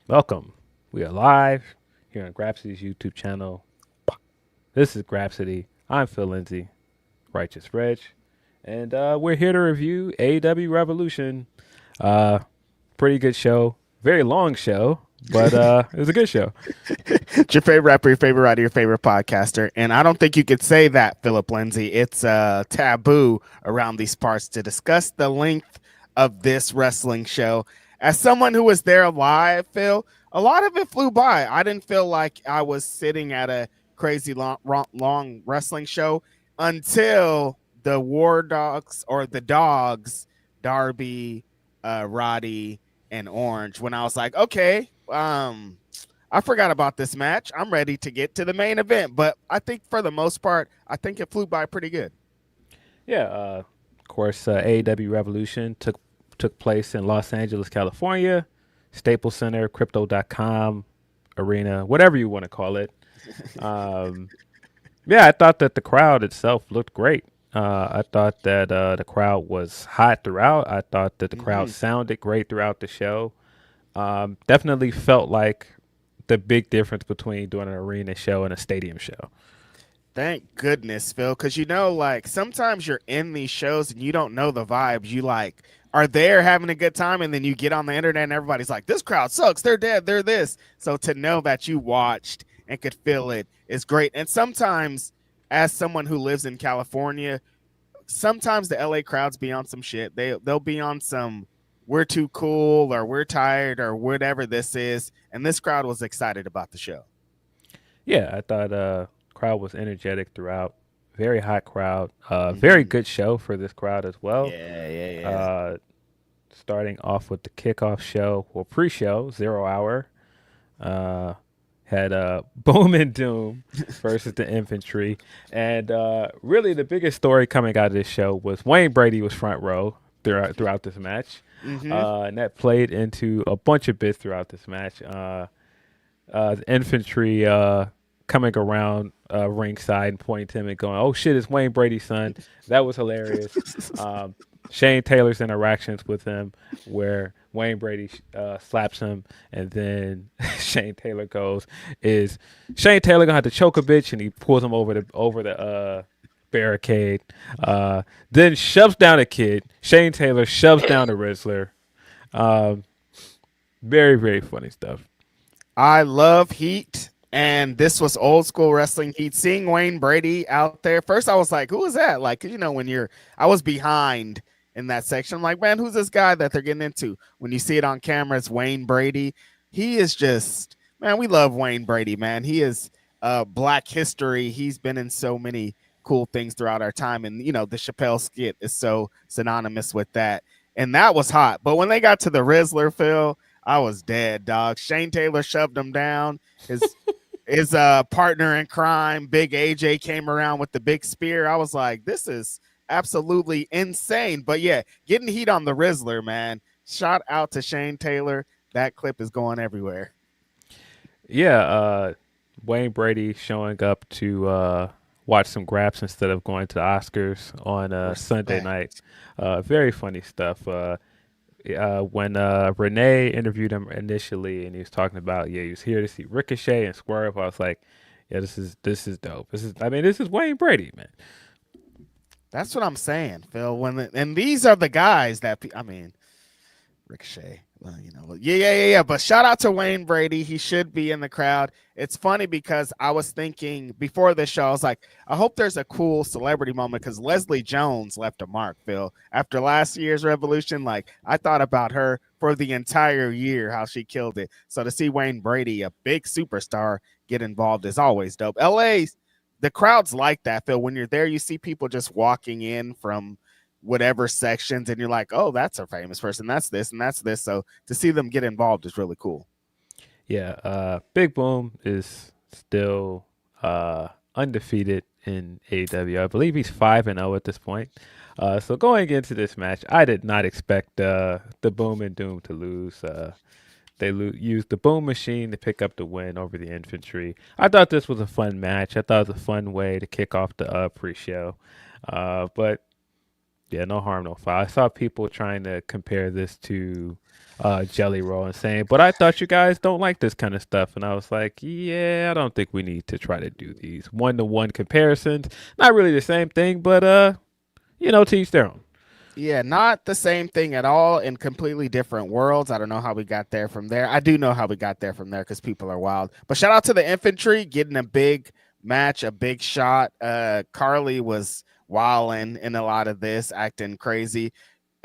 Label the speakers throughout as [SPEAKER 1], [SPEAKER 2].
[SPEAKER 1] Welcome. We are live here on Grapsody's YouTube channel. This is Grapsody. I'm Phil Lindsey, Righteous Reg, and we're here to review AEW Revolution. Uh, Pretty good show. Very long show, but it was a good show.
[SPEAKER 2] It's your favorite rapper, your favorite writer, your favorite podcaster. And I don't think you could say that, Philip Lindsay. It's taboo around these parts to discuss the length of this wrestling show. As someone who was there live, Phil, a lot of it flew by. I didn't feel like I was sitting at a crazy long wrestling show until the War Dogs or the Dogs, Darby, Roddy, and Orange, when I was like, okay, I forgot about this match. I'm ready to get to the main event. But I think for the most part, I think it flew by pretty good.
[SPEAKER 1] Yeah, of course, AEW Revolution took place in Los Angeles, California, Staples Center, Crypto.com arena, whatever you want to call it. Yeah, I thought that the crowd itself looked great. I thought that the crowd was hot throughout. I thought that the crowd sounded great throughout the show. Definitely felt like the big difference between doing an arena show and a stadium show.
[SPEAKER 2] Thank goodness, Phil, because like sometimes you're in these shows and you don't know the vibes. You like are there having a good time, and then you get on the internet and everybody's like, "This crowd sucks. They're dead. They're this." So to know that you watched and could feel it is great. And sometimes, as someone who lives in California, sometimes the LA crowds be on some shit. They'll be on some we're too cool or we're tired or whatever this is. And this crowd was excited about the show.
[SPEAKER 1] Yeah, I thought crowd was energetic throughout. Very hot crowd. Very good show for this crowd as well.
[SPEAKER 2] Yeah.
[SPEAKER 1] Starting off with the kickoff show, well, pre-show, 0 Hour. Had Boom and Doom versus the Infantry. And really the biggest story coming out of this show was Wayne Brady was front row throughout this match. And that played into a bunch of bits throughout this match. The Infantry coming around ringside and pointing to him and going, "Oh shit, it's Wayne Brady's son." That was hilarious. Shane Taylor's interactions with him, where Wayne Brady slaps him, and then Shane Taylor goes, "Is Shane Taylor gonna have to choke a bitch?" And he pulls him over the barricade. Then shoves down a kid. Shane Taylor shoves down a Rizzler. Very, very funny stuff.
[SPEAKER 2] I love Heat, and this was old school wrestling Heat. Seeing Wayne Brady out there, first I was like, "Who is that?" Like, when I was behind in that section. I'm like, "Man, who's this guy that they're getting into?" When you see it on camera, it's Wayne Brady. He is just, man, we love Wayne Brady, man. He is Black history. He's been in so many cool things throughout our time, and the Chappelle skit is so synonymous with that. And that was hot. But when they got to the Rizzler, Phil, I was dead, dog. Shane Taylor shoved him down. His partner in crime, Big AJ, came around with the big spear. I was like, this is absolutely insane. But yeah, getting heat on the Rizzler, man. Shout out to Shane Taylor. That clip is going everywhere.
[SPEAKER 1] Yeah, Wayne Brady showing up to watch some Graps instead of going to the Oscars on Sunday night. Very funny stuff. When Renee interviewed him initially, and he was talking about, he was here to see Ricochet and Swerve. I was like, yeah, this is dope. This is Wayne Brady, man.
[SPEAKER 2] That's what I'm saying, Phil. And these are the guys that Ricochet. Yeah. But shout out to Wayne Brady. He should be in the crowd. It's funny because I was thinking before the show, I was like, I hope there's a cool celebrity moment because Leslie Jones left a mark, Phil. After last year's Revolution, like I thought about her for the entire year, how she killed it. So to see Wayne Brady, a big superstar, get involved is always dope. LA's the crowds like that, Phil. When you're there, you see people just walking in from whatever sections, and you're like, oh, that's a famous person. That's this and that's this. So to see them get involved is really cool.
[SPEAKER 1] Yeah, Big Boom is still undefeated in AEW. I believe he's 5-0 at this point. So going into this match, I did not expect the Boom and Doom to lose. They used the Boom Machine to pick up the win over the Infantry. I thought this was a fun match. I thought it was a fun way to kick off the pre-show. But Yeah, no harm, no foul. I saw people trying to compare this to Jelly Roll and saying, but I thought you guys don't like this kind of stuff. And I was like, yeah, I don't think we need to try to do these one-to-one comparisons. Not really the same thing, but to each their own.
[SPEAKER 2] Yeah, not the same thing at all in completely different worlds. I don't know how we got there from there. I do know how we got there from there because people are wild. But shout out to the infantry getting a big match, a big shot. Carly was wilding in a lot of this, acting crazy.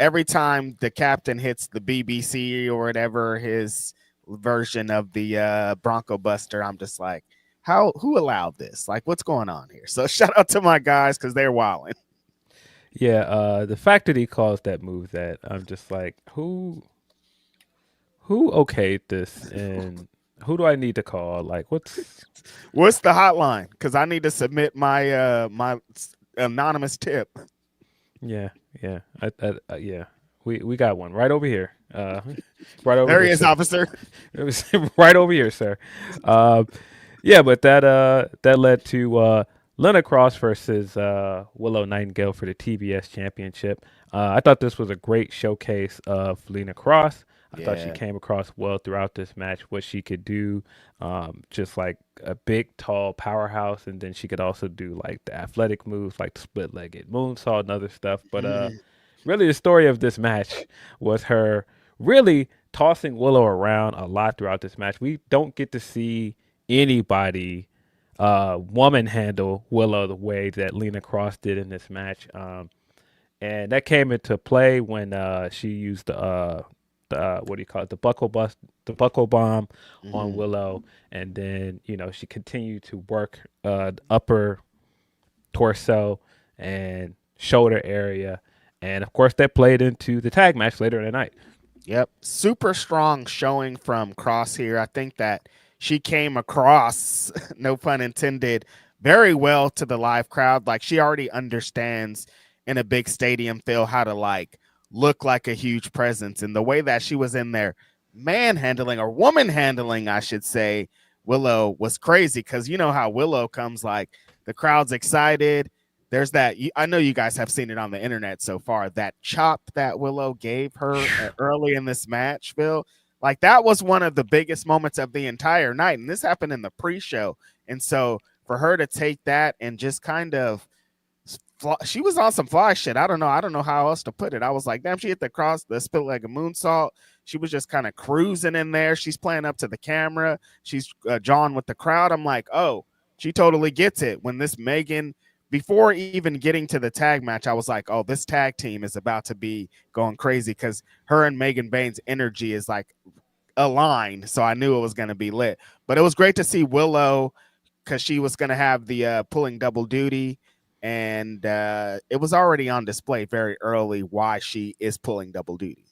[SPEAKER 2] Every time the captain hits the BBC or whatever his version of the Bronco Buster, I'm just like, who allowed this? Like, what's going on here? So shout out to my guys because they're wilding.
[SPEAKER 1] Yeah, the fact that he calls that move that, I'm just like, who okayed this, and who do I need to call? Like,
[SPEAKER 2] What's the hotline? Because I need to submit my anonymous tip.
[SPEAKER 1] yeah, yeah, yeah. We got one right over here. Right over
[SPEAKER 2] There
[SPEAKER 1] here,
[SPEAKER 2] he is,
[SPEAKER 1] sir.
[SPEAKER 2] officer.
[SPEAKER 1] It was right over here, sir. Yeah, but that led to Lena Cross versus Willow Nightingale for the TBS Championship. I thought this was a great showcase of Lena Cross. I thought she
[SPEAKER 2] Yeah.
[SPEAKER 1] came across well throughout this match, what she could do, just like a big, tall powerhouse, and then she could also do like the athletic moves, like the split-legged moonsault and other stuff. But really, the story of this match was her really tossing Willow around a lot throughout this match. We don't get to see anybody woman handle Willow the way that Lena Cross did in this match. And that came into play when she used the what do you call it, the buckle bomb on Willow, and then she continued to work the upper torso and shoulder area, and of course that played into the tag match later in the night.
[SPEAKER 2] Yep. Super strong showing from Cross here. I think that she came across, no pun intended, very well to the live crowd. Like she already understands in a big stadium feel how to like look like a huge presence. And the way that she was in there manhandling or woman handling, I should say, Willow was crazy because you know how Willow comes like the crowd's excited. There's that. I know you guys have seen it on the internet so far. That chop that Willow gave her early in this match, Phil, like that was one of the biggest moments of the entire night. And this happened in the pre-show. And so for her to take that and just kind of, she was on some fly shit. I don't know how else to put it. I was like, damn, she hit the split like a moonsault. She was just kind of cruising in there. She's playing up to the camera. She's jawing with the crowd. I'm like, oh, she totally gets it. When this Megan, before even getting to the tag match, I was like, oh, this tag team is about to be going crazy because her and Megan Bain's energy is like aligned. So I knew it was going to be lit. But it was great to see Willow because she was going to have the pulling double duty. And it was already on display very early why she is pulling double duty.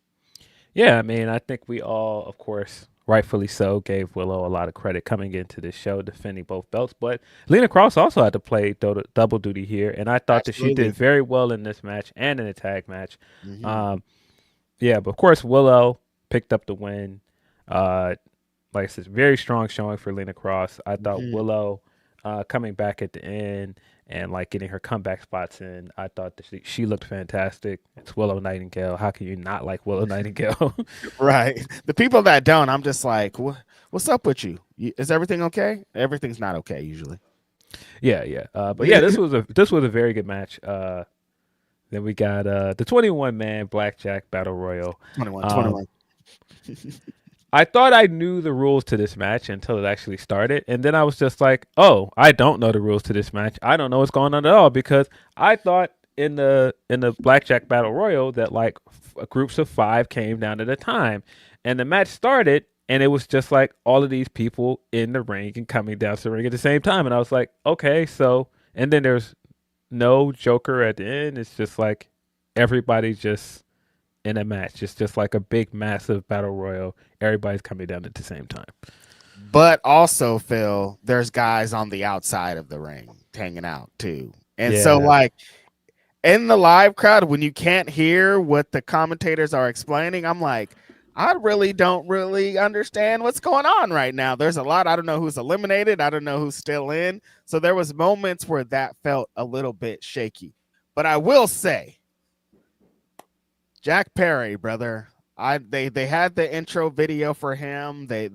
[SPEAKER 1] Yeah, I mean, I think we all, of course, rightfully so, gave Willow a lot of credit coming into this show, defending both belts. But Lena Cross also had to play double duty here, and I thought that she did very well in this match and in the tag match. Yeah, but of course, Willow picked up the win. Like I said, very strong showing for Lena Cross. I thought Willow coming back at the end and like getting her comeback spots in, I thought that she looked fantastic. It's Willow Nightingale. How can you not like Willow Nightingale?
[SPEAKER 2] Right. The people that don't, I'm just like, what's up with you? Is everything okay? Everything's not okay usually.
[SPEAKER 1] Yeah. But yeah, this was a very good match. Then we got the 21-man Blackjack Battle Royal.
[SPEAKER 2] 21.
[SPEAKER 1] I thought I knew the rules to this match until it actually started. And then I was just like, oh, I don't know the rules to this match. I don't know what's going on at all, because I thought in the Blackjack Battle Royal that like groups of 5 came down at a time. And the match started and it was just like all of these people in the ring and coming down to the ring at the same time. And I was like, okay, so, and then there's no Joker at the end. It's just like everybody just in a match. It's just like a big, massive battle royal. Everybody's coming down at the same time.
[SPEAKER 2] But also, Phil, there's guys on the outside of the ring hanging out too. And so like in the live crowd, when you can't hear what the commentators are explaining, I'm like, I really don't understand what's going on right now. There's a lot. I don't know who's eliminated. I don't know who's still in. So there was moments where that felt a little bit shaky. But I will say, Jack Perry, brother. They had the intro video for him. They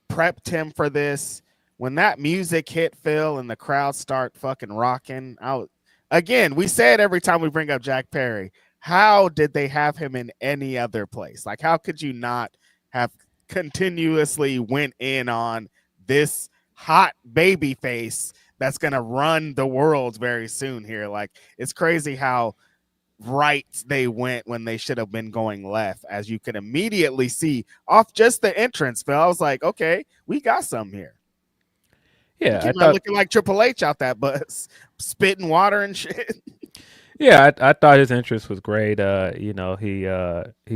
[SPEAKER 2] prepped him for this. When that music hit, Phil, and the crowd start fucking rocking out. Again, we say it every time we bring up Jack Perry. How did they have him in any other place? Like, how could you not have continuously went in on this hot baby face that's gonna run the world very soon here? Like, it's crazy how right they went when they should have been going left, as you can immediately see off just the entrance, Phil. I was like, okay, we got some here.
[SPEAKER 1] Yeah,
[SPEAKER 2] He came out looking like Triple H out that bus, spitting water and shit.
[SPEAKER 1] Yeah, I thought his entrance was great. He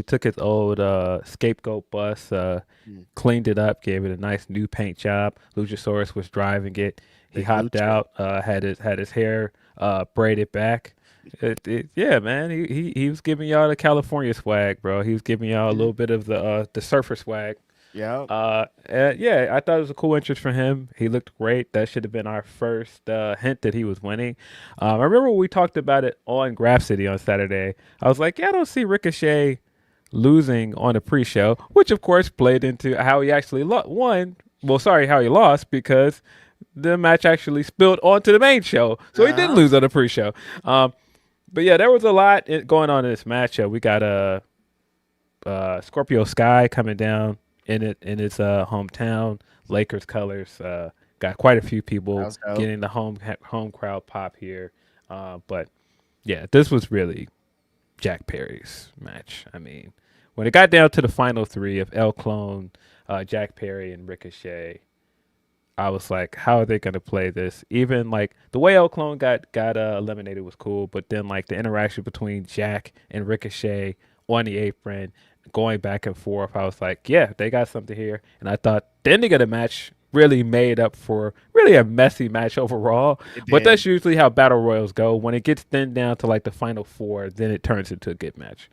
[SPEAKER 1] took his old scapegoat bus, cleaned it up, gave it a nice new paint job. Luchasaurus was driving it. He hopped out, had his hair braided back. Yeah, man, he was giving y'all the California swag, bro. He was giving y'all a little bit of the surfer swag.
[SPEAKER 2] Yeah.
[SPEAKER 1] Yeah, I thought it was a cool entrance for him. He looked great. That should have been our first hint that he was winning. I remember when we talked about it on Grapsody on Saturday. I was like, yeah, I don't see Ricochet losing on the pre-show, which of course played into how he actually won. Well, sorry, how he lost, because the match actually spilled onto the main show. So he didn't lose on the pre-show. But yeah, there was a lot going on in this match. We got Scorpio Sky coming down in its hometown, Lakers colors. Got quite a few people getting the home crowd pop here. But yeah, this was really Jack Perry's match. I mean, when it got down to the final three of El Clone, Jack Perry, and Ricochet, I was like, how are they going to play this? Even like the way El Clone got eliminated was cool, but then like the interaction between Jack and Ricochet on the apron, going back and forth, I was like, yeah, they got something here. And I thought the ending of the match really made up for really a messy match overall. But that's usually how battle royals go. When it gets thinned down to like the final four, then it turns into a good match.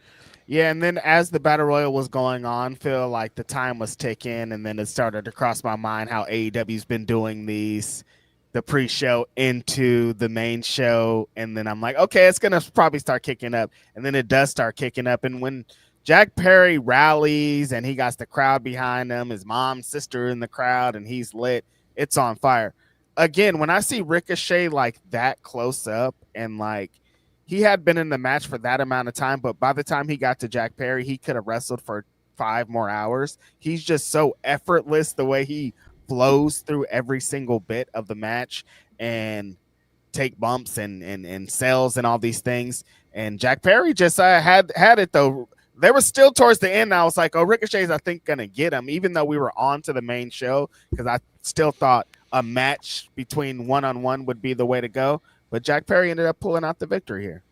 [SPEAKER 2] Yeah, and then as the battle royal was going on, feel like the time was ticking, and then it started to cross my mind how AEW's been doing the pre-show into the main show, and then I'm like, okay, it's gonna probably start kicking up, and then it does start kicking up, and when Jack Perry rallies and he got the crowd behind him, his mom's sister in the crowd, and he's lit, it's on fire. Again, when I see Ricochet like that close up, and like he had been in the match for that amount of time, but by the time he got to Jack Perry, he could have wrestled for 5 more hours. He's just so effortless the way he flows through every single bit of the match and take bumps and sells and all these things. And Jack Perry just had it though. They were still towards the end. I was like, oh, Ricochet's, I think, going to get him, even though we were on to the main show, because I still thought a match between one-on-one would be the way to go. But Jack Perry ended up pulling out the victory here.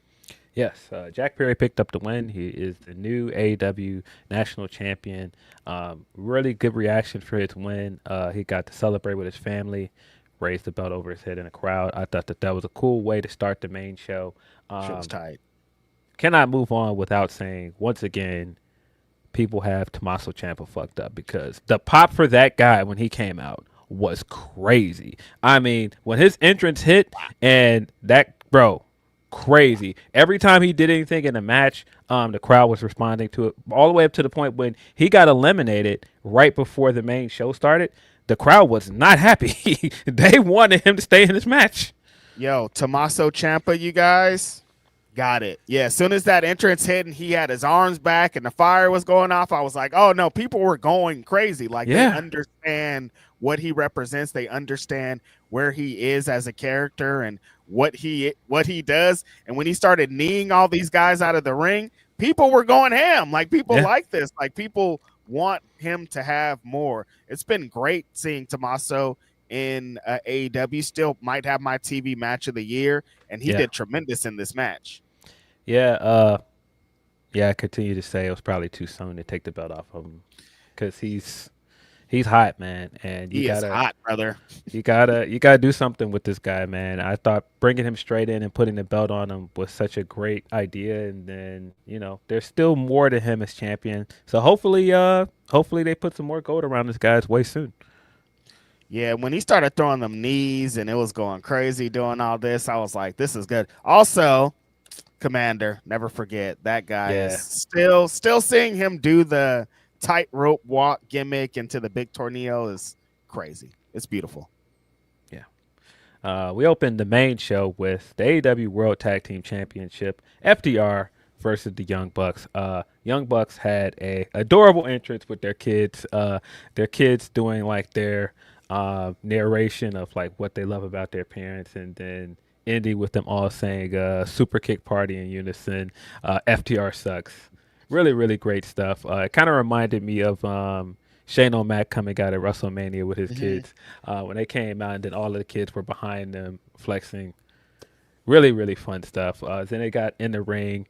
[SPEAKER 1] Yes, Jack Perry picked up the win. He is the new AEW national champion. Really good reaction for his win. He got to celebrate with his family, raise the belt over his head in the crowd. I thought that was a cool way to start the main show.
[SPEAKER 2] Shit was tight.
[SPEAKER 1] Cannot move on without saying, once again, people have Tommaso Ciampa fucked up, because the pop for that guy when he came out was crazy. I mean, when his entrance hit, and that, bro, crazy. Every time he did anything in a match, the crowd was responding to it, all the way up to the point when he got eliminated right before the main show started. The crowd was not happy. They wanted him to stay in this match.
[SPEAKER 2] Yo, Tommaso Ciampa, you guys got it. Yeah, as soon as that entrance hit and he had his arms back and the fire was going off, I was like, oh no, people were going crazy. Like, they understand what he represents. They understand where he is as a character and what he does. And when he started kneeing all these guys out of the ring, people were going ham. Like, people like this. Like, people want him to have more. It's been great seeing Tommaso in AEW. Still might have my TV match of the year, and he did tremendous in this match.
[SPEAKER 1] I continue to say it was probably too soon to take the belt off of him, because he's hot, man, and
[SPEAKER 2] he is hot, brother.
[SPEAKER 1] You gotta do something with this guy, man. I thought bringing him straight in and putting the belt on him was such a great idea, and then there's still more to him as champion. So hopefully they put some more gold around this guy's waist soon.
[SPEAKER 2] Yeah, when he started throwing them knees and it was going crazy doing all this, I was like, this is good. Also, Commander, never forget that guy is
[SPEAKER 1] Yeah,
[SPEAKER 2] still seeing him do the tightrope walk gimmick into the big tornado is crazy. It's beautiful.
[SPEAKER 1] yeah. We opened the main show with the AEW World Tag Team Championship, FDR versus the Young Bucks. Young Bucks had a adorable entrance with their kids doing like their narration of like what they love about their parents, and then ending with them all saying "Super Kick Party" in unison. FTR sucks. Really, really great stuff. It kind of reminded me of Shane O'Mac coming out at WrestleMania with his
[SPEAKER 2] Mm-hmm.
[SPEAKER 1] kids when they came out, and then all of the kids were behind them flexing. Really, really fun stuff. Then they got in the ring.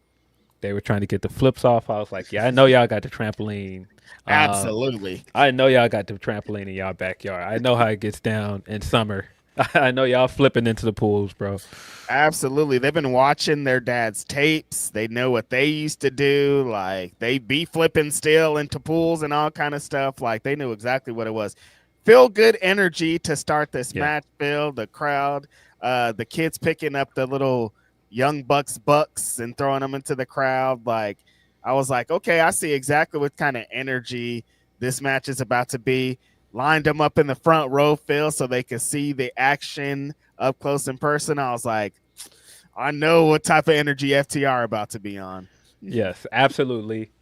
[SPEAKER 1] They were trying to get the flips off. I was like, yeah, I know y'all got the trampoline. Um,
[SPEAKER 2] Absolutely.
[SPEAKER 1] I know y'all got the trampoline in y'all backyard. I know how it gets down in summer. I know y'all flipping into the pools, bro.
[SPEAKER 2] Absolutely. They've been watching their dad's tapes. They know what they used to do. Like they be flipping still into pools and all kind of stuff. Like they knew exactly what it was. Feel good energy to start this
[SPEAKER 1] Yeah.
[SPEAKER 2] match, Phil. The crowd, the kids picking up the little young bucks and throwing them into the crowd. Like I was like, okay, I see exactly what kind of energy this match is about to be. Lined them up in the front row, Phil, so they could see the action up close in person. I was like, I know what type of energy FTR about to be on.
[SPEAKER 1] Yes, absolutely.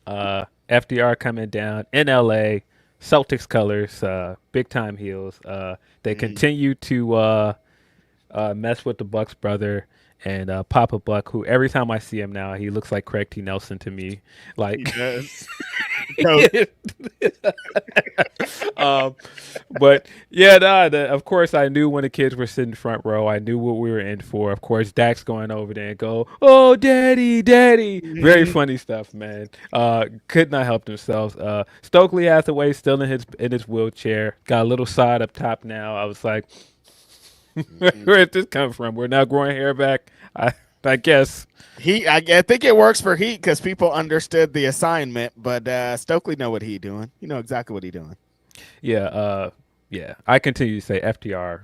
[SPEAKER 1] FDR coming down in LA, Celtics colors, big time heels. They
[SPEAKER 2] Mm,
[SPEAKER 1] continue to mess with the Bucks brother and Papa Buck, who every time I see him now, he looks like Craig T. Nelson to me.
[SPEAKER 2] he
[SPEAKER 1] Like,
[SPEAKER 2] does. So
[SPEAKER 1] um, but yeah, of course I knew when the kids were sitting front row, I knew what we were in for. Of course, Dax going over there and go, "Oh, daddy, daddy!" Very
[SPEAKER 2] mhm.
[SPEAKER 1] funny stuff, man. Could not help themselves. Stokely Hathaway still in his wheelchair, got a little side up top now. I was like, where did this come from? We're now growing hair back. I guess.
[SPEAKER 2] I think it works for Heat because people understood the assignment, but Stokely know what he doing. You know exactly what he doing.
[SPEAKER 1] Yeah, yeah. I continue to say FTR.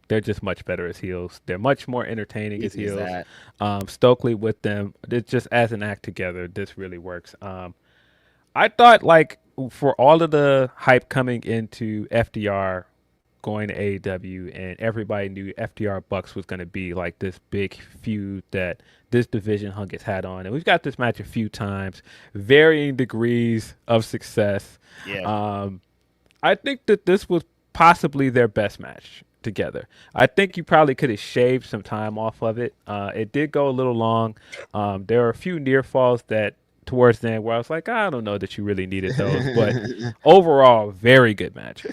[SPEAKER 1] They're just much better as heels. They're much more entertaining as
[SPEAKER 2] Easy as
[SPEAKER 1] heels.
[SPEAKER 2] that.
[SPEAKER 1] Stokely with them, it's just as an act together, this really works. I thought like for all of the hype coming into FDR going to AEW, and everybody knew FDR Bucks was going to be like this big feud that this division hung its hat on, and we've got this match a few times, varying degrees of success.
[SPEAKER 2] Yeah.
[SPEAKER 1] Um, I think that this was possibly their best match together. I think you probably could have shaved some time off of it. It did go a little long. There are a few near falls that towards the end where I was like, I don't know that you really needed those, but overall, very good match.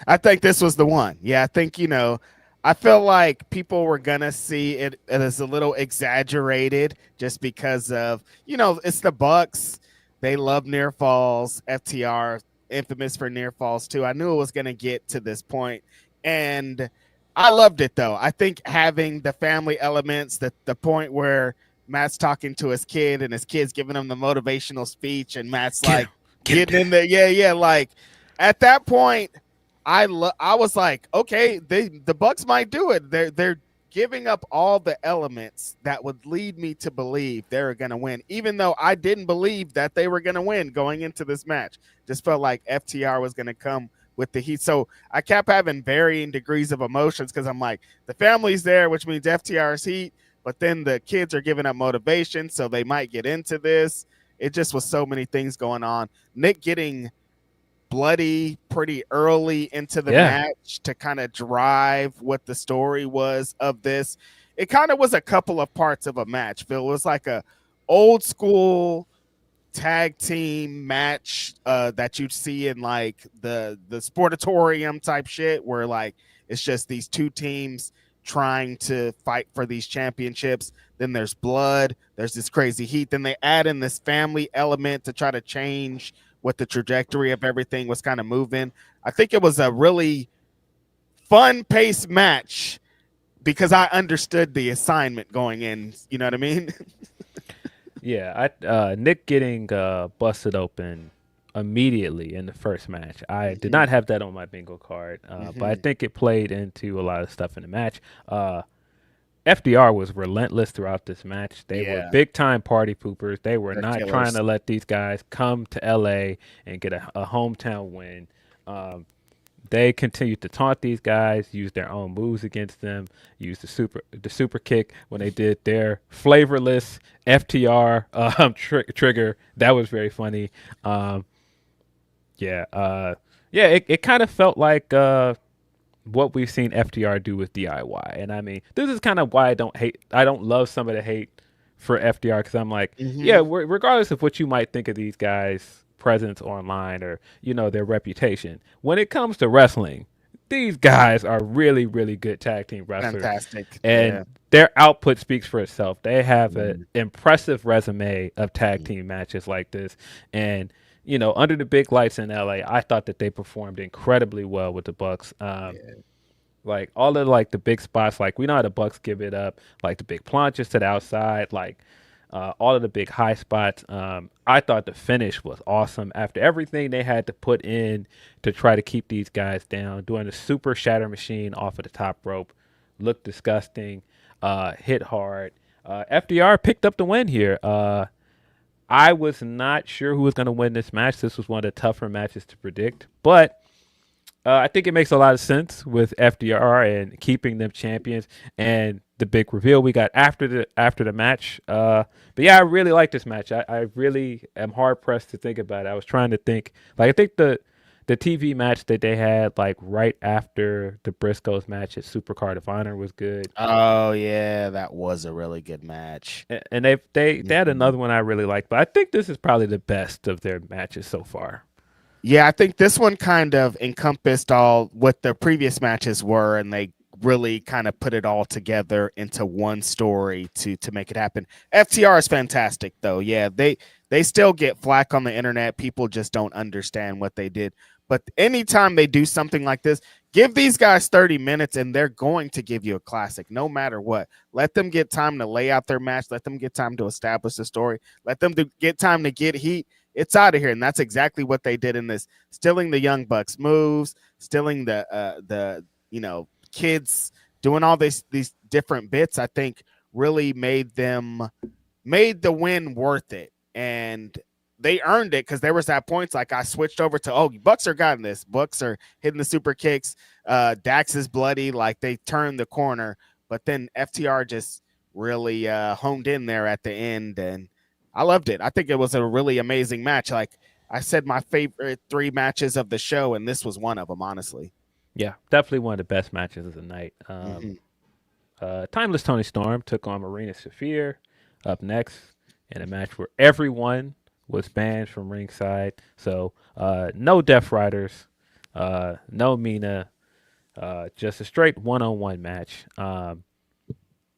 [SPEAKER 2] I think this was the one. Yeah, I think I felt like people were gonna see it as a little exaggerated just because of it's the Bucks. They love near falls. FTR infamous for near falls too. I knew it was gonna get to this point, and I loved it though. I think having the family elements, that the point where Matt's talking to his kid and his kid's giving him the motivational speech, and Matt's
[SPEAKER 1] Get him,
[SPEAKER 2] like
[SPEAKER 1] get him
[SPEAKER 2] getting in
[SPEAKER 1] down.
[SPEAKER 2] there. Yeah, yeah. Like at that point, I was like, okay, the Bucks might do it. They're giving up all the elements that would lead me to believe they were going to win, even though I didn't believe that they were going to win going into this match. Just felt like FTR was going to come with the heat. So I kept having varying degrees of emotions because I'm like, the family's there, which means FTR's heat, but then the kids are giving up motivation, so they might get into this. It just was so many things going on. Nick getting bloody pretty early into the
[SPEAKER 1] Yeah,
[SPEAKER 2] match to kind of drive what the story was of this. It kind of was a couple of parts of a match. Phil, it was like a old school tag team match that you'd see in like the sportatorium type shit, where like it's just these two teams trying to fight for these championships. Then there's blood, there's this crazy heat, then they add in this family element to try to change what the trajectory of everything was kind of moving. I think it was a really fun paced match because I understood the assignment going in. You know what I mean?
[SPEAKER 1] yeah. Nick getting busted open immediately in the first match. I did not have that on my bingo card, but I
[SPEAKER 2] Mm-hmm.
[SPEAKER 1] think it played into a lot of stuff in the match. FDR was relentless throughout this match. They were
[SPEAKER 2] Yeah,
[SPEAKER 1] big time party poopers. They were
[SPEAKER 2] they're
[SPEAKER 1] not trying
[SPEAKER 2] killers.
[SPEAKER 1] to let these guys come to LA and get a hometown win. Um, they continued to taunt these guys, use their own moves against them, use the super kick when they did their flavorless FTR trigger. That was very funny. Um, yeah, yeah. It kind of felt like what we've seen FTR do with DIY, and I mean, this is kind of why I don't love some of the hate for FDR because I'm like, yeah,
[SPEAKER 2] Hmm.
[SPEAKER 1] regardless of what you might think of these guys' presence online or their reputation, when it comes to wrestling, these guys are really really good tag team wrestlers,
[SPEAKER 2] Fantastic.
[SPEAKER 1] and
[SPEAKER 2] Yeah.
[SPEAKER 1] their output speaks for itself. They have an
[SPEAKER 2] Mm-hmm.
[SPEAKER 1] impressive resume of tag team matches like this, and under the big lights in LA, I thought that they performed incredibly well with the Bucks.
[SPEAKER 2] Yeah.
[SPEAKER 1] Like all of like the big spots, like we know how the Bucks give it up, like the big planches to the outside, like all of the big high spots. I thought the finish was awesome after everything they had to put in to try to keep these guys down. Doing a super shatter machine off of the top rope, looked disgusting, hit hard. FDR picked up the win here. I was not sure who was going to win this match. This was one of the tougher matches to predict, but I think it makes a lot of sense with FDR and keeping them champions and the big reveal we got after the match. But yeah, I really like this match. I really am hard pressed to think about it. I was trying to think. Like I think the TV match that they had like right after the Briscoes match at Supercard of Honor was good.
[SPEAKER 2] Oh yeah, that was a really good match.
[SPEAKER 1] And they had
[SPEAKER 2] Mhm.
[SPEAKER 1] another one I really liked, but I think this is probably the best of their matches so far.
[SPEAKER 2] Yeah, I think this one kind of encompassed all what the previous matches were, and they really kind of put it all together into one story to make it happen. FTR is fantastic though. Yeah, they still get flack on the internet. People just don't understand what they did. But anytime they do something like this, give these guys 30 minutes and they're going to give you a classic no matter what. Let them get time to lay out their match, let them get time to establish the story, let them get time to get heat. It's out of here, and that's exactly what they did in this. Stealing the Young Bucks moves, stealing the kids, doing all these different bits. I think really made the win worth it, and they earned it because there was that points like I switched over to Bucks are gotten this. Bucks are hitting the super kicks. Dax is bloody, like they turned the corner, but then FTR just really honed in there at the end and I loved it. I think it was a really amazing match. Like I said, my favorite three matches of the show, and this was one of them, honestly.
[SPEAKER 1] Yeah, definitely one of the best matches of the night.
[SPEAKER 2] Hmm.
[SPEAKER 1] Timeless Tony Storm took on Marina Shafir up next in a match where everyone was banned from ringside. So no Death Riders, no Mina, just a straight one-on-one match.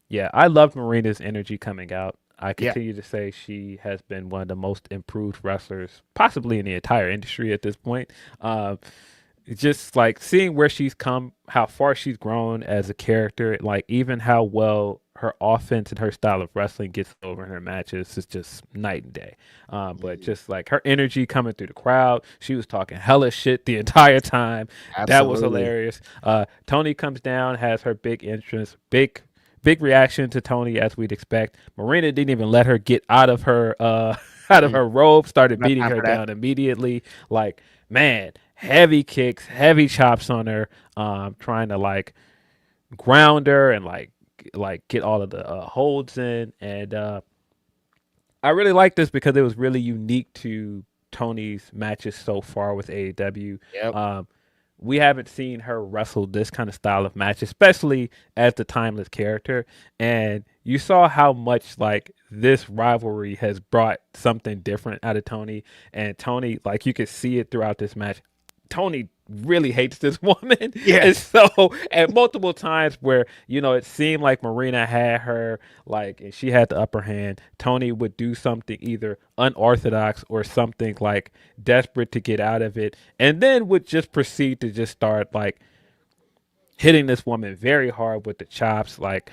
[SPEAKER 1] Yeah, I loved Marina's energy coming out. I
[SPEAKER 2] Yeah,
[SPEAKER 1] continue to say she has been one of the most improved wrestlers, possibly in the entire industry at this point. Um, just like seeing where she's come, how far she's grown as a character, like even how well her offense and her style of wrestling gets over in her matches is just night and day. But
[SPEAKER 2] mhm.
[SPEAKER 1] just like her energy coming through the crowd, she was talking hella shit the entire time. That was
[SPEAKER 2] Absolutely.
[SPEAKER 1] hilarious. Tony comes down, has her big entrance, big reaction to Tony as we'd expect. Marina didn't even let her get out of her out of
[SPEAKER 2] Mm-mm.
[SPEAKER 1] her robe, started
[SPEAKER 2] Not
[SPEAKER 1] beating
[SPEAKER 2] time
[SPEAKER 1] her
[SPEAKER 2] for that.
[SPEAKER 1] down immediately. Like, man, heavy kicks, heavy chops on her, trying to like ground her and like get all of the holds in. And I really like this because it was really unique to Tony's matches so far with AEW.
[SPEAKER 2] Yep.
[SPEAKER 1] Um, we haven't seen her wrestle this kind of style of match, especially as the timeless character. And you saw how much like this rivalry has brought something different out of Tony. And Tony, like you could see it throughout this match. Tony really hates this woman.
[SPEAKER 2] Yeah.
[SPEAKER 1] And so at multiple times where, it seemed like Marina had her like and she had the upper hand, Tony would do something either unorthodox or something like desperate to get out of it, and then would just proceed to just start like hitting this woman very hard with the chops. Like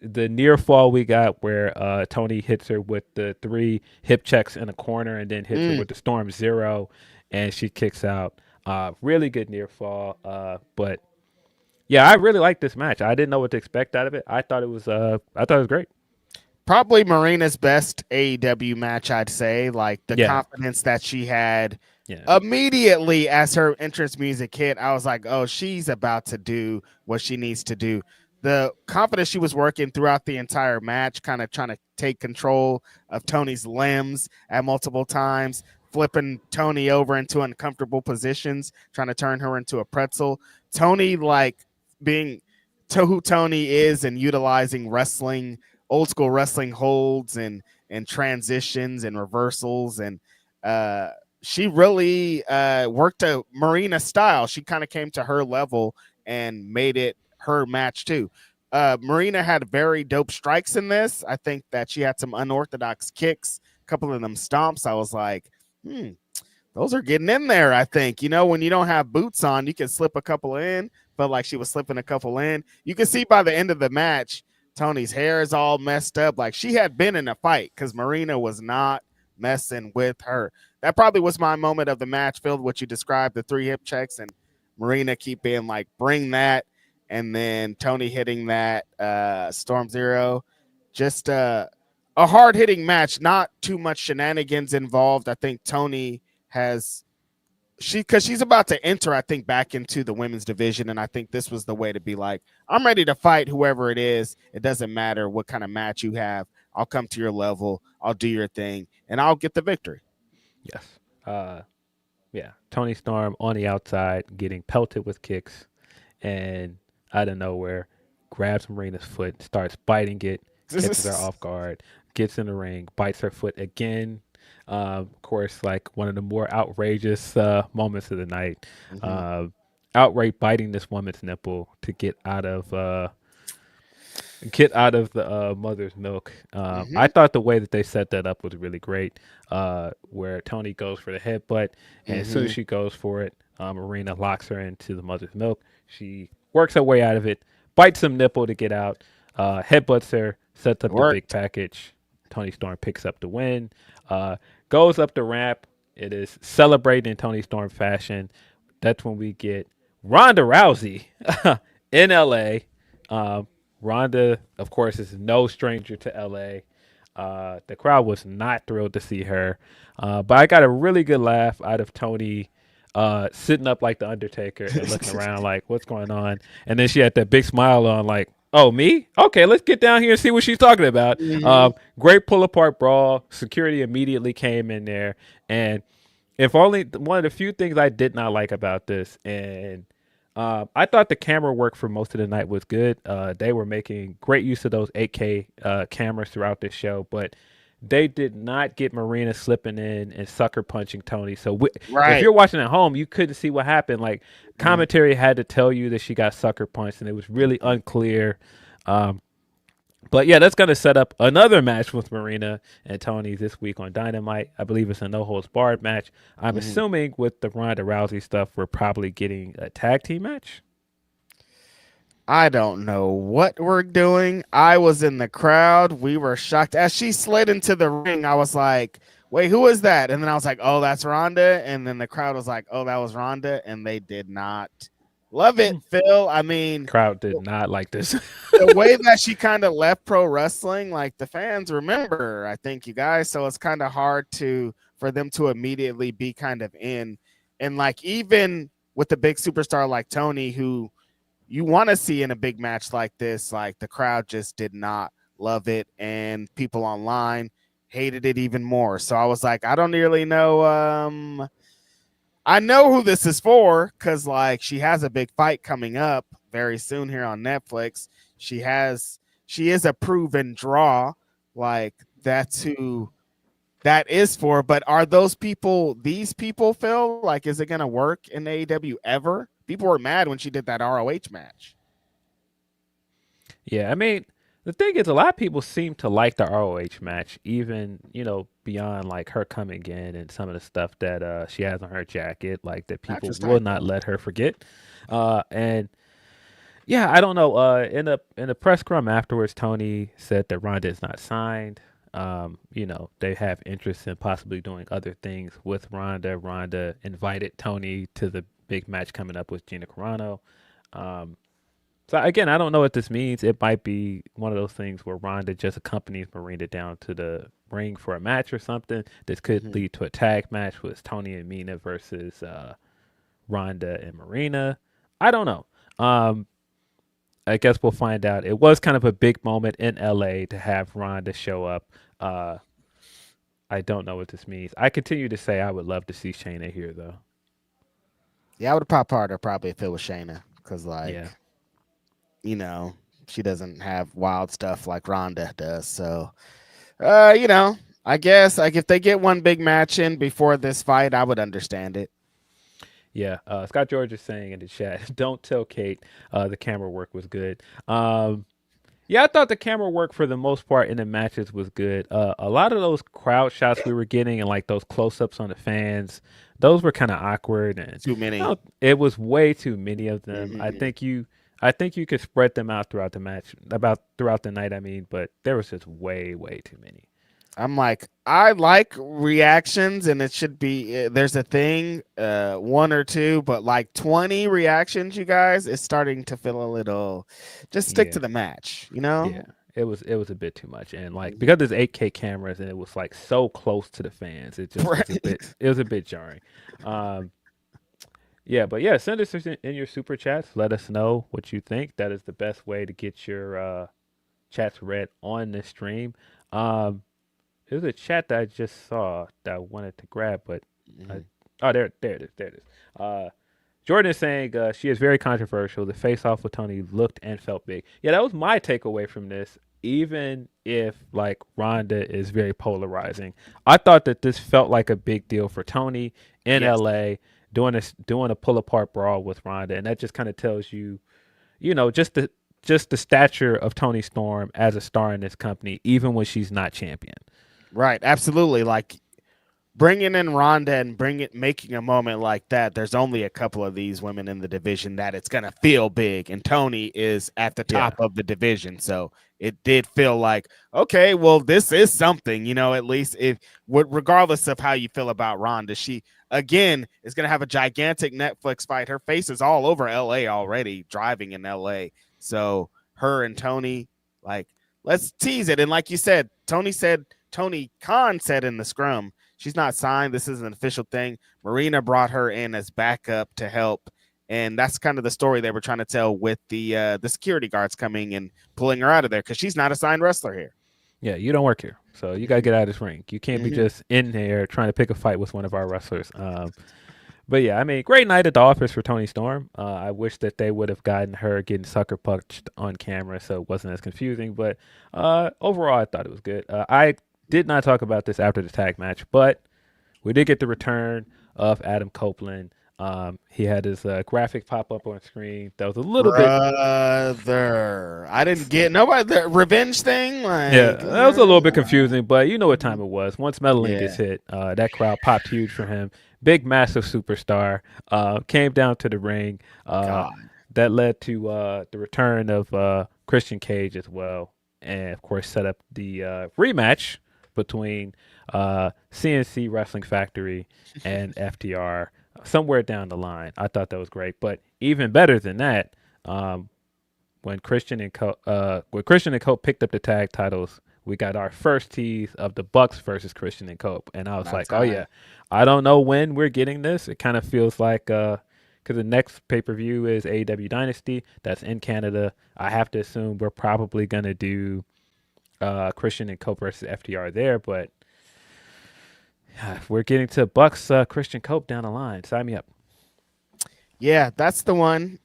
[SPEAKER 1] the near fall we got where Tony hits her with the three hip checks in a corner and then hits her
[SPEAKER 2] Mm.
[SPEAKER 1] with the Storm Zero and she kicks out. Really good near fall. But Yeah, I really liked this match. I didn't know what to expect out of it. I thought it was great.
[SPEAKER 2] Probably Marina's best AEW match, I'd say. Like the
[SPEAKER 1] Yeah,
[SPEAKER 2] confidence that she had
[SPEAKER 1] yeah,
[SPEAKER 2] immediately as her entrance music hit, I was like, oh, she's about to do what she needs to do. The confidence she was working throughout the entire match, kind of trying to take control of Tony's limbs at multiple times, flipping Tony over into uncomfortable positions, trying to turn her into a pretzel. Tony, like being to who Tony is and utilizing wrestling, old school wrestling holds and transitions and reversals and uh she really worked a Marina style. She kind of came to her level and made it her match too. Marina had very dope strikes in this. I think that she had some unorthodox kicks, a couple of them stomps. I was like, those are getting in there. I think, when you don't have boots on, you can slip a couple in. Felt like she was slipping a couple in. You can see by the end of the match, Tony's hair is all messed up. Like she had been in a fight because Marina was not messing with her. That probably was my moment of the match, filled what you described, the 3 hip checks, and Marina keep being like, bring that. And then Tony hitting that Storm Zero. Just a hard hitting match, not too much shenanigans involved. I think Tony has because she's about to enter, I think, back into the women's division, and I think this was the way to be like, I'm ready to fight whoever it is. It doesn't matter what kind of match you have. I'll come to your level. I'll do your thing, and I'll get the victory.
[SPEAKER 1] yes. Uh, yeah. Tony Storm on the outside, getting pelted with kicks, and out of nowhere, grabs Marina's foot, starts biting it, catches her off guard, gets in the ring, bites her foot again. Of course, like one of the more outrageous moments of the night. Uh, Outright biting this woman's nipple to get out of the mother's milk. I thought the way that they set that up was really great. Where Tony goes for the headbutt, and as soon as she goes for it, Marina locks her into the mother's milk. She works her way out of it, bites some nipple to get out, headbutts her, sets up the big
[SPEAKER 2] Worked.
[SPEAKER 1] package. Tony Storm picks up the win, uh, goes up the ramp. It is celebrating in Tony Storm fashion. That's when we get Ronda Rousey in LA. Ronda, of course, is no stranger to LA. The crowd was not thrilled to see her, but I got a really good laugh out of Tony sitting up like the Undertaker and looking around like, what's going on? And then she had that big smile on, like, oh, me? Okay, let's get down here and see what she's talking about. Great pull apart brawl. Security immediately came in there. And if only one of the few things I did not like about this, and I thought the camera work for most of the night was good. They were making great use of those 8K cameras throughout this show, but they did not get Marina slipping in and sucker punching Tony. So if
[SPEAKER 2] Right.
[SPEAKER 1] you're watching at home, you couldn't see what happened. Like commentary had to tell you that she got sucker punched, and it was really unclear. Um, but yeah, that's going to set up another match with Marina and Tony this week on Dynamite. I believe it's a no holds barred match. I'm assuming with the Ronda Rousey stuff, we're probably getting a tag team match.
[SPEAKER 2] I don't know what we're doing. I was in the crowd. We were shocked. As she slid into the ring, I was like, wait, who is that? And then I was like, oh, that's Ronda. And then the crowd was like, oh, that was Ronda. And they did not love it, Phil. I mean,
[SPEAKER 1] Crowd did not like this.
[SPEAKER 2] the way that she kind of left pro wrestling, like the fans remember, I think you guys. So it's kind of hard for them to immediately be kind of in. And like even with the big superstar like Tony, who you want to see in a big match like this, like the crowd just did not love it, and people online hated it even more. So I was like, I don't really know. I know who this is for because like she has a big fight coming up very soon here on Netflix. She is a proven draw. Like that's who that is for. But are these people, Phil? Like, is it gonna work in AEW ever? People were mad when she did that ROH match.
[SPEAKER 1] Yeah, I mean, the thing is, a lot of people seem to like the ROH match, even beyond like her coming in and some of the stuff that she has on her jacket, like that
[SPEAKER 2] Match
[SPEAKER 1] people
[SPEAKER 2] was
[SPEAKER 1] will
[SPEAKER 2] tight
[SPEAKER 1] not
[SPEAKER 2] though.
[SPEAKER 1] let her forget. And yeah, I don't know. In the press scrum afterwards, Tony said that Ronda is not signed. They have interest in possibly doing other things with Ronda. Ronda invited Tony to the big match coming up with Gina Carano. Um, So again, I don't know what this means. It might be one of those things where Ronda just accompanies Marina down to the ring for a match or something. This could
[SPEAKER 2] Hmm.
[SPEAKER 1] lead to a tag match with Tony and Mina versus Ronda and Marina. I don't know. Um, I guess we'll find out. It was kind of a big moment in LA to have Ronda show up. Uh, I don't know what this means. I continue to say I would love to see Shayna here, though.
[SPEAKER 2] Yeah, I would pop harder probably if it was Shayna, because
[SPEAKER 1] Yeah,
[SPEAKER 2] you know she doesn't have wild stuff like Ronda does. So you know, I guess like if they get one big match in before this fight, I would understand it.
[SPEAKER 1] yeah. Scott George is saying in the chat, "Don't tell Kate the camera work was good." Um, Yeah, I thought the camera work for the most part in the matches was good. A lot of those crowd shots we were getting and like those close ups on the fans, those were kind of awkward, and
[SPEAKER 2] Too many.
[SPEAKER 1] it was way too many of them.
[SPEAKER 2] Hmm.
[SPEAKER 1] I think you could spread them out throughout the match, about throughout the night. I mean, but there was just way too many.
[SPEAKER 2] I'm like, I like reactions, and it should be there's a thing, one or two, but like 20 reactions, you guys, is starting to feel a little. Just stick
[SPEAKER 1] Yeah,
[SPEAKER 2] to the match, you
[SPEAKER 1] yeah.
[SPEAKER 2] know.
[SPEAKER 1] It was a bit too much, and like
[SPEAKER 2] Mhm.
[SPEAKER 1] because there's 8K cameras and it was like so close to the fans, it just was a bit.
[SPEAKER 2] Right.
[SPEAKER 1] It was a bit jarring. Um, Yeah, but yeah, send us in your super chats. Let us know what you think. That is the best way to get your chats read on this stream. Um, there's a chat that I just saw that I wanted to grab, but I,
[SPEAKER 2] Mhm.
[SPEAKER 1] oh, there it is. Uh, Jordan is saying she is very controversial. The face off with Tony looked and felt big. Yeah, that was my takeaway from this. Even if like Ronda is very polarizing, I thought that this felt like a big deal for Tony in
[SPEAKER 2] Yes.
[SPEAKER 1] LA doing a pull apart brawl with Ronda, and that just kind of tells you, just the stature of Tony Storm as a star in this company, even when she's not champion.
[SPEAKER 2] Right. Absolutely. Like bringing in Ronda and making a moment like that. There's only a couple of these women in the division that it's gonna feel big, and Tony is at the
[SPEAKER 1] Yeah,
[SPEAKER 2] top of the division, so it did feel like okay, well, this is something, you know. At least if regardless of how you feel about Ronda, she again is gonna have a gigantic Netflix fight. Her face is all over LA already, driving in LA. So her and Tony, like, let's tease it. And like you said, Tony Khan said in the scrum she's not signed. This is an official thing. Marina brought her in as backup to help, and that's kind of the story they were trying to tell with the security guards coming and pulling her out of there because she's not a signed wrestler here.
[SPEAKER 1] yeah, you don't work here, so you got to
[SPEAKER 2] Mm-hmm.
[SPEAKER 1] get out of this ring. You can't be
[SPEAKER 2] Mm-hmm.
[SPEAKER 1] just in there trying to pick a fight with one of our wrestlers. But yeah, I mean, great night at the office for Tony Storm. I wish that they would have gotten her getting sucker punched on camera so it wasn't as confusing. But overall, I thought it was good. I did not talk about this after the tag match, but we did get the return of Adam Copeland. He had his graphic pop up on screen. That was a little bit,
[SPEAKER 2] Brother, I didn't get nobody the revenge thing.
[SPEAKER 1] yeah,
[SPEAKER 2] Like,
[SPEAKER 1] that was a little bit confusing, but you know what time it was. Once Metalink
[SPEAKER 2] yeah,
[SPEAKER 1] gets hit, that crowd popped huge for him. Big, massive superstar. Came down to the ring. Uh,
[SPEAKER 2] God,
[SPEAKER 1] that led to the return of Christian Cage as well. And of course, set up the rematch between CNC Wrestling Factory and FTR somewhere down the line. I thought that was great. But even better than that, um, when Christian and Cope picked up the tag titles, we got our first tease of the Bucks versus Christian and Cope, and I was
[SPEAKER 2] about
[SPEAKER 1] like, oh
[SPEAKER 2] time.
[SPEAKER 1] yeah, I don't know when we're getting this. It kind of feels like because the next pay per view is AEW Dynasty, that's in Canada. I have to assume we're probably gonna do Christian and Cope versus FTR there, but we're getting to Bucks Christian Cope down the line. Sign me up.
[SPEAKER 2] Yeah, that's the one.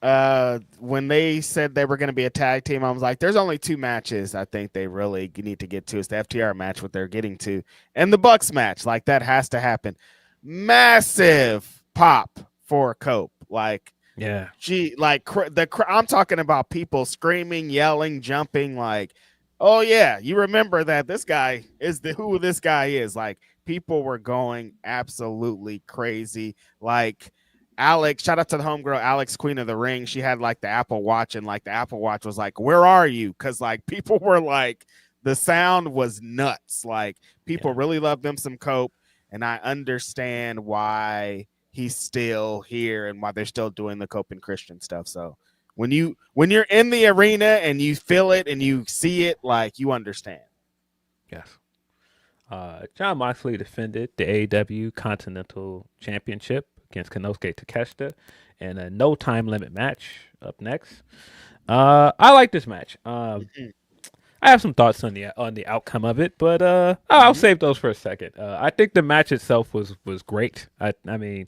[SPEAKER 2] When they said they were going to be a tag team, I was like, "There's only two matches I think they really need to get to. It's the FTR match, what they're getting to, and the Bucks match. Like that has to happen. Massive pop for Cope. Like,
[SPEAKER 1] Yeah,
[SPEAKER 2] I'm talking about people screaming, yelling, jumping. Like, oh yeah, you remember that this guy is the who this guy is. Like, people were going absolutely crazy. Like Alex, shout out to the homegirl Alex, Queen of the Ring. She had like the Apple Watch, and like the Apple Watch was like, "Where are you?" Because like people were like, the sound was nuts. Like people
[SPEAKER 1] yeah.
[SPEAKER 2] really love them some Cope, and I understand why he's still here and why they're still doing the Cope and Christian stuff. So when you're in the arena and you feel it and you see it, like you understand.
[SPEAKER 1] Yes. John Moxley defended the AEW Continental Championship against Konosuke Takeshita in a no time limit match. Up next, I like this match.
[SPEAKER 2] Mhm.
[SPEAKER 1] I have some thoughts on the outcome of it, but I'll
[SPEAKER 2] Mhm.
[SPEAKER 1] save those for a second. I think the match itself was great. I mean,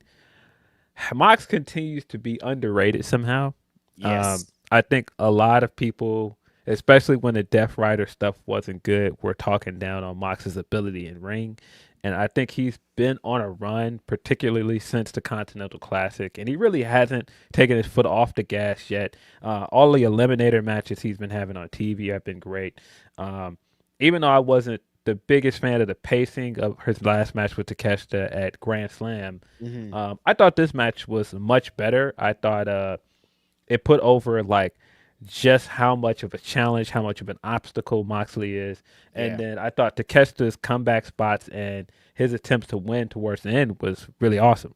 [SPEAKER 1] Mox continues to be underrated somehow.
[SPEAKER 2] Yes.
[SPEAKER 1] I think a lot of people, especially when the Death Rider stuff wasn't good, were talking down on Mox's ability in ring. And I think he's been on a run, particularly since the Continental Classic, and he really hasn't taken his foot off the gas yet. All the Eliminator matches he's been having on TV have been great. Even though I wasn't the biggest fan of the pacing of his last match with Takeshita at Grand Slam,
[SPEAKER 2] Mhm.
[SPEAKER 1] I thought this match was much better. I thought it put over like just how much of a challenge, how much of an obstacle Moxley is. And
[SPEAKER 2] Yeah.
[SPEAKER 1] then I thought Takeshita's comeback spots and his attempts to win towards the end was really awesome.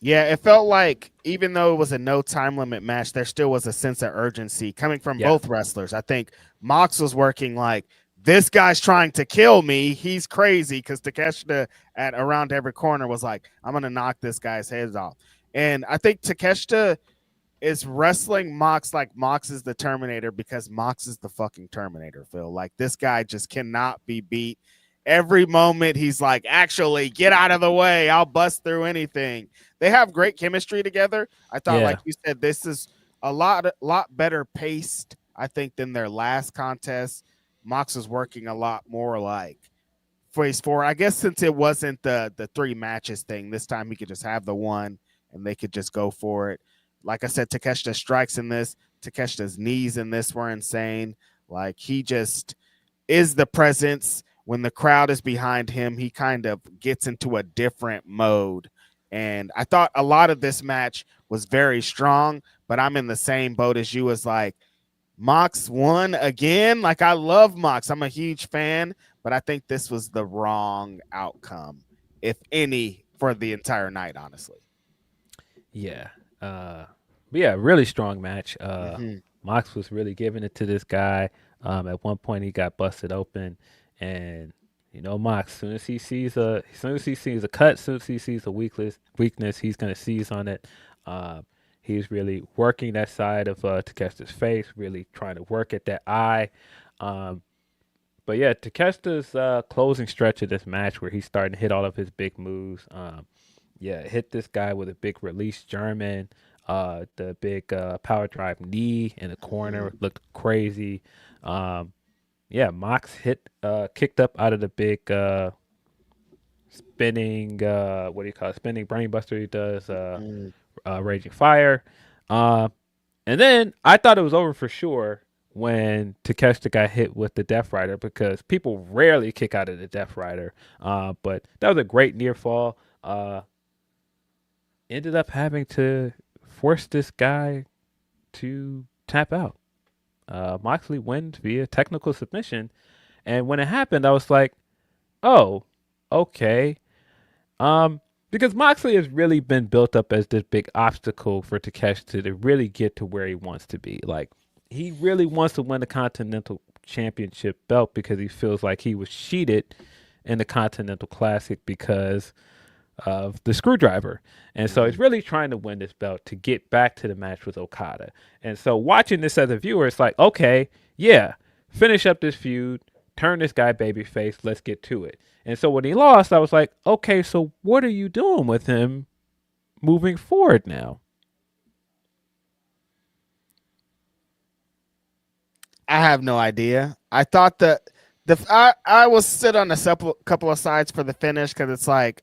[SPEAKER 2] Yeah, it felt like even though it was a no time limit match, there still was a sense of urgency coming from
[SPEAKER 1] Yeah.
[SPEAKER 2] both wrestlers. I think Mox was working like this guy's trying to kill me. He's crazy because Takeshita at around every corner was like, I'm gonna knock this guy's heads off. And I think Takeshita is wrestling Mox like Mox is the Terminator because Mox is the fucking Terminator, Phil. Like this guy just cannot be beat. Every moment he's like, actually, get out of the way. I'll bust through anything. They have great chemistry together. I thought,
[SPEAKER 1] Yeah.
[SPEAKER 2] like you said, this is a lot better paced, I think, than their last contest. Mox is working a lot more like phase four. I guess since it wasn't the three matches thing, this time he could just have the one and they could just go for it. Like I said, Takeshita strikes in this. Takeshita's knees in this were insane. Like he just is the presence when the crowd is behind him. He kind of gets into a different mode. And I thought a lot of this match was very strong, but I'm in the same boat as you as like Mox won again. Like I love Mox. I'm a huge fan, but I think this was the wrong outcome, if any, for the entire night, honestly.
[SPEAKER 1] Yeah. But yeah, really strong match.
[SPEAKER 2] Mm-hmm.
[SPEAKER 1] Mox was really giving it to this guy. At one point he got busted open, and Mox, as soon as he sees a cut, as soon as he sees a weakness, he's gonna seize on it. He's really working that side of Takeshita's face, really trying to work at that eye. Um, but yeah, Takeshita's closing stretch of this match where he's starting to hit all of his big moves. Yeah, hit this guy with a big release German. The big power drive knee in the corner looked crazy. Um, yeah, Mox kicked up out of the big spinning what do you call it? Spinning brainbuster he does,
[SPEAKER 2] Mm-hmm.
[SPEAKER 1] Raging Fire. Uh, and then I thought it was over for sure when Takeshita got hit with the Death Rider because people rarely kick out of the Death Rider. But that was a great near fall. Ended up having to force this guy to tap out. Moxley wins via technical submission. And when it happened, I was like, oh, okay. Because Moxley has really been built up as this big obstacle for Takeshi to really get to where he wants to be. Like, he really wants to win the Continental Championship belt because he feels like he was cheated in the Continental Classic because of the screwdriver. And so he's really trying to win this belt to get back to the match with Okada. And so watching this as a viewer, it's like, okay, yeah, finish up this feud, turn this guy babyface, let's get to it. And so when he lost, I was like, okay, so what are you doing with him moving forward now?
[SPEAKER 2] I have no idea. I thought that I was sit on a couple of sides for the finish because it's like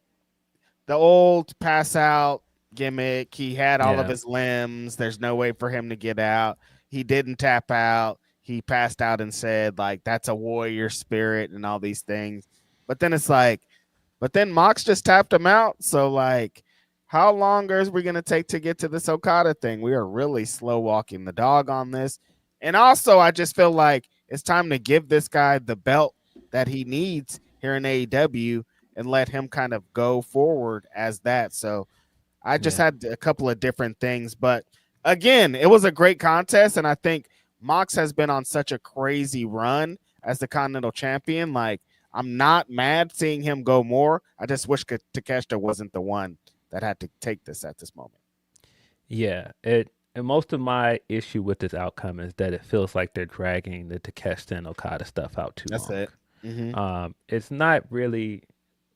[SPEAKER 2] the old pass out gimmick. He had all of
[SPEAKER 1] Yeah.
[SPEAKER 2] his limbs. There's no way for him to get out. He didn't tap out. He passed out and said, like, that's a warrior spirit and all these things. But then it's like, but then Mox just tapped him out. So, like, how long is we going to take to get to this Okada thing? We are really slow walking the dog on this. And also, I just feel like it's time to give this guy the belt that he needs here in AEW and let him kind of go forward as that. So I just
[SPEAKER 1] Yeah.
[SPEAKER 2] had a couple of different things, but again, it was a great contest, and I think Mox has been on such a crazy run as the Continental Champion. Like, I'm not mad seeing him go more. I just wish Takeshita wasn't the one that had to take this at this moment.
[SPEAKER 1] Yeah, it and most of my issue with this outcome is that it feels like they're dragging the Takeshita and Okada stuff out too
[SPEAKER 2] That's
[SPEAKER 1] long.
[SPEAKER 2] it. Mm-hmm.
[SPEAKER 1] It's not really,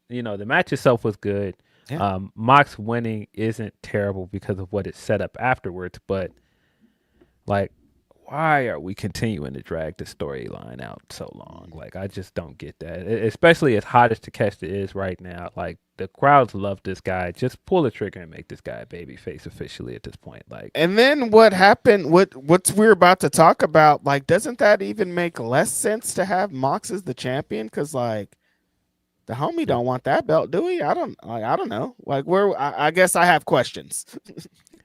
[SPEAKER 1] the match itself was good.
[SPEAKER 2] Yeah.
[SPEAKER 1] Mox winning isn't terrible because of what it set up afterwards, but like, why are we continuing to drag the storyline out so long? Like, I just don't get that. Especially as hot as Takeshita is right now. Like, the crowds love this guy. Just pull the trigger and make this guy a babyface officially at this point. Like,
[SPEAKER 2] And then what happened? What's we're about to talk about? Like, doesn't that even make less sense to have Mox as the champion? Because like, the homie don't want that belt, do we? I don't know. Like, I guess I have questions.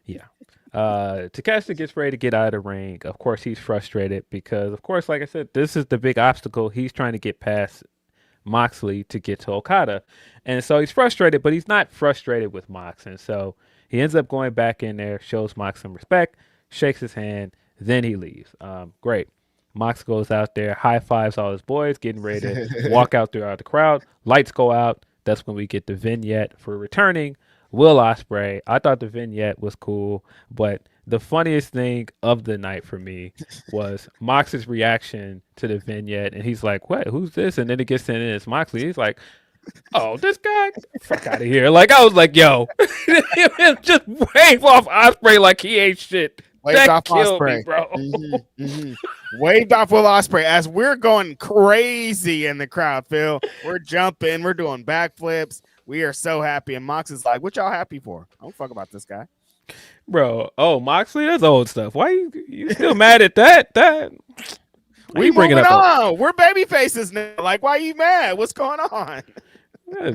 [SPEAKER 1] yeah. Takeshita gets ready to get out of the ring. Of course, he's frustrated because, of course, like I said, this is the big obstacle. He's trying to get past Moxley to get to Okada. And so he's frustrated, but he's not frustrated with Mox. And so he ends up going back in there, shows Mox some respect, shakes his hand, then he leaves. Great. Mox goes out there, high fives all his boys, getting ready to walk out throughout the crowd. Lights go out. That's when we get the vignette for returning Will Ospreay. I thought the vignette was cool, but the funniest thing of the night for me was Mox's reaction to the vignette, and he's like, "What? Who's this?" And then it gets in, and it's Moxley. He's like, "Oh, this guy, fuck out of here!" Like, I was like, "Yo, just wave off Ospreay like he ain't shit."
[SPEAKER 2] Waved
[SPEAKER 1] That
[SPEAKER 2] off
[SPEAKER 1] killed me,
[SPEAKER 2] Ospreay,
[SPEAKER 1] bro.
[SPEAKER 2] Waved off Will Ospreay as we're going crazy in the crowd. Phil, we're jumping, we're doing backflips. We are so happy, and Mox is like, "What y'all happy for? I don't fuck about this guy."
[SPEAKER 1] Bro, oh Moxley, that's old stuff. Why you still mad at that?
[SPEAKER 2] We moving on. We're baby faces now. Like, why are you mad? What's going on?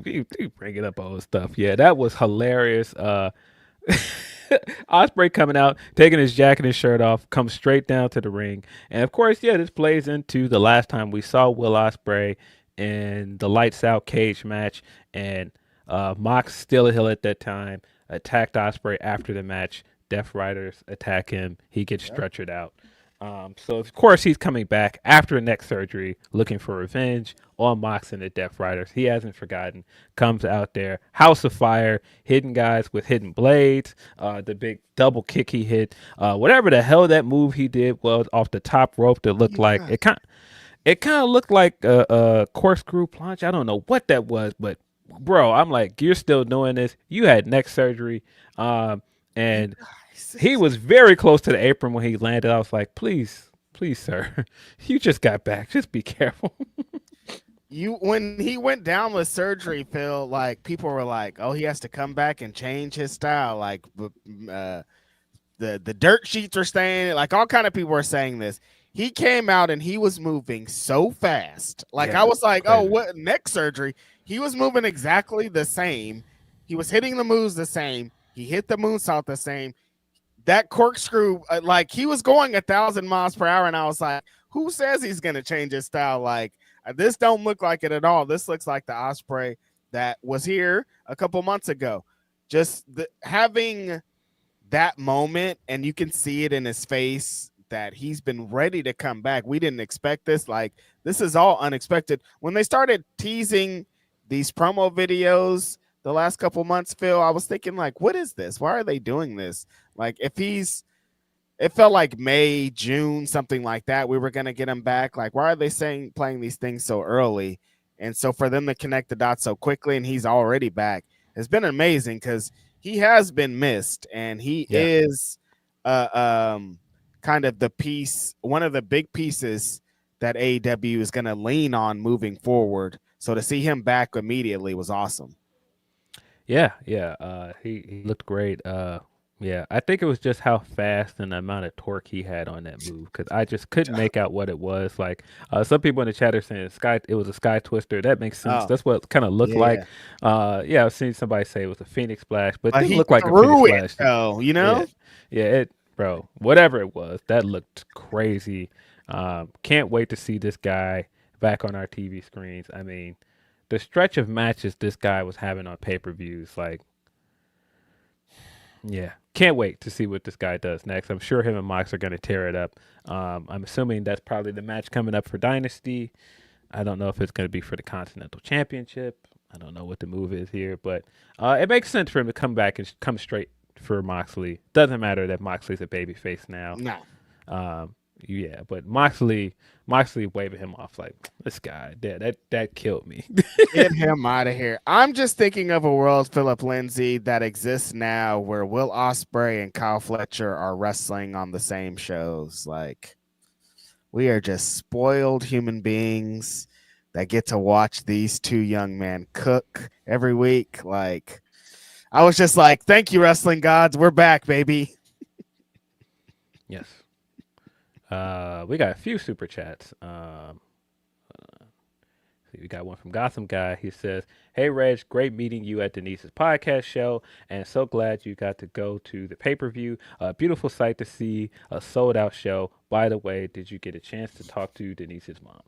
[SPEAKER 1] You bringing up old stuff. Yeah, that was hilarious. Ospreay coming out, taking his jacket and shirt off, comes straight down to the ring. And of course, yeah, this plays into the last time we saw Will Ospreay in the lights out cage match. And Mox, still a heel at that time, attacked Ospreay after the match. Death Riders attack him. He gets stretchered out. So of course he's coming back after neck surgery, looking for revenge on Mox and the Death Riders. He hasn't forgotten. Comes out there, House of Fire, hitting guys with hidden blades. The big double kick he hit, whatever the hell that move he did was off the top rope that looked like it kind of looked like a corkscrew plunge. I don't know what that was, but bro, I'm like, you're still doing this. You had neck surgery, and he was very close to the apron when he landed. I was like, please, sir, you just got back. Just be careful.
[SPEAKER 2] When he went down with surgery, Phil, like people were like, "Oh, he has to come back and change his style." Like the dirt sheets are saying it. Like all kind of people were saying this. He came out and he was moving so fast. Like I was like, crazy. "Oh, what neck surgery?" He was moving exactly the same. He was hitting the moves the same. He hit the moonsault the same. That corkscrew, like he was going 1,000 miles per hour, and I was like, "Who says he's gonna change his style?" Like this don't look like it at all. This looks like the Ospreay that was here a couple months ago. Just having that moment, and you can see it in his face that he's been ready to come back. We didn't expect this. Like this is all unexpected. When they started teasing these promo videos the last couple months, Phil, I was thinking like, what is this? Why are they doing this? Like if it felt like May, June, something like that, we were going to get him back. Like, why are they playing these things so early? And so for them to connect the dots so quickly and he's already back has been amazing because he has been missed and he is kind of the piece, one of the big pieces that AEW is going to lean on moving forward. So to see him back immediately was awesome.
[SPEAKER 1] Yeah. He looked great. Yeah, I think it was just how fast and the amount of torque he had on that move because I just couldn't make out what it was. Like some people in the chat are saying it was a sky twister. That makes sense. That's what it kind of looked like. I've seen somebody say it was a Phoenix Splash, but it didn't look like a Phoenix Splash.
[SPEAKER 2] Oh, you know?
[SPEAKER 1] Yeah, bro, whatever it was, that looked crazy. Can't wait to see this guy back on our TV screens. I mean, the stretch of matches this guy was having on pay-per-views, like Yeah, can't wait to see what this guy does next. I'm sure him and Mox are going to tear it up. I'm assuming that's probably the match coming up for Dynasty. I don't know if it's going to be for the Continental Championship. I don't know what the move is here, but it makes sense for him to come back and come straight for Moxley. Doesn't matter that Moxley's a babyface now.
[SPEAKER 2] No.
[SPEAKER 1] Yeah, but Moxley waving him off like this guy. Yeah, that killed me.
[SPEAKER 2] Get him out of here. I'm just thinking of a world, Philip Lindsay, that exists now where Will Ospreay and Kyle Fletcher are wrestling on the same shows. Like, we are just spoiled human beings that get to watch these two young men cook every week. Like, I was just like, thank you, wrestling gods. We're back, baby.
[SPEAKER 1] Yes. We got a few super chats. We got one from Gotham Guy. He says, "Hey Reg, great meeting you at Denise's podcast show, and so glad you got to go to the pay-per-view. A beautiful sight to see, a sold-out show. By the way, did you get a chance to talk to Denise's mom?"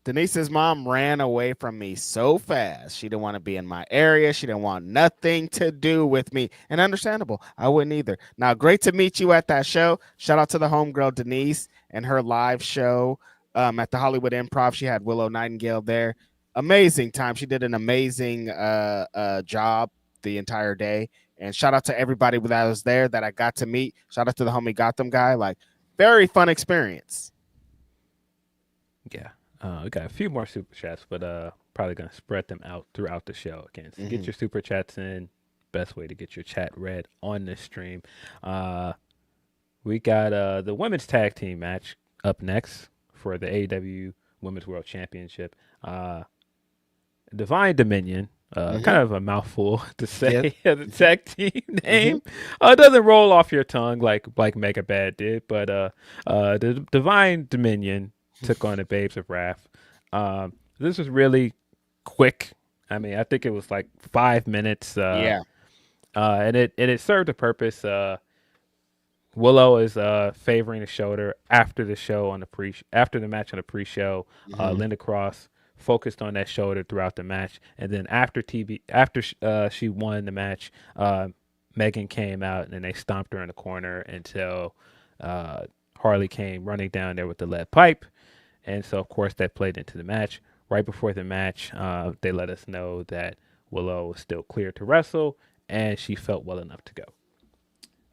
[SPEAKER 2] Denise's mom ran away from me so fast. She didn't want to be in my area. She didn't want nothing to do with me. And understandable. I wouldn't either. Now, great to meet you at that show. Shout out to the homegirl Denise and her live show at the Hollywood Improv. She had Willow Nightingale there. Amazing time. She did an amazing job the entire day. And shout out to everybody that was there that I got to meet. Shout out to the homie Gotham Guy. Like, very fun experience.
[SPEAKER 1] Yeah. We got a few more super chats, but probably gonna spread them out throughout the show. Again, so get your super chats in. Best way to get your chat read on this stream. We got the women's tag team match up next for the AEW Women's World Championship. Divine Dominion, kind of a mouthful to say, the tag team name. It doesn't roll off your tongue like Mega Bad did, but the Divine Dominion took on the Babes of Wrath. This was really quick. I mean, I think it was like 5 minutes. And it served a purpose. Willow is favoring the shoulder after the show on the after the match on the pre-show. Linda Cross focused on that shoulder throughout the match, and then after she won the match, Megan came out and then they stomped her in the corner until Harley came running down there with the lead pipe. And so, of course, that played into the match. Right before the match, they let us know that Willow was still clear to wrestle, and she felt well enough to go.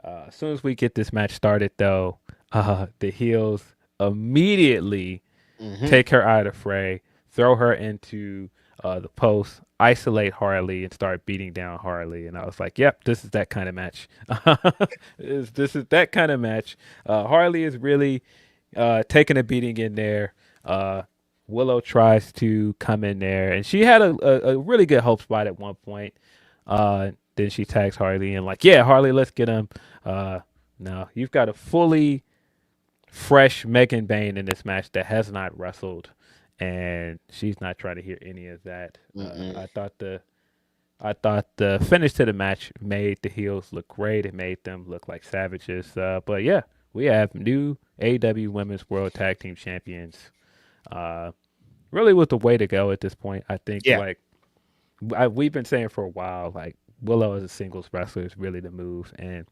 [SPEAKER 1] As soon as we get this match started, though, the heels immediately take her out of the fray, throw her into the post, isolate Harley, and start beating down Harley. And I was like, yep, this is that kind of match. This is that kind of match. Harley is really taking a beating in there. Willow tries to come in there, and she had a really good hope spot at one point. Then she tags Harley and like, yeah, Harley, let's get him. No, you've got a fully fresh Megan Bayne in this match that has not wrestled, and she's not trying to hear any of that. I thought the finish to the match made the heels look great. It made them look like savages. But yeah, we have new AEW Women's World Tag Team Champions. Really was the way to go at this point. I think we've been saying for a while, like Willow as a singles wrestler is really the move, and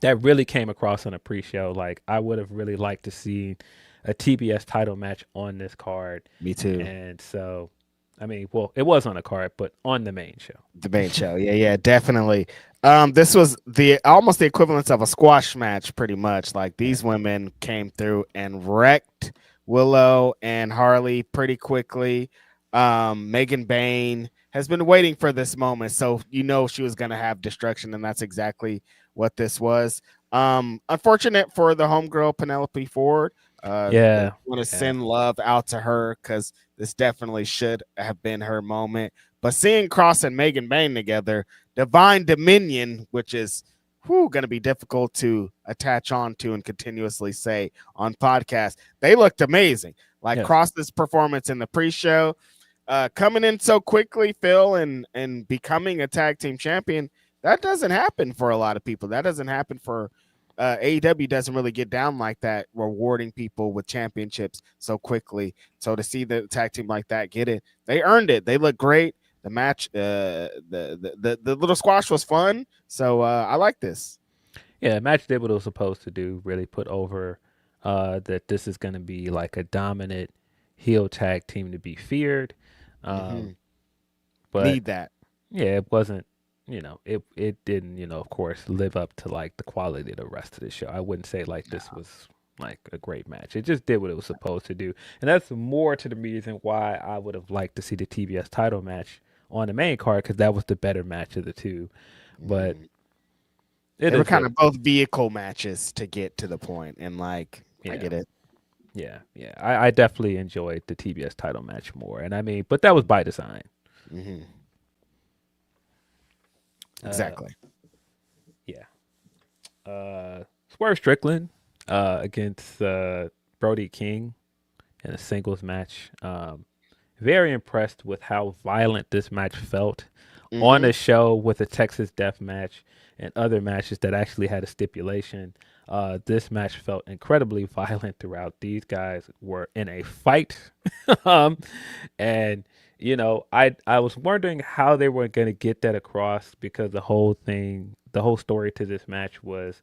[SPEAKER 1] that really came across on a pre-show. Like, I would have really liked to see a TBS title match on this card.
[SPEAKER 2] Me too.
[SPEAKER 1] And so, I mean, well, it was on the card, but on the main show.
[SPEAKER 2] The main show, yeah, definitely. This was almost the equivalent of a squash match, pretty much. Like, these women came through and wrecked Willow and Harley pretty quickly. Megan Bayne has been waiting for this moment, so she was going to have destruction, and that's exactly what this was. Unfortunate for the homegirl Penelope Ford. I want to send love out to her because this definitely should have been her moment. But seeing Cross and Megan Bayne together, Divine Dominion, which is going to be difficult to attach on to and continuously say on podcast, they looked amazing. Like Cross's performance in the pre-show, coming in so quickly, Phil, and becoming a tag team champion. That doesn't happen for a lot of people. That doesn't happen for AEW. Doesn't really get down like that, rewarding people with championships so quickly. So to see the tag team like that get it, they earned it. They look great. the match, the little squash was fun. So I like this.
[SPEAKER 1] Yeah, the match did what it was supposed to do. Really put over that this is going to be like a dominant heel tag team to be feared.
[SPEAKER 2] Hmm.
[SPEAKER 1] Um, but
[SPEAKER 2] Need that.
[SPEAKER 1] yeah, it wasn't. It didn't. Of course, live up to like the quality of the rest of the show. I wouldn't say like this was like a great match. It just did what it was supposed to do, and that's more to the reason why I would have liked to see the TBS title match on the main card because that was the better match of the two. But
[SPEAKER 2] Mhm.
[SPEAKER 1] it
[SPEAKER 2] They were
[SPEAKER 1] is
[SPEAKER 2] kind
[SPEAKER 1] what.
[SPEAKER 2] of both vehicle matches to get to the point, and like I
[SPEAKER 1] Yeah.
[SPEAKER 2] get it.
[SPEAKER 1] Yeah. I definitely enjoyed the TBS title match more, and I mean, but that was by design.
[SPEAKER 2] Hmm.
[SPEAKER 1] Uh,
[SPEAKER 2] Exactly.
[SPEAKER 1] yeah. Swerve Strickland against Brody King in a singles match. Very impressed with how violent this match felt on
[SPEAKER 2] Hmm.
[SPEAKER 1] a show with a Texas Death match and other matches that actually had a stipulation. This match felt incredibly violent throughout. These guys were in a fight, um, and I was wondering how they were going to get that across because the whole story to this match was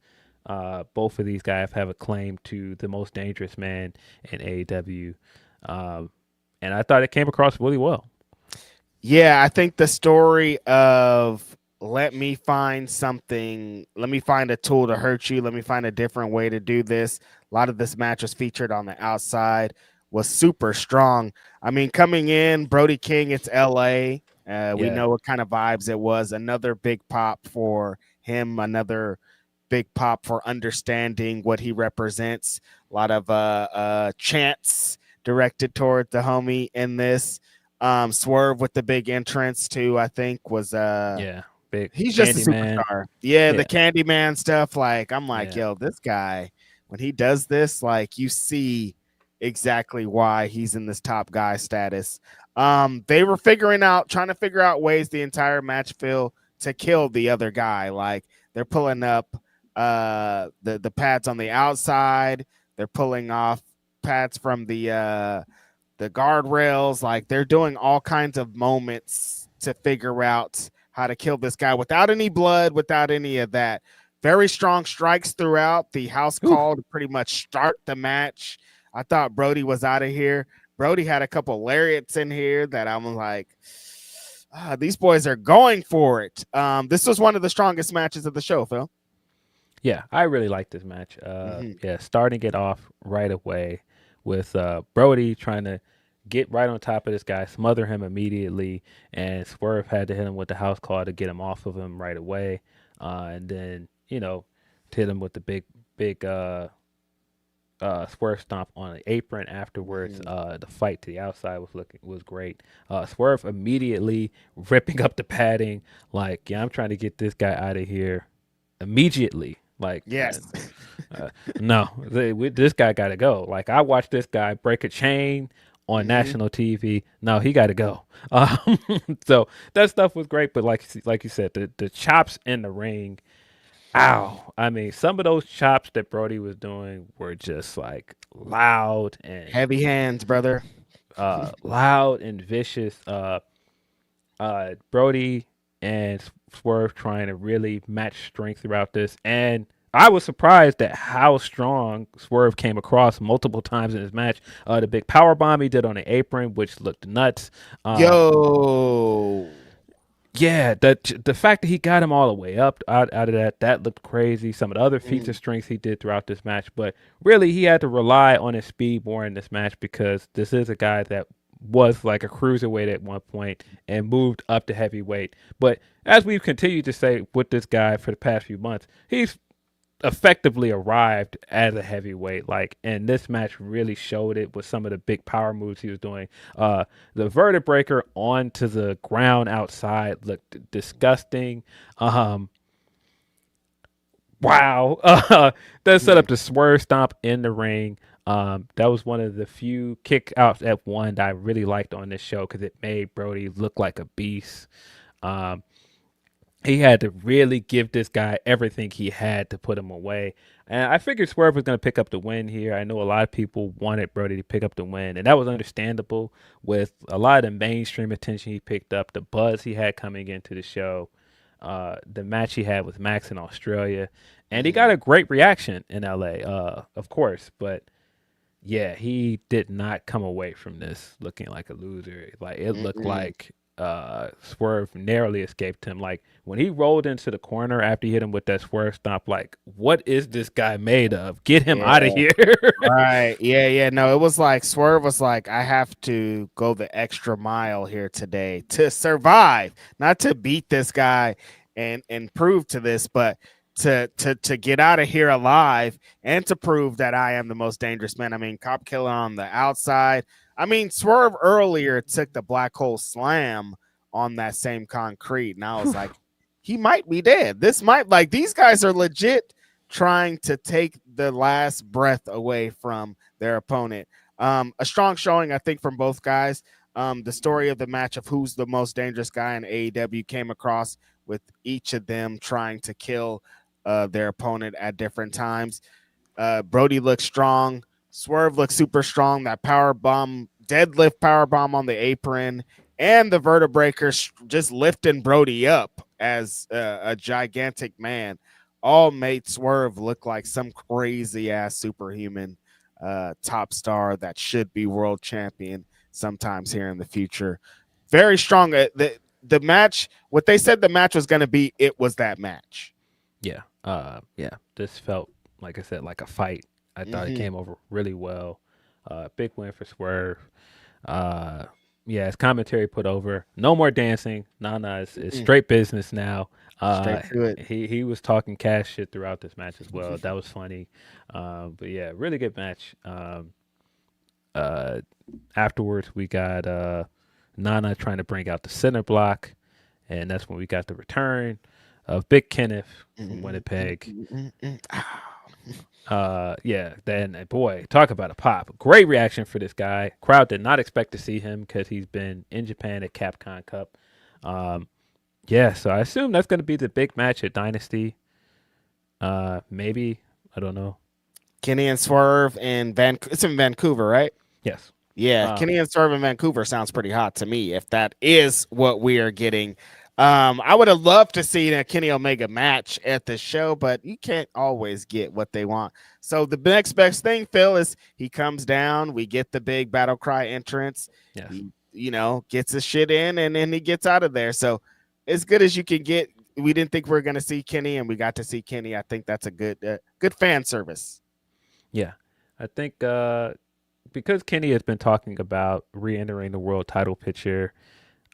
[SPEAKER 1] both of these guys have a claim to the most dangerous man in AEW. Um, and I thought it came across really well.
[SPEAKER 2] Yeah, I think the story of let me find something, let me find a tool to hurt you, let me find a different way to do this. A lot of this match was featured on the outside, was super strong. I mean, coming in, Brody King, it's LA. We
[SPEAKER 1] Yeah,
[SPEAKER 2] know what kind of vibes it was. Another big pop for him, another big pop for understanding what he represents. A lot of chants directed toward the homie in this. Swerve with the big entrance too, I think was
[SPEAKER 1] yeah, big
[SPEAKER 2] he's just a
[SPEAKER 1] Candyman.
[SPEAKER 2] superstar. Yeah, the
[SPEAKER 1] Yeah,
[SPEAKER 2] Candyman stuff. Like I'm like,
[SPEAKER 1] yeah,
[SPEAKER 2] yo, this guy when he does this, like you see exactly why he's in this top guy status. They were trying to figure out ways the entire match feel to kill the other guy. Like they're pulling up the pads on the outside. They're pulling off pads from the guardrails. Like they're doing all kinds of moments to figure out how to kill this guy without any blood, without any of that. Very strong strikes throughout. The house
[SPEAKER 1] Whew.
[SPEAKER 2] call to pretty much start the match. I thought Brody was out of here. Brody had a couple lariats in here that I'm like, these boys are going for it. This was one of the strongest matches of the show, Phil.
[SPEAKER 1] yeah. I really like this match.
[SPEAKER 2] Mm-hmm.
[SPEAKER 1] Yeah, starting it off right away with Brody trying to get right on top of this guy, smother him immediately, and Swerve had to hit him with the house call to get him off of him right away, and then hit him with the big Swerve stomp on the apron afterwards.
[SPEAKER 2] Mm-hmm.
[SPEAKER 1] The fight to the outside was great. Swerve immediately ripping up the padding, like, yeah, I'm trying to get this guy out of here immediately. Like,
[SPEAKER 2] Yes.
[SPEAKER 1] uh, no, this guy got to go. Like, I watched this guy break a chain on
[SPEAKER 2] Mm-hmm.
[SPEAKER 1] national TV. No, he got to go. Um, so that stuff was great, but like you said, the chops in the ring. Ow. I mean, some of those chops that Brody was doing were just like
[SPEAKER 2] Heavy hands, brother.
[SPEAKER 1] loud and vicious. Brody and Swerve trying to really match strength throughout this. And I was surprised at how strong Swerve came across multiple times in his match. The big power bomb he did on the apron, which looked nuts. Um,
[SPEAKER 2] Yo.
[SPEAKER 1] Yeah, the fact that he got him all the way up out of that looked crazy. Some of the other feats of
[SPEAKER 2] Mm.
[SPEAKER 1] strength he did throughout this match, but really he had to rely on his speed more in this match because this is a guy that was like a cruiserweight at one point and moved up to heavyweight. But as we've continued to say with this guy for the past few months, he's effectively arrived as a heavyweight. Like, and this match really showed it with some of the big power moves he was doing. The vertebraker onto the ground outside looked disgusting. Um, wow. That set up
[SPEAKER 2] Mhm.
[SPEAKER 1] the swerve stomp in the ring. That was one of the few kick outs at one that I really liked on this show because it made Brody look like a beast. Um, he had to really give this guy everything he had to put him away. And I figured Swerve was going to pick up the win here. I know a lot of people wanted Brody to pick up the win, and that was understandable with a lot of the mainstream attention he picked up, the buzz he had coming into the show, the match he had with Max in Australia. And he got a great reaction in LA, of course. But yeah, he did not come away from this looking like a loser. Like it looked like Swerve narrowly escaped him. Like when he rolled into the corner after he hit him with that Swerve stomp, like what is this guy made of? Get him out of
[SPEAKER 2] Yeah.
[SPEAKER 1] here.
[SPEAKER 2] Right. Yeah. No, it was like Swerve was like, I have to go the extra mile here today to survive, not to beat this guy and prove to this, but to get out of here alive and to prove that I am the most dangerous man. I mean, cop killer on the outside. I mean, Swerve earlier took the black hole slam on that same concrete, and I was like, he might be dead. This might like these guys are legit trying to take the last breath away from their opponent. A strong showing, I think, from both guys. The story of the match of who's the most dangerous guy in AEW came across with each of them trying to kill their opponent at different times. Brody looks strong. Swerve looks super strong. That power bomb, deadlift power bomb on the apron, and the vertebreaker just lifting Brody up as a gigantic man, all made Swerve look like some crazy ass superhuman top star that should be world champion sometimes here in the future. Very strong. The match, what they said the match was going to be, it was that match.
[SPEAKER 1] Yeah. Yeah. This felt, like I said, like a fight. I thought it came over really well. Big win for Swerve. Yeah, his commentary put over. No more dancing. Nana is straight business now.
[SPEAKER 2] Straight to it.
[SPEAKER 1] He was talking cash shit throughout this match as well. That was funny. But yeah, really good match. Afterwards, we got Nana trying to bring out the center block, and that's when we got the return of Big Kenneth from Winnipeg. Yeah, then boy, talk about a pop. Great reaction for this guy. Crowd did not expect to see him because he's been in Japan at Capcom Cup. Yeah, so I assume that's going to be the big match at Dynasty. Maybe, I don't know.
[SPEAKER 2] Kenny and Swerve in it's in Vancouver, right?
[SPEAKER 1] Yes.
[SPEAKER 2] Yeah, Kenny and Swerve in Vancouver sounds pretty hot to me. If that is what we are getting, I would have loved to see a Kenny Omega match at the show, but you can't always get what they want. So the next best thing, Phil, is he comes down. We get the big battle cry entrance.
[SPEAKER 1] Yes.
[SPEAKER 2] He, gets his shit in, and then he gets out of there. So as good as you can get. We didn't think we were going to see Kenny, and we got to see Kenny. I think that's a good fan service.
[SPEAKER 1] Yeah, I think because Kenny has been talking about re-entering the world title picture,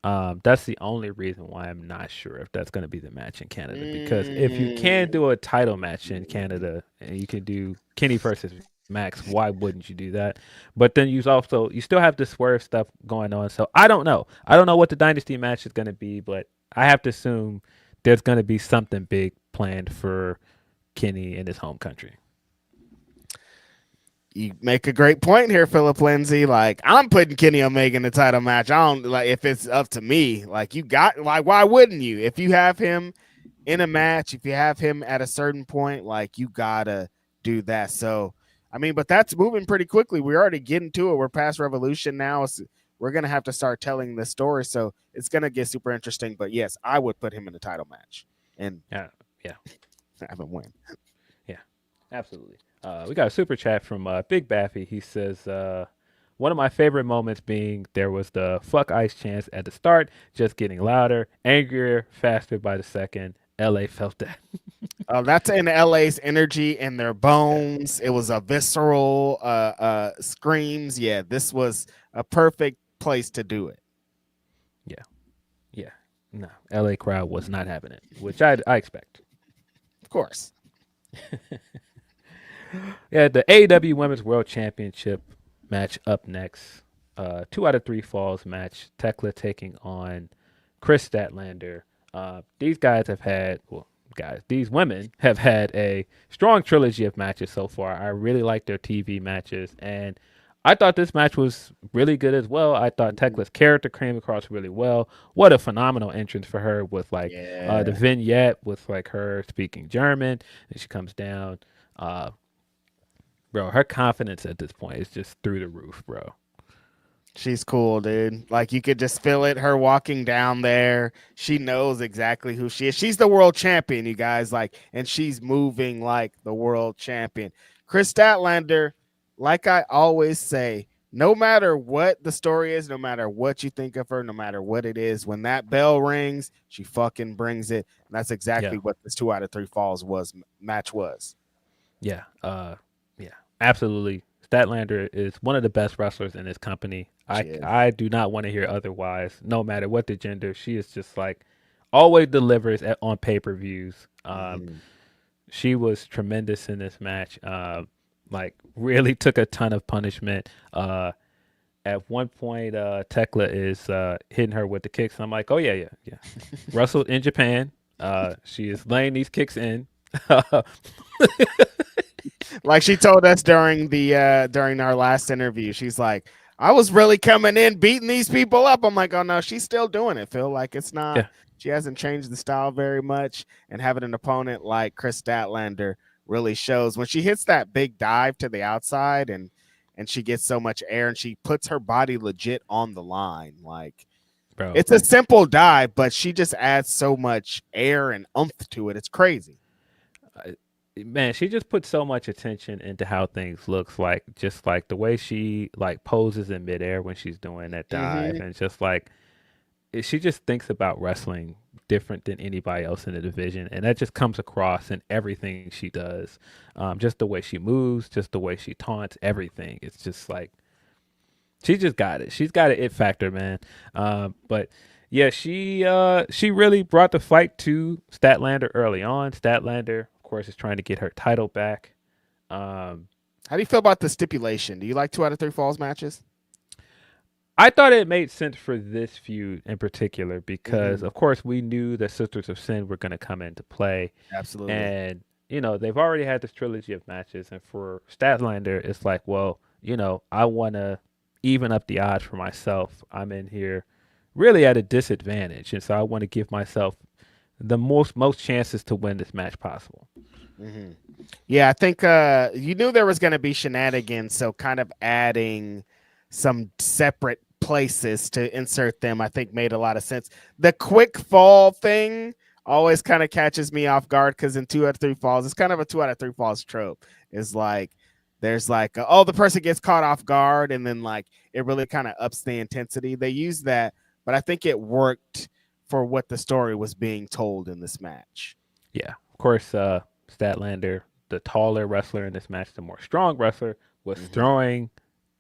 [SPEAKER 1] that's the only reason why I'm not sure if that's going to be the match in Canada. Because if you can do a title match in Canada and you can do Kenny versus Max, why wouldn't you do that? But then you still have the Swerve stuff going on. So I don't know. I don't know what the Dynasty match is going to be, but I have to assume there's going to be something big planned for Kenny in his home country.
[SPEAKER 2] You make a great point here, Philip Lindsay. Like, I'm putting Kenny Omega in the title match. I don't like if it's up to me. Like, why wouldn't you? If you have him in a match, if you have him at a certain point, like, you gotta do that. So, I mean, but that's moving pretty quickly. We're already getting to it. We're past Revolution now. We're gonna have to start telling the story. So it's gonna get super interesting. But yes, I would put him in the title match and
[SPEAKER 1] yeah,
[SPEAKER 2] have him win.
[SPEAKER 1] Yeah, absolutely. We got a super chat from Big Baffy. He says, one of my favorite moments being there was the fuck ice chants at the start, just getting louder, angrier, faster by the second. LA felt that.
[SPEAKER 2] That's in LA's energy and their bones. It was a visceral screams. Yeah, this was a perfect place to do it.
[SPEAKER 1] Yeah. No, LA crowd was not having it, which I expect.
[SPEAKER 2] Of course.
[SPEAKER 1] Yeah, the AEW Women's World Championship match up next. 2 out of 3 falls match. Tekla taking on Chris Statlander. These women have had a strong trilogy of matches so far. I really like their TV matches, and I thought this match was really good as well. I thought
[SPEAKER 2] Mhm.
[SPEAKER 1] Tekla's character came across really well. What a phenomenal entrance for her with like the
[SPEAKER 2] Yeah.
[SPEAKER 1] vignette with like her speaking German and she comes down. Uh, bro, her confidence at this point is just through the roof, bro.
[SPEAKER 2] She's cool, dude. Like you could just feel it. Her walking down there, she knows exactly who she is. She's the world champion, you guys. Like, and she's moving like the world champion. Chris Statlander, like I always say, no matter what the story is, no matter what you think of her, no matter what it is, when that bell rings, she fucking brings it. And that's
[SPEAKER 1] Yeah,
[SPEAKER 2] exactly what this 2 out of 3 falls was match was.
[SPEAKER 1] yeah, yeah, absolutely. Statlander is one of the best wrestlers in this company.
[SPEAKER 2] She is.
[SPEAKER 1] I do not want to hear otherwise. No matter what the gender, she is just like always delivers on pay per views.
[SPEAKER 2] Mhm.
[SPEAKER 1] She was tremendous in this match. Like really took a ton of punishment. At one point, Tekla is hitting her with the kicks. And I'm like, oh yeah, yeah, yeah. Wrestled in Japan. She is laying these kicks in.
[SPEAKER 2] Like she told us during our last interview, she's like, I was really coming in beating these people up. I'm like, oh no, she's still doing it. Phil, like it's not.
[SPEAKER 1] Yeah,
[SPEAKER 2] She hasn't changed the style very much, and having an opponent like Chris Statlander really shows when she hits that big dive to the outside and she gets so much air and she puts her body legit on the line. Like
[SPEAKER 1] bro.
[SPEAKER 2] it's a simple dive, but she just adds so much air and oomph to it. It's crazy.
[SPEAKER 1] Man, she just puts so much attention into how things looks like, just like the way she like poses in midair when she's doing that dive,
[SPEAKER 2] Mm-hmm.
[SPEAKER 1] and just like she just thinks about wrestling different than anybody else in the division, and that just comes across in everything she does. Just the way she moves, just the way she taunts, everything. It's just like she just got it. She's got an it factor, man. But yeah, she really brought the fight to Statlander early on. Statlander, of course, is trying to get her title back. Um,
[SPEAKER 2] How do you feel about the stipulation? Do you like 2 out of 3 falls matches?
[SPEAKER 1] I thought it made sense for this feud in particular because,
[SPEAKER 2] Mm-hmm.
[SPEAKER 1] of course, we knew that Sisters of Sin were going to come into play,
[SPEAKER 2] Absolutely.
[SPEAKER 1] and they've already had this trilogy of matches, and for Statlander, it's like, well, I want to even up the odds for myself. I'm in here really at a disadvantage, and so I want to give myself the most chances to win this match possible.
[SPEAKER 2] Mm-hmm. Yeah, I think you knew there was going to be shenanigans, so kind of adding some separate places to insert them, I think made a lot of sense. The quick fall thing always kind of catches me off guard because in 2 out of 3 falls, it's kind of a 2 out of 3 falls trope. Is like there's like oh the person gets caught off guard and then like it really kind of ups the intensity. They use that, but I think it worked for what the story was being told in this match.
[SPEAKER 1] Yeah, of course, Statlander, the taller wrestler in this match, the more strong wrestler, was
[SPEAKER 2] Mm-hmm.
[SPEAKER 1] throwing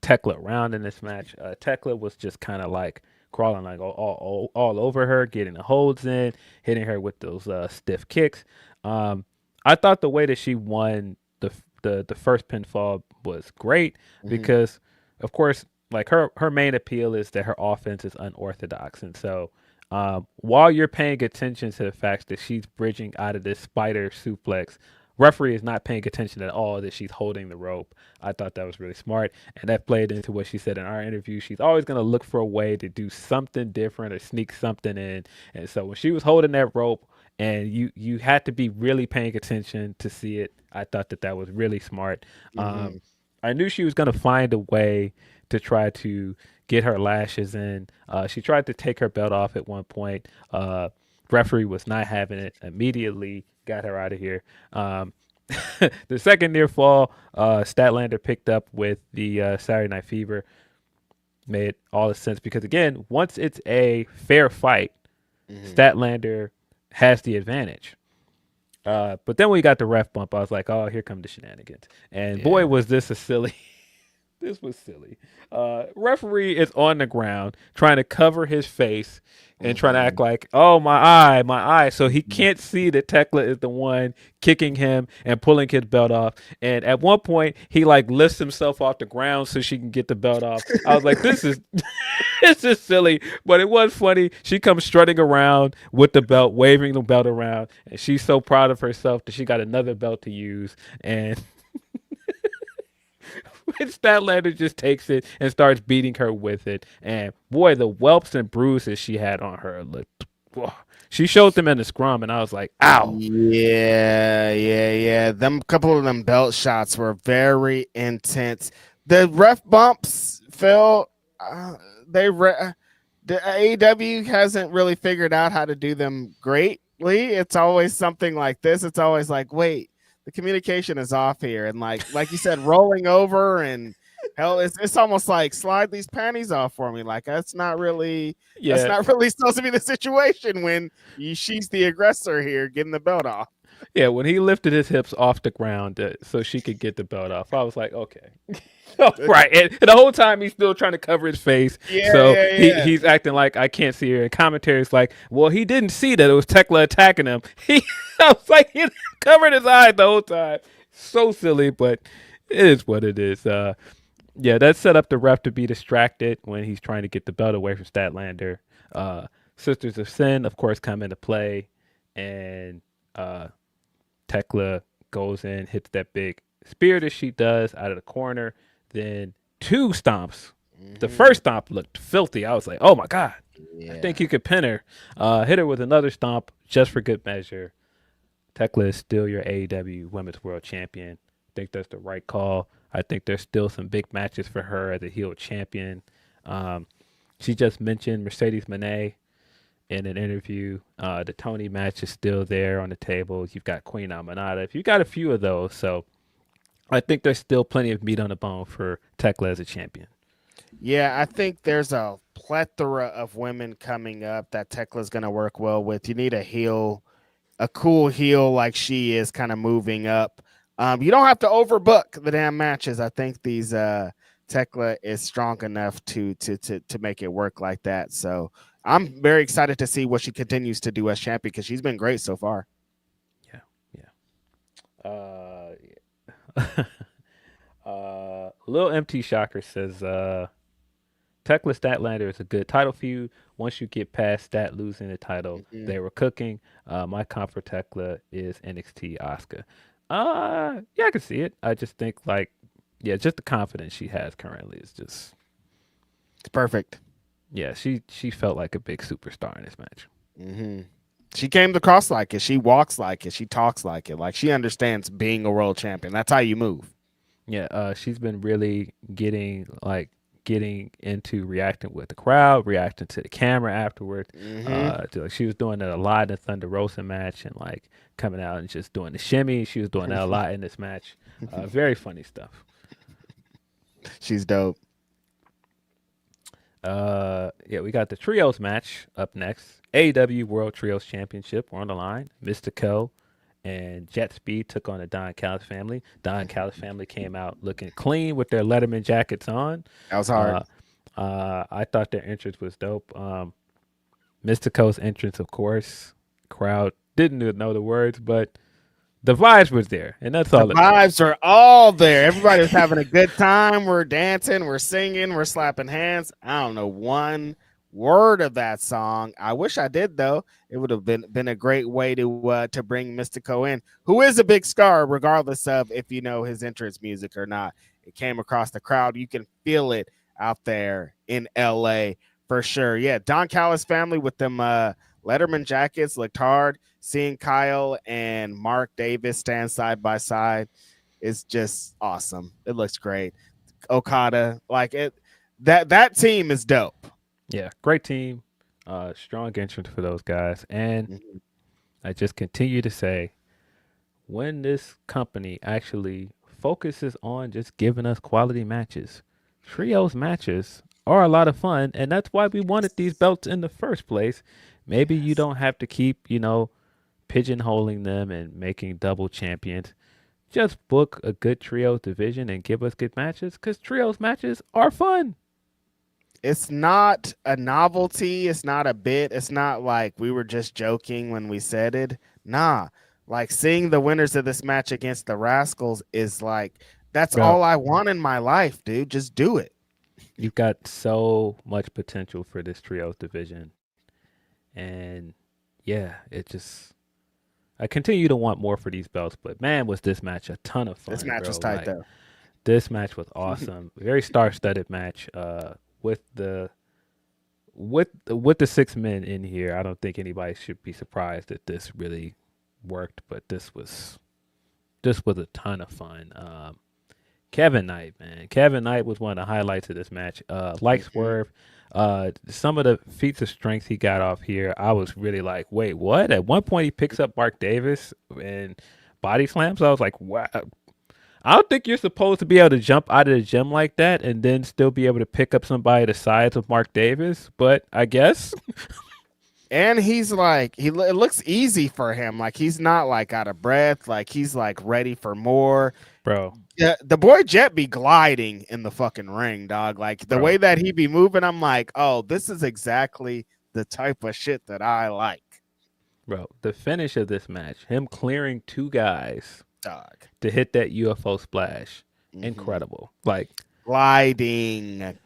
[SPEAKER 1] Tekla around in this match. Tekla was just kind of like crawling like all over her, getting the holds in, hitting her with those stiff kicks. Um, I thought the way that she won the first pinfall was great
[SPEAKER 2] Mm-hmm.
[SPEAKER 1] because, of course, like her main appeal is that her offense is unorthodox, and so while you're paying attention to the fact that she's bridging out of this spider suplex, referee is not paying attention at all that she's holding the rope. I thought that was really smart, and that played into what she said in our interview. She's always going to look for a way to do something different or sneak something in. And so when she was holding that rope, and you had to be really paying attention to see it, I thought that was really smart.
[SPEAKER 2] Mm-hmm.
[SPEAKER 1] I knew she was going to find a way to try to get her lashes in. She tried to take her belt off at one point. Referee was not having it. Immediately got her out of here. The second near fall, Statlander picked up with the Saturday Night Fever. Made all the sense because again, once it's a fair fight,
[SPEAKER 2] Mm-hmm.
[SPEAKER 1] Statlander has the advantage. But then when we got the ref bump, I was like, oh, here come the shenanigans. And boy,
[SPEAKER 2] Yeah.
[SPEAKER 1] was this a silly. This was silly. Referee is on the ground trying to cover his face and trying to
[SPEAKER 2] Mm-hmm.
[SPEAKER 1] act like, oh, my eye, my eye. So he can't see that Tekla is the one kicking him and pulling his belt off. And at one point, he like lifts himself off the ground so she can get the belt off. I was like, this is it's just silly, but it was funny. She comes strutting around with the belt, waving the belt around, and she's so proud of herself that she got another belt to use. And And Statlander just takes it and starts beating her with it. And boy, the whelps and bruises she had on her looked. Whoa. She showed them in the scrum, and I was like, "Ow!"
[SPEAKER 2] Yeah. Them couple of them belt shots were very intense. The ref bumps, Phil. They the AEW hasn't really figured out how to do them greatly. It's always something like this. It's always like, wait, the communication is off here, and like you said, rolling over and hell, it's almost like slide these panties off for me. Like that's not really supposed to be the situation when she's the aggressor here, getting the belt off.
[SPEAKER 1] Yeah, when he lifted his hips off the ground so she could get the belt off, I was like, okay. Right. And the whole time he's still trying to cover his face. So he's acting like I can't see her. And commentary's like, well, he didn't see that it was Tekla attacking him. I was like, he covered his eyes the whole time. So silly, but it is what it is. Yeah, that set up the ref to be distracted when he's trying to get the belt away from Statlander. Sisters of Sin, of course, come into play. And Tekla goes in, hits that big spear that she does out of the corner, then 2 stomps. Mm-hmm. The first stomp looked filthy. I was like, oh my God. Yeah. I think you could pin her. Hit her with another stomp just for good measure. Tekla is still your AEW Women's World Champion. I think that's the right call. I think there's still some big matches for her as a heel champion. She just mentioned Mercedes Moné in an interview. The Tony match is still there on the table. You've got Queen Aminata. You've got a few of those. So I think there's still plenty of meat on the bone for Tekla as a champion.
[SPEAKER 2] Yeah, I think there's a plethora of women coming up that Tekla's going to work well with. You need a heel, a cool heel like she is kind of moving up. You don't have to overbook the damn matches. I think these Tekla is strong enough to make it work like that. So I'm very excited to see what she continues to do as champion because she's been great so far.
[SPEAKER 1] Lil MT Shocker says Tekla Statlander is a good title feud. Once you get past Stat losing the title, they were cooking. My comp for Tekla is NXT Asuka. Yeah, I can see it. I just think just the confidence she has currently is just
[SPEAKER 2] it's perfect.
[SPEAKER 1] Yeah, she felt like a big superstar in this match.
[SPEAKER 2] Mm-hmm. She came across like it. She walks like it. She talks like it. Like she understands being a world champion. That's how you move.
[SPEAKER 1] Yeah, she's been really getting into reacting with the crowd, reacting to the camera afterward. She was doing that a lot in the Thunder Rosa match and like coming out and just doing the shimmy. She was doing that a lot in this match. Very funny stuff.
[SPEAKER 2] She's dope.
[SPEAKER 1] We got the trios match up next. AEW World Trios Championship were on the line. Mystico and Jet Speed took on the Don Callis family. Don Callis family came out looking clean with their Letterman jackets on.
[SPEAKER 2] That was hard.
[SPEAKER 1] I thought their entrance was dope. Mystico's entrance, of course. Crowd didn't know the words, but the vibes was there, and that's all.
[SPEAKER 2] The vibes are all there. Everybody was having a good time. We're dancing, we're singing, we're slapping hands. I don't know one word of that song. I wish I did though. It would have been a great way to bring Mystico in, who is a big star, regardless of if you know his entrance music or not. It came across the crowd. You can feel it out there in LA for sure. Yeah, Don Callis family with them Letterman jackets looked hard. Seeing Kyle and Mark Davis stand side by side is just awesome. It looks great. Okada, like it, that team is dope.
[SPEAKER 1] Yeah, great team. Strong entrance for those guys. And I just continue to say, when this company actually focuses on just giving us quality matches, trios matches are a lot of fun. And that's why we wanted these belts in the first place. Maybe you don't have to keep, pigeonholing them and making double champions. Just book a good trios division and give us good matches because trios matches are fun.
[SPEAKER 2] It's not a novelty. It's not a bit. It's not like we were just joking when we said it. Nah, like seeing the winners of this match against the Rascals is like, that's all I want in my life, dude. Just do it.
[SPEAKER 1] You've got so much potential for this trios division. And yeah, I continue to want more for these belts, but man, was this match a ton of fun.
[SPEAKER 2] This match was tight though.
[SPEAKER 1] This match was awesome. Very star-studded match. With the with the 6 men in here, I don't think anybody should be surprised that this really worked. But this was a ton of fun. Kevin Knight, man. Kevin Knight was one of the highlights of this match. Like Swerve, some of the feats of strength he got off here, I was really like, wait, what? At one point, he picks up Mark Davis and body slams. I was like, wow. I don't think you're supposed to be able to jump out of the gym like that and then still be able to pick up somebody the size of Mark Davis, but I guess.
[SPEAKER 2] And he's like, it looks easy for him. Like he's not like out of breath. Like he's like ready for more.
[SPEAKER 1] Bro.
[SPEAKER 2] Yeah, the boy Jet be gliding in the fucking ring, dog. Like the way that he be moving, I'm like, oh, this is exactly the type of shit that I like.
[SPEAKER 1] Bro, the finish of this match, him clearing 2 guys,
[SPEAKER 2] dog,
[SPEAKER 1] to hit that UFO splash, incredible. Like
[SPEAKER 2] gliding. And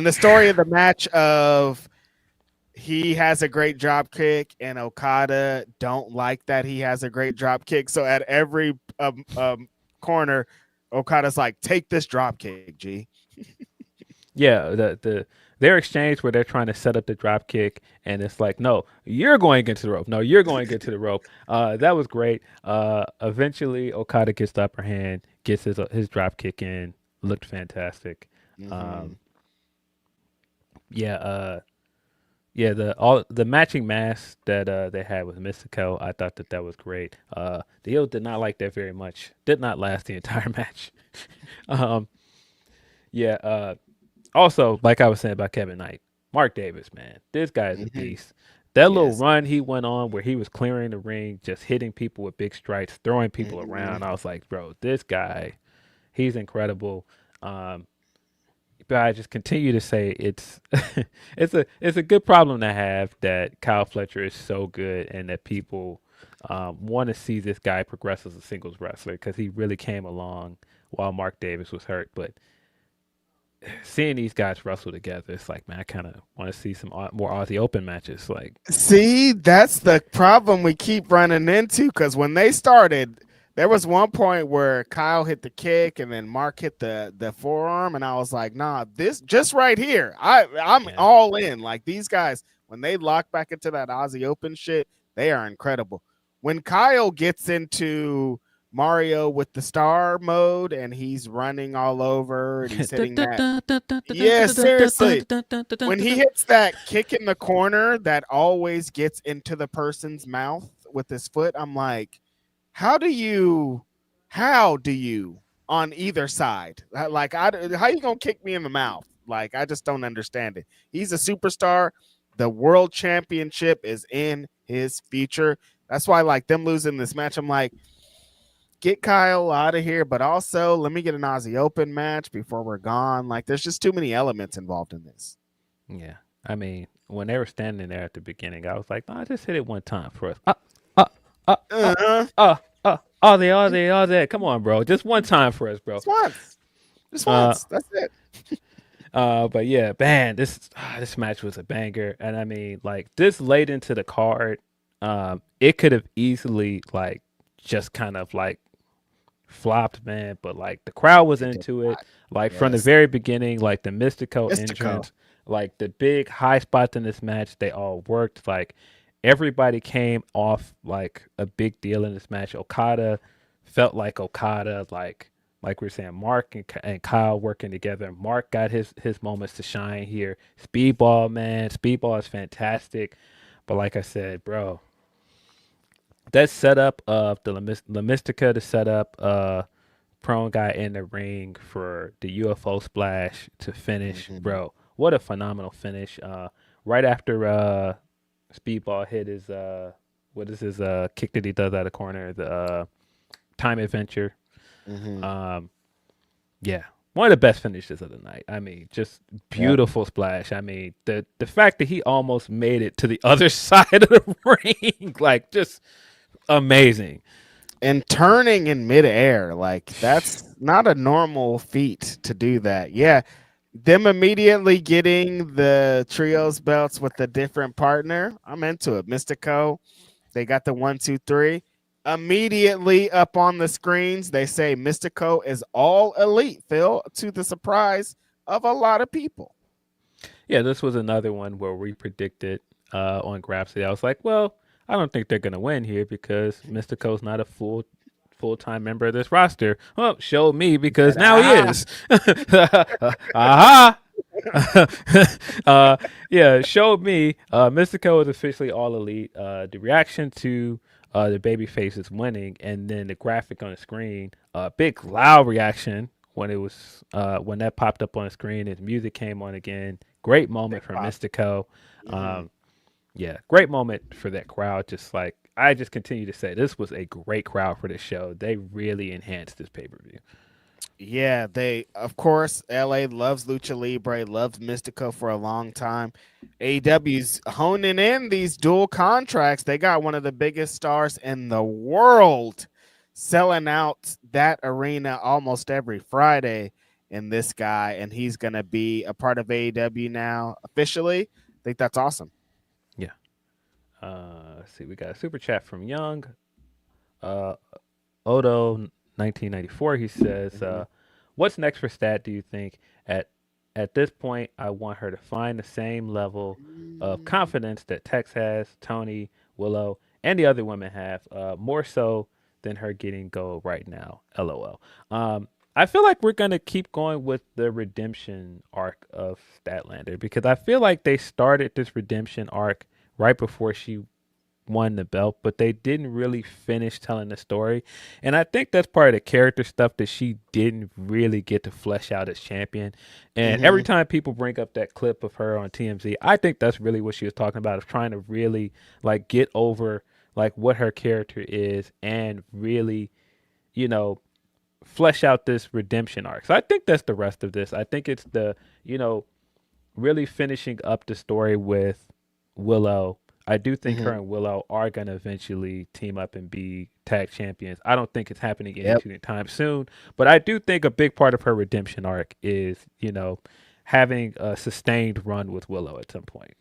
[SPEAKER 2] the story of the match of he has a great drop kick and Okada don't like that he has a great drop kick. So at every corner, Okada's like, take this drop kick, G.
[SPEAKER 1] Yeah, their exchange where they're trying to set up the drop kick and it's like, no, you're going into the rope. No, you're going into the rope. That was great. Eventually Okada gets the upper hand, gets his drop kick in, looked fantastic. The matching mask that they had with Mystico, I thought that was great. The heel did not like that very much. Did not last the entire match. Also, like I was saying about Kevin Knight, Mark Davis, man, this guy is a beast. That little run he went on where he was clearing the ring, just hitting people with big strikes, throwing people around. I was like, bro, this guy, he's incredible. But I just continue to say it's it's a good problem to have that Kyle Fletcher is so good and that people want to see this guy progress as a singles wrestler because he really came along while Mark Davis was hurt. But seeing these guys wrestle together, it's like, man, I kind of want to see some more Aussie Open matches. Like,
[SPEAKER 2] see, that's the problem we keep running into because when they started, there was one point where Kyle hit the kick and then Mark hit the forearm, and I was like, nah, this just right here, I'm all in. Like these guys, when they lock back into that Aussie Open shit, they are incredible. When Kyle gets into Mario with the star mode and he's running all over and he's hitting that. Yeah, seriously. When he hits that kick in the corner that always gets into the person's mouth with his foot, I'm like, how do you on either side? Like, how you gonna kick me in the mouth? Like, I just don't understand it. He's a superstar. The world championship is in his future. That's why, like, them losing this match, I'm like, get Kyle out of here, but also let me get an Aussie Open match before we're gone. Like, there's just too many elements involved in this.
[SPEAKER 1] Yeah. I mean, when they were standing there at the beginning, I was like, no, I just hit it one time for us. All there. Come on, bro. Just one time for us, bro.
[SPEAKER 2] Just once. That's it.
[SPEAKER 1] But yeah, man, this match was a banger. And I mean, like, this late into the card, it could have easily, like, just kind of, like, flopped, man. But, like, the crowd was into it. Like, from the very beginning, like, the Mystico entrance, like, the big high spots in this match, they all worked. Like, everybody came off like a big deal in this match. Okada felt like Okada, like we were saying, Mark and Kyle working together. Mark got his moments to shine here. Speedball, man. Speedball is fantastic. But like I said, bro, that setup of the La Mystica to set up prone guy in the ring for the UFO splash to finish, bro. What a phenomenal finish. Right after Speedball hit his what is his kick that he does out of the corner, the time adventure. Yeah, one of the best finishes of the night. I mean, just beautiful splash. I mean, the fact that he almost made it to the other side of the ring, like, just amazing.
[SPEAKER 2] And turning in midair, like, that's not a normal feat to do that. Yeah. Them immediately getting the trios belts with a different partner, I'm into it. Mystico, they got the 1, 2, 3. Immediately up on the screens, they say Mystico is all elite, Phil, to the surprise of a lot of people.
[SPEAKER 1] Yeah, this was another one where we predicted on Grapsody. I was like, well, I don't think they're gonna win here because Mystico's not a full time member of this roster. Well, show me because
[SPEAKER 2] Said,
[SPEAKER 1] now he
[SPEAKER 2] ah.
[SPEAKER 1] is. Aha. uh, yeah, showed me. Mystico is officially all elite. The reaction to the baby faces winning, and then the graphic on the screen. Big loud reaction when it was when that popped up on the screen. His music came on again. Great moment for Mystico. Yeah, great moment for that crowd. Just like I just continue to say, this was a great crowd for this show. They really enhanced this pay per view.
[SPEAKER 2] Yeah, they of course LA loves Lucha Libre, loves Mystico for a long time. AEW's honing in these dual contracts. They got one of the biggest stars in the world selling out that arena almost every Friday in this guy, and he's gonna be a part of AEW now officially. I think that's awesome.
[SPEAKER 1] Yeah. Let's see. We got a super chat from Young. Uh, Odo 1994. He says, "What's next for Stat? Do you think at this point I want her to find the same level of confidence that Tex has, Tony, Willow, and the other women have, more so than her getting gold right now. LOL." I feel like we're gonna keep going with the redemption arc of Statlander because I feel like they started this redemption arc right before she won the belt, but they didn't really finish telling the story. And I think that's part of the character stuff that she didn't really get to flesh out as champion. And every time people bring up that clip of her on TMZ, I think that's really what she was talking about, is trying to really like get over like what her character is and really, you know, flesh out this redemption arc. So I think that's the rest of this. I think it's the, really finishing up the story with Willow. I do think her and Willow are going to eventually team up and be tag champions. I don't think it's happening anytime soon, but I do think a big part of her redemption arc is, having a sustained run with Willow at some point.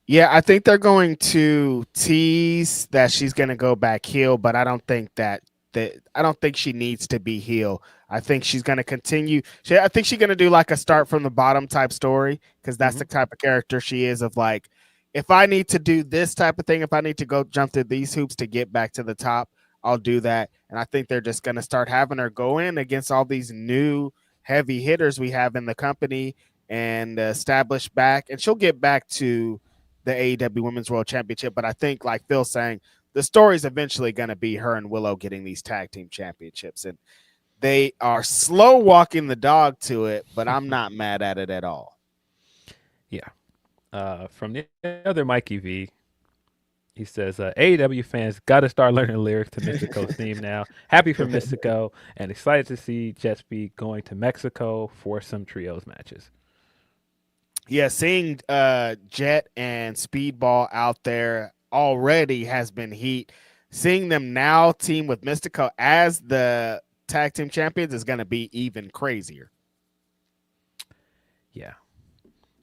[SPEAKER 2] Yeah, I think they're going to tease that she's going to go back heel, but I don't think I don't think she needs to be heel. I think she's going to continue. I think she's going to do like a start from the bottom type story because that's the type of character she is, of like, if I need to do this type of thing, if I need to go jump through these hoops to get back to the top, I'll do that. And I think they're just going to start having her go in against all these new heavy hitters we have in the company and establish back. And she'll get back to the AEW Women's World Championship. But I think, like Phil's saying, the story's eventually going to be her and Willow getting these tag team championships. And they are slow walking the dog to it, but I'm not mad at it at all.
[SPEAKER 1] Yeah. From the other Mikey V, he says, AEW fans got to start learning lyrics to Mystico's theme now. Happy for Mystico and excited to see Jet Speed going to Mexico for some trios matches.
[SPEAKER 2] Yeah, seeing Jet and Speedball out there already has been heat. Seeing them now team with Mystico as the tag team champions is going to be even crazier.
[SPEAKER 1] Yeah.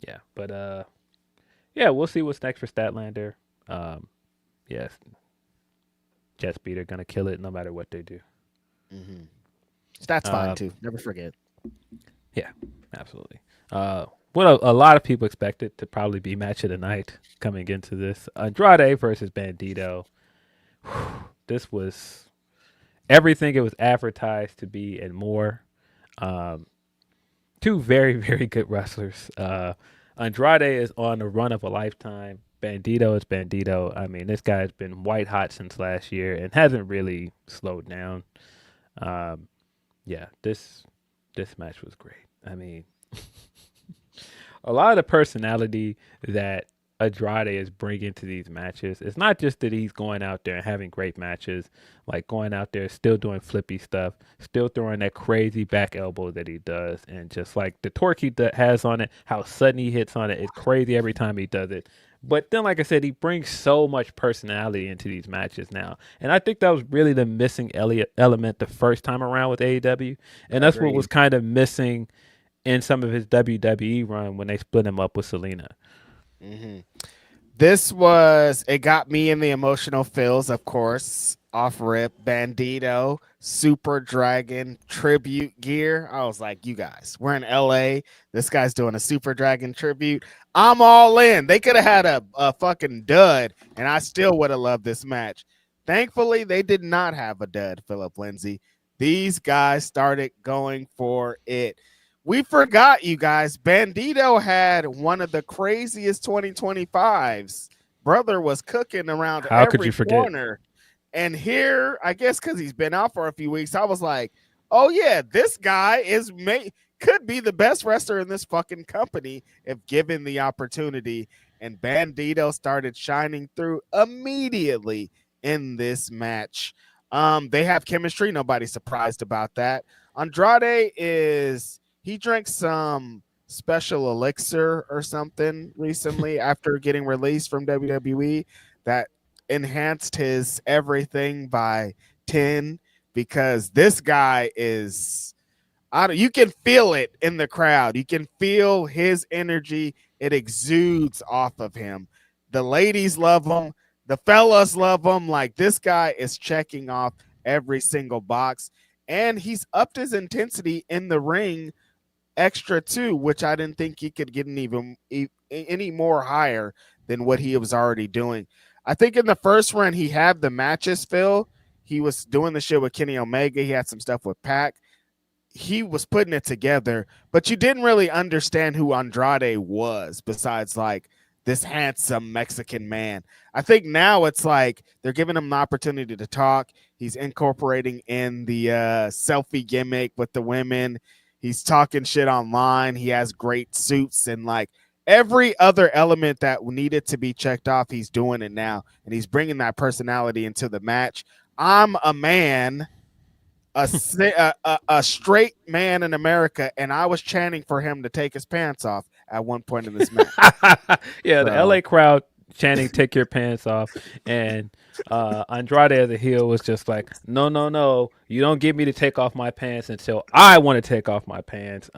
[SPEAKER 1] Yeah. But, yeah, we'll see what's next for Statlander. Yes, Jet Speed are gonna kill it no matter what they do.
[SPEAKER 2] That's fine too. Never forget.
[SPEAKER 1] Yeah, absolutely. What a lot of people expected to probably be match of the night coming into this, Andrade versus Bandito. This was everything it was advertised to be and more. Two very, very good wrestlers. Andrade is on the run of a lifetime. Bandito is Bandito. I mean, this guy's been white hot since last year and hasn't really slowed down. Yeah, this match was great. I mean, a lot of the personality that Andrade is bringing to these matches. It's not just that he's going out there and having great matches, like going out there still doing flippy stuff, still throwing that crazy back elbow that he does, and just like the torque he has on it, how sudden he hits on it, it's crazy every time he does it. But then, like I said, he brings so much personality into these matches now. And I think that was really the missing element the first time around with AEW. And that's what was kind of missing in some of his WWE run when they split him up with Selena.
[SPEAKER 2] This was, it got me in the emotional feels, of course. off rip, Bandito, Super Dragon tribute gear. I was like, you guys, we're in LA. This guy's doing a Super Dragon tribute. I'm all in. They could have had a fucking dud, and I still would have loved this match. Thankfully, they did not have a dud, Philip Lindsay. These guys started going for it. We forgot, you guys. Bandito had one of the craziest 2025s. Brother was cooking around
[SPEAKER 1] How could
[SPEAKER 2] every
[SPEAKER 1] you forget?
[SPEAKER 2] corner. And here, I guess because he's been out for a few weeks, I was like, oh, yeah, this guy could be the best wrestler in this fucking company if given the opportunity. And Bandito started shining through immediately in this match. They have chemistry. Nobody's surprised about that. Andrade he drank some special elixir or something recently after getting released from WWE that enhanced his everything by 10 because this guy is you can feel it in the crowd. You can feel his energy. It exudes off of him. The ladies love him. The fellas love him. Like this guy is checking off every single box and he's upped his intensity in the ring extra too, which I didn't think he could get any more higher than what he was already doing. I think in the first run he had the matches, Phil. He was doing the shit with Kenny Omega. He had some stuff with Pac. He was putting it together, but you didn't really understand who Andrade was besides like this handsome Mexican man. I think now it's like they're giving him the opportunity to talk. He's incorporating in the selfie gimmick with the women. He's talking shit online. He has great suits and like every other element that needed to be checked off, he's doing it now. And he's bringing that personality into the match. I'm a man, a straight man in America, and I was chanting for him to take his pants off at one point in this match.
[SPEAKER 1] Yeah, the LA crowd chanting "Take your pants off," and Andrade as a heel was just like, "No, no, no! You don't get me to take off my pants until I want to take off my pants."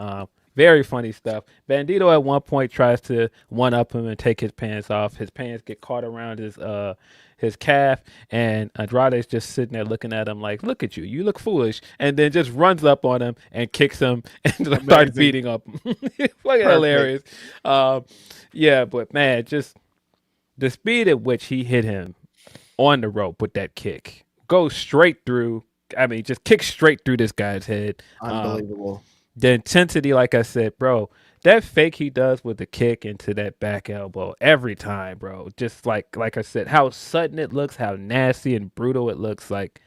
[SPEAKER 1] Very funny stuff. Bandito at one point tries to one up him and take his pants off. His pants get caught around his calf, and Andrade's just sitting there looking at him like, "Look at you, you look foolish," and then just runs up on him and kicks him and starts beating up him. It's fucking hilarious. Yeah, but man, just the speed at which he hit him on the rope with that kick goes straight through. I mean, just kicks straight through this guy's head.
[SPEAKER 2] Unbelievable.
[SPEAKER 1] The intensity, like I said, bro, that fake he does with the kick into that back elbow every time, bro. Just like I said, how sudden it looks, how nasty and brutal it looks like.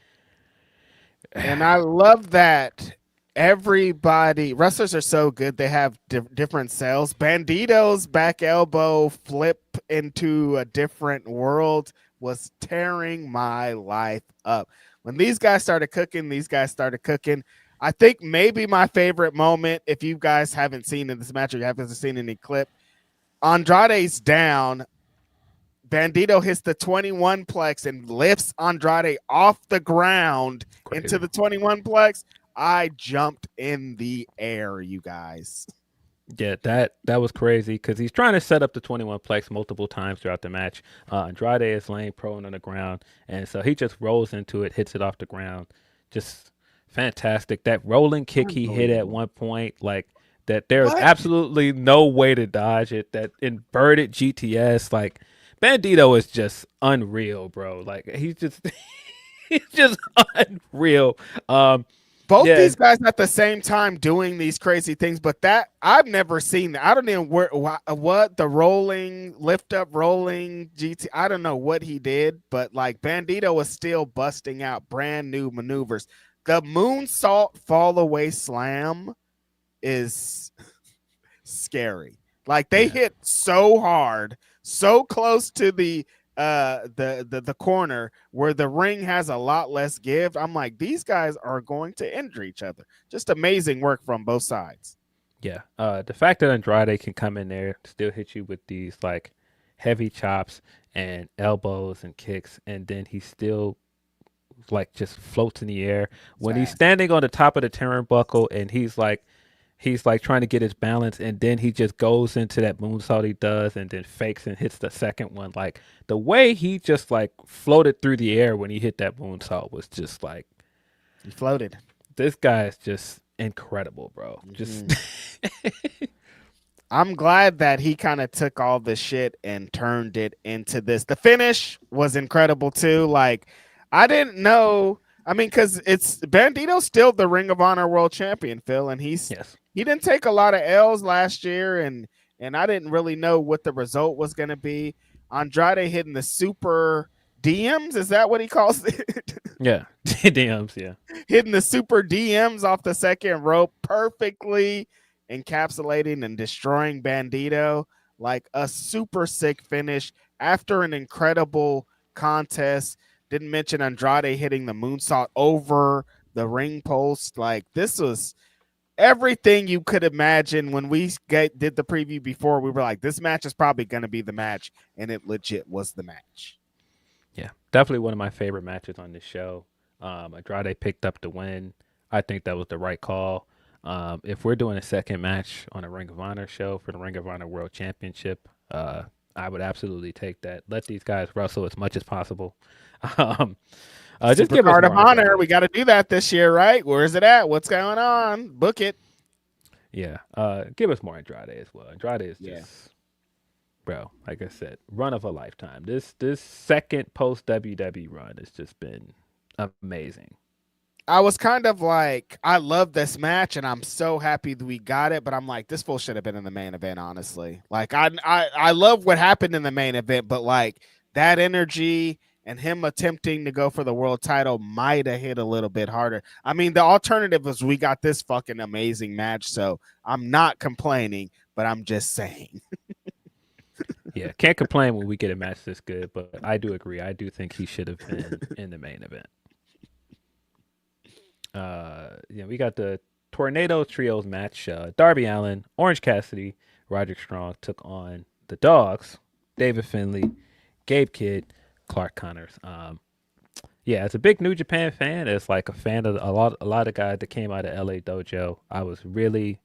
[SPEAKER 2] And I love that wrestlers are so good. They have different cells. Bandito's back elbow flip into a different world was tearing my life up. When these guys started cooking, I think maybe my favorite moment, if you guys haven't seen in this match or you haven't seen any clip, Andrade's down. Bandito hits the 21 plex and lifts Andrade off the ground into the 21 plex. I jumped in the air, you guys.
[SPEAKER 1] Yeah, that was crazy because he's trying to set up the 21 plex multiple times throughout the match. Andrade is laying prone on the ground, and so he just rolls into it, hits it off the ground. Just fantastic. That rolling kick he hit at one point, like that there's absolutely no way to dodge it. That inverted GTS, like Bandito is just unreal, bro. Like he's just he's just unreal.
[SPEAKER 2] Both these guys at the same time doing these crazy things, but that I've never seen that. I don't even what the rolling lift up rolling GT. I don't know what he did, but like Bandito was still busting out brand new maneuvers. The moonsault fall away slam is scary. Like they hit so hard, so close to the corner where the ring has a lot less give. I'm like, these guys are going to injure each other. Just amazing work from both sides.
[SPEAKER 1] Yeah. The fact that Andrade can come in there, still hit you with these like heavy chops and elbows and kicks, and then he still like just floats in the air when he's standing on the top of the turnbuckle and he's like he's like trying to get his balance, and then he just goes into that moonsault he does, and then fakes and hits the second one. Like the way he just like floated through the air when he hit that moonsault was just like
[SPEAKER 2] He floated.
[SPEAKER 1] this guy is just incredible, bro. Just
[SPEAKER 2] I'm glad that he kind of took all the shit and turned it into this. The finish was incredible too. Like, I didn't know. I mean, because it's Bandito's still the Ring of Honor World Champion, Phil, and he didn't take a lot of L's last year, and I didn't really know what the result was going to be. Andrade hitting the super DMs, is that what he calls it?
[SPEAKER 1] Yeah, DMs, yeah,
[SPEAKER 2] hitting the super DMs off the second rope perfectly, encapsulating and destroying Bandito. Like a super sick finish after an incredible contest. Didn't mention Andrade hitting the moonsault over the ring post. Like this was everything you could imagine. When we did the preview before, we were like, this match is probably going to be the match, and it legit was the match.
[SPEAKER 1] Yeah, definitely one of my favorite matches on this show. Andrade picked up the win. I think that was the right call. If we're doing a second match on a Ring of Honor show for the Ring of Honor World Championship, I would absolutely take that. Let these guys wrestle as much as possible. Just give us
[SPEAKER 2] Card of Honor. We got to do that this year, right? Where is it at? What's going on? Book it.
[SPEAKER 1] Yeah. Give us more Andrade as well. Andrade is just, bro, like I said, run of a lifetime. This second post WWE run has just been amazing.
[SPEAKER 2] I was kind of like, I love this match, and I'm so happy that we got it. But I'm like, this fool should have been in the main event, honestly. Like, I love what happened in the main event, but like that energy and him attempting to go for the world title might have hit a little bit harder. I mean, the alternative was we got this fucking amazing match, so I'm not complaining, but I'm just saying.
[SPEAKER 1] Yeah, can't complain when we get a match this good, but I do agree. I do think he should have been in the main event. We got the Tornado Trios match. Darby Allin, Orange Cassidy, Roderick Strong took on the Dogs, David Finlay, Gabe Kidd, Clark Connors. As a big New Japan fan, as like a fan of a lot of guys that came out of LA Dojo, I was really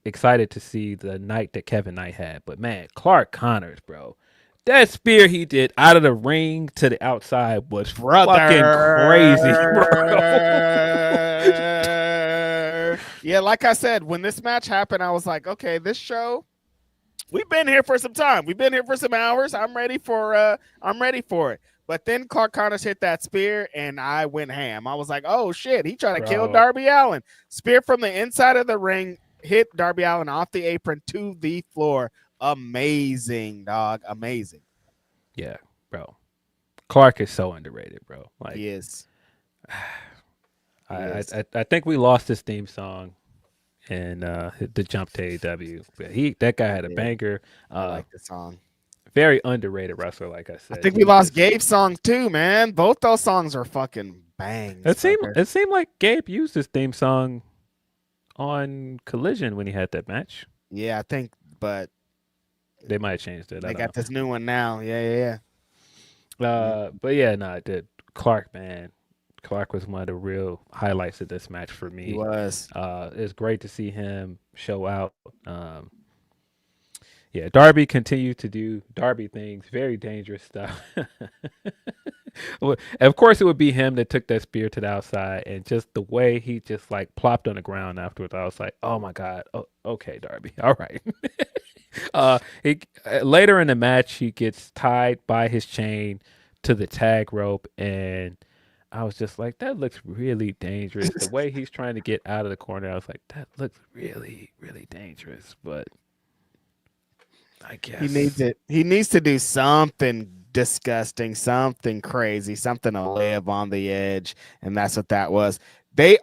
[SPEAKER 1] excited to see the night that Kevin Knight had. But man, Clark Connors, bro. That spear he did out of the ring to the outside was fucking crazy, bro.
[SPEAKER 2] Yeah, like I said, when this match happened, I was like, okay, this show, we've been here for some time. We've been here for some hours. I'm ready for it. But then Clark Connors hit that spear, and I went ham. I was like, oh, shit, he tried to kill Darby Allin. Spear from the inside of the ring, hit Darby Allin off the apron to the floor. Amazing, dog. Amazing.
[SPEAKER 1] Yeah, bro. Clark is so underrated, bro. Like
[SPEAKER 2] he is.
[SPEAKER 1] I think we lost his theme song and the jump to AEW. But that guy had a banger.
[SPEAKER 2] I like the song.
[SPEAKER 1] Very underrated wrestler, like I said.
[SPEAKER 2] I think we lost Gabe's song too, man. Both those songs are fucking bangs.
[SPEAKER 1] It seemed like Gabe used his theme song on Collision when he had that match.
[SPEAKER 2] Yeah, I think, but
[SPEAKER 1] they might have changed it.
[SPEAKER 2] They got this new one now. Yeah.
[SPEAKER 1] But yeah, no, it did. Clark, man. Clark was one of the real highlights of this match for me.
[SPEAKER 2] He was.
[SPEAKER 1] It's great to see him show out. Darby continued to do Darby things, very dangerous stuff. Well, of course, it would be him that took that spear to the outside, and just the way he just like plopped on the ground afterwards, I was like, "Oh my god, okay, Darby, all right." Later in the match, he gets tied by his chain to the tag rope, and I was just like, "That looks really dangerous." The way he's trying to get out of the corner, I was like, "That looks really, really dangerous." But I guess
[SPEAKER 2] he needs to do something disgusting, something crazy, something to live on the edge, and that's what that was.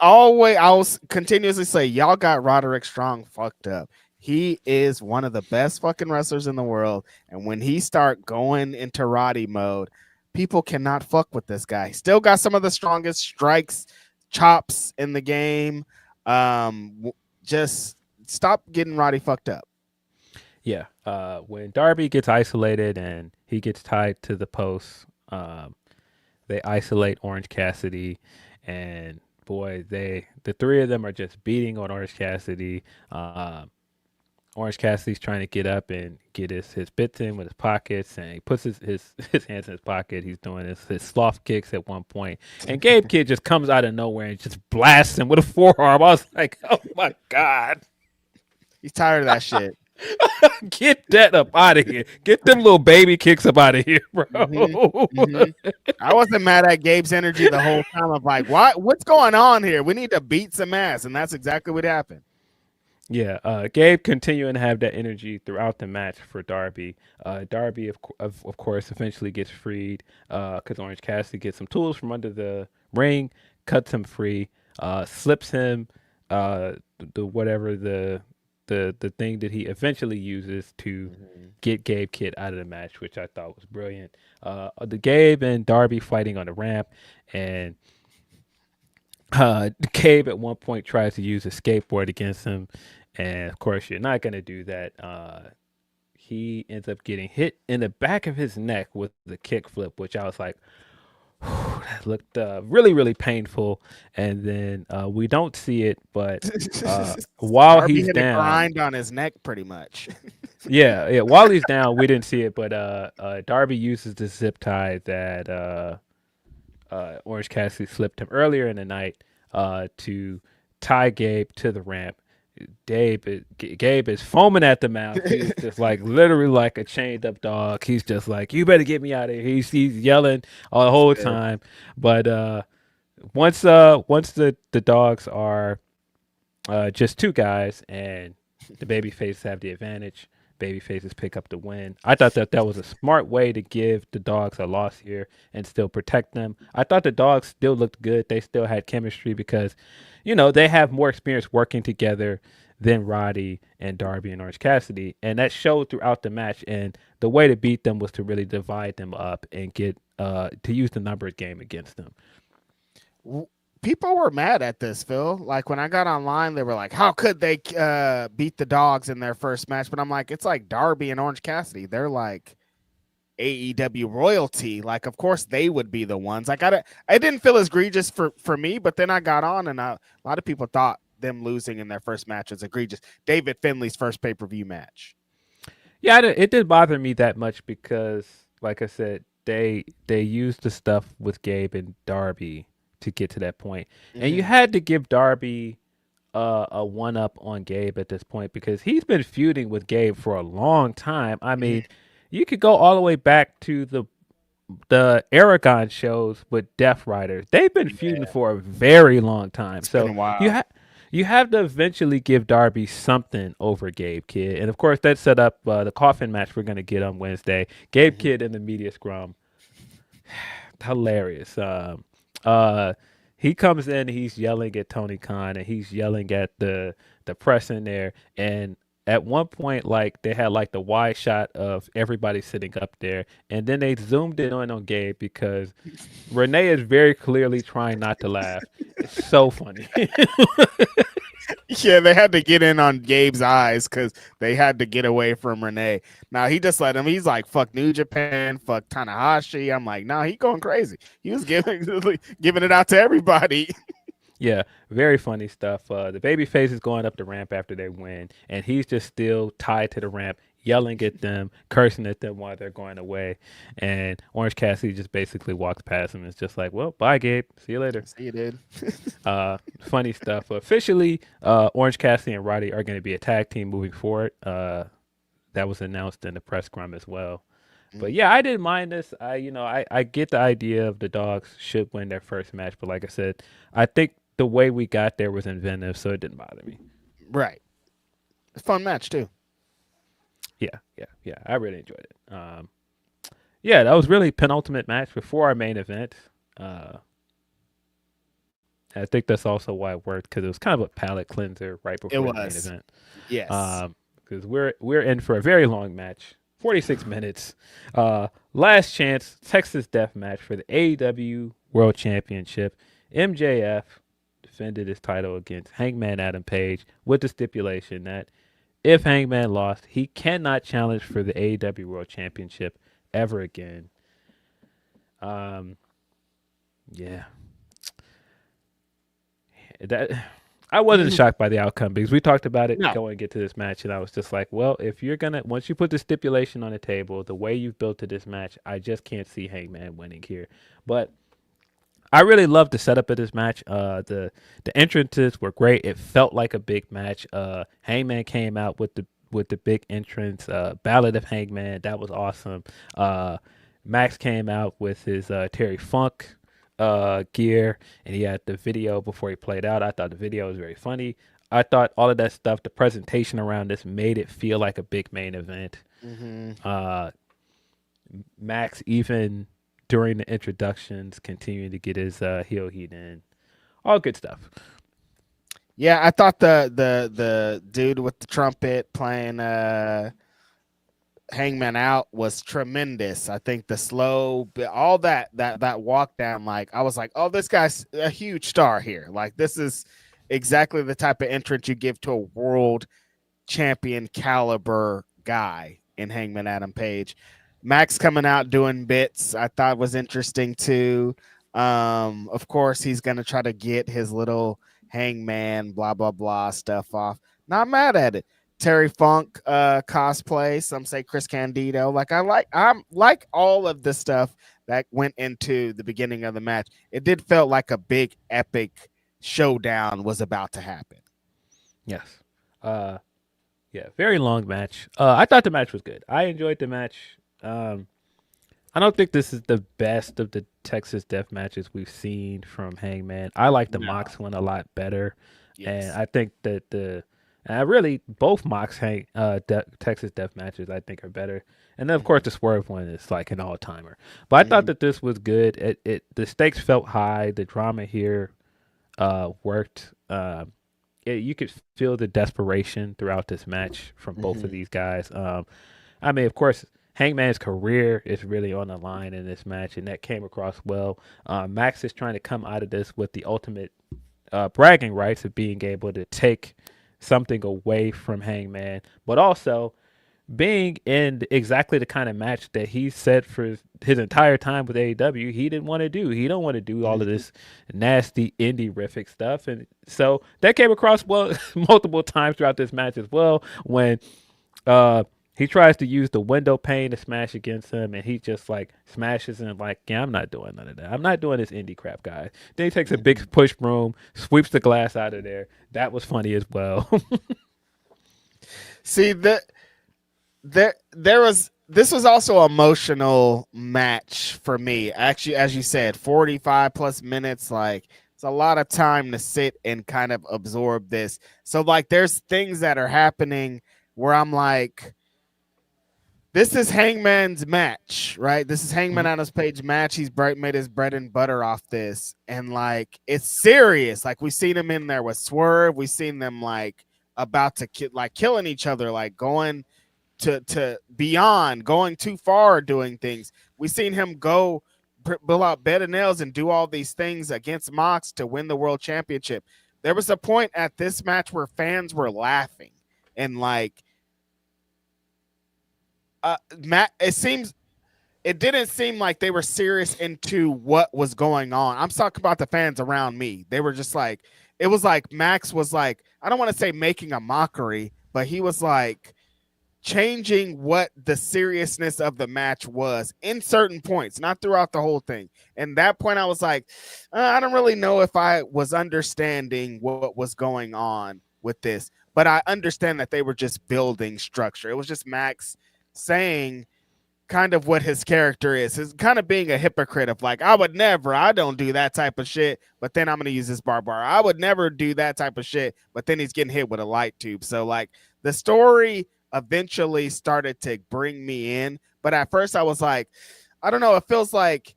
[SPEAKER 2] I'll continuously say, y'all got Roderick Strong fucked up. He is one of the best fucking wrestlers in the world, and when he start going into Roddy mode, people cannot fuck with this guy. Still got some of the strongest strikes, chops in the game. Just stop getting Roddy fucked up.
[SPEAKER 1] Yeah, when Darby gets isolated and he gets tied to the post, they isolate Orange Cassidy, and boy, the three of them are just beating on Orange Cassidy. Orange Cassidy's trying to get up and get his bits in with his pockets, and he puts his hands in his pocket. He's doing his sloth kicks at one point, and Gabe Kidd just comes out of nowhere and just blasts him with a forearm. I was like, oh my god,
[SPEAKER 2] He's tired of that shit.
[SPEAKER 1] get that up out of here! Get them little baby kicks up out of here, bro.
[SPEAKER 2] I wasn't mad at Gabe's energy the whole time. I'm like, what's going on here? We need to beat some ass, and that's exactly what happened.
[SPEAKER 1] Yeah, Gabe continuing to have that energy throughout the match for Darby. Darby, of course, eventually gets freed because Orange Cassidy gets some tools from under the ring, cuts him free, slips him the whatever the thing that he eventually uses to get Gabe Kidd out of the match, which I thought was brilliant. The Gabe and Darby fighting on the ramp, and Gabe at one point tries to use a skateboard against him, and of course you're not going to do that. He ends up getting hit in the back of his neck with the kickflip, which I was like, that looked really, really painful. And then we don't see it, but while
[SPEAKER 2] Darby
[SPEAKER 1] he's
[SPEAKER 2] hit
[SPEAKER 1] down,
[SPEAKER 2] a grind on his neck, pretty much.
[SPEAKER 1] yeah, while he's down, we didn't see it, but Darby uses the zip tie that Orange Cassidy slipped him earlier in the night to tie Gabe to the ramp. Gabe is foaming at the mouth. He's just like literally like a chained up dog. He's just like, you better get me out of here. He's yelling all the whole time. But once the dogs are just two guys and the baby faces have the advantage, baby faces pick up the win. I thought that was a smart way to give the dogs a loss here and still protect them. I thought the dogs still looked good. They still had chemistry because, they have more experience working together than Roddy and Darby and Orange Cassidy. And that showed throughout the match. And the way to beat them was to really divide them up and get to use the numbers game against them.
[SPEAKER 2] People were mad at this, Phil. Like when I got online, they were like, how could they beat the dogs in their first match? But I'm like, it's like Darby and Orange Cassidy. They're like AEW royalty. Like, of course they would be the ones. Like I didn't feel as egregious for me, but then I got on and a lot of people thought them losing in their first match was egregious. David Finley's first pay-per-view match.
[SPEAKER 1] Yeah, it didn't bother me that much because, like I said, they used the stuff with Gabe and Darby to get to that point. And you had to give Darby a one-up on Gabe at this point because he's been feuding with Gabe for a long time. I mean, you could go all the way back to the Aragon shows with Death Riders. They've been feuding for a very long time.
[SPEAKER 2] It's been a while.
[SPEAKER 1] You have to eventually give Darby something over Gabe Kidd. And, of course, that set up the coffin match we're going to get on Wednesday. Gabe Kidd in the media scrum. Hilarious. He comes in, he's yelling at Tony Khan, and he's yelling at the press in there. And at one point, like they had like the wide shot of everybody sitting up there, and then they zoomed in on Gabe because Renee is very clearly trying not to laugh. It's so funny.
[SPEAKER 2] Yeah, they had to get in on Gabe's eyes because they had to get away from Renee. Now he just let him. He's like, "Fuck New Japan, fuck Tanahashi." I'm like, "Nah, he going crazy." He was giving it out to everybody.
[SPEAKER 1] Yeah, very funny stuff. The babyface is going up the ramp after they win, and he's just still tied to the ramp, yelling at them, cursing at them while they're going away. And Orange Cassidy just basically walks past him and is just like, well, bye, Gabe. See you later.
[SPEAKER 2] See you, dude.
[SPEAKER 1] Funny stuff. Officially, Orange Cassidy and Roddy are going to be a tag team moving forward. That was announced in the press scrum as well. But yeah, I didn't mind this. I get the idea of the dogs should win their first match, but like I said, I think the way we got there was inventive, so it didn't bother me.
[SPEAKER 2] Right. It's a fun match too.
[SPEAKER 1] Yeah. I really enjoyed it. Yeah, that was really penultimate match before our main event. I think that's also why it worked because it was kind of a palate cleanser right before the main event.
[SPEAKER 2] Yes.
[SPEAKER 1] Because we're in for a very long match, 46 minutes. Last chance Texas Death Match for the AEW World Championship. MJF defended his title against Hangman Adam Page with the stipulation that if Hangman lost, he cannot challenge for the AEW World Championship ever again. Yeah. that I wasn't shocked by the outcome because we talked about it
[SPEAKER 2] No.
[SPEAKER 1] going into this match, and I was just like, well, if you're gonna once you put the stipulation on the table, the way you've built to this match, I just can't see Hangman winning here. But I really loved the setup of this match. The entrances were great. It felt like a big match. Hangman came out with the big entrance. Ballad of Hangman, that was awesome. Max came out with his Terry Funk gear, and he had the video before he played out. I thought the video was very funny. I thought all of that stuff, the presentation around this, made it feel like a big main event.
[SPEAKER 2] Mm-hmm.
[SPEAKER 1] Max, even during the introductions, continuing to get his heel heat in, all good stuff.
[SPEAKER 2] Yeah, I thought the dude with the trumpet playing Hangman Out was tremendous. I think the slow, all that walk down, like I was like, oh, this guy's a huge star here. Like this is exactly the type of entrance you give to a world champion caliber guy in Hangman Adam Page. Max coming out doing bits, I thought was interesting too. Of course, he's gonna try to get his little Hangman blah blah blah stuff off. Not mad at it. Terry Funk cosplay. Some say Chris Candido. I'm like all of the stuff that went into the beginning of the match. It did felt like a big epic showdown was about to happen.
[SPEAKER 1] Yes. Yeah, very long match. I thought the match was good. I enjoyed the match. I don't think this is the best of the Texas death matches we've seen from Hangman. I like the Mox one a lot better. Yes. And I think that really both Mox Texas death matches I think are better. And then of course the Swerve one is like an all timer. But I thought that this was good. The stakes felt high. The drama here worked. You could feel the desperation throughout this match from both of these guys. I mean, of course, Hangman's career is really on the line in this match, and that came across well. Max is trying to come out of this with the ultimate bragging rights of being able to take something away from Hangman, but also being in exactly the kind of match that he said for his entire time with AEW he didn't want to do. He don't want to do all of this nasty indie-rific stuff, and so that came across well multiple times throughout this match as well when he tries to use the window pane to smash against him, and he just like smashes him like, yeah, I'm not doing none of that. I'm not doing this indie crap, guy. Then he takes a big push broom, sweeps the glass out of there. That was funny as well.
[SPEAKER 2] See, this was also an emotional match for me. Actually, as you said, 45 plus minutes, like it's a lot of time to sit and kind of absorb this. So like there's things that are happening where I'm like, this is Hangman's match, right? This is Hangman Adam Page match. He's made his bread and butter off this. And like, it's serious. Like we've seen him in there with Swerve. We've seen them like about to killing each other, like going to beyond, going too far, doing things. We've seen him go pull out bed of nails and do all these things against Mox to win the world championship. There was a point at this match where fans were laughing and like, Matt, it didn't seem like they were serious into what was going on. I'm talking about the fans around me. They were just like, it was like Max was like, I don't want to say making a mockery, but he was like changing what the seriousness of the match was in certain points, not throughout the whole thing. And that point I was like, I don't really know if I was understanding what was going on with this, but I understand that they were just building structure. It was just Max saying kind of what his character is kind of being a hypocrite of like, I don't do that type of shit, but then I'm going to use this bar. I would never do that type of shit, but then he's getting hit with a light tube. So like the story eventually started to bring me in, but at first I was like, I don't know. It feels like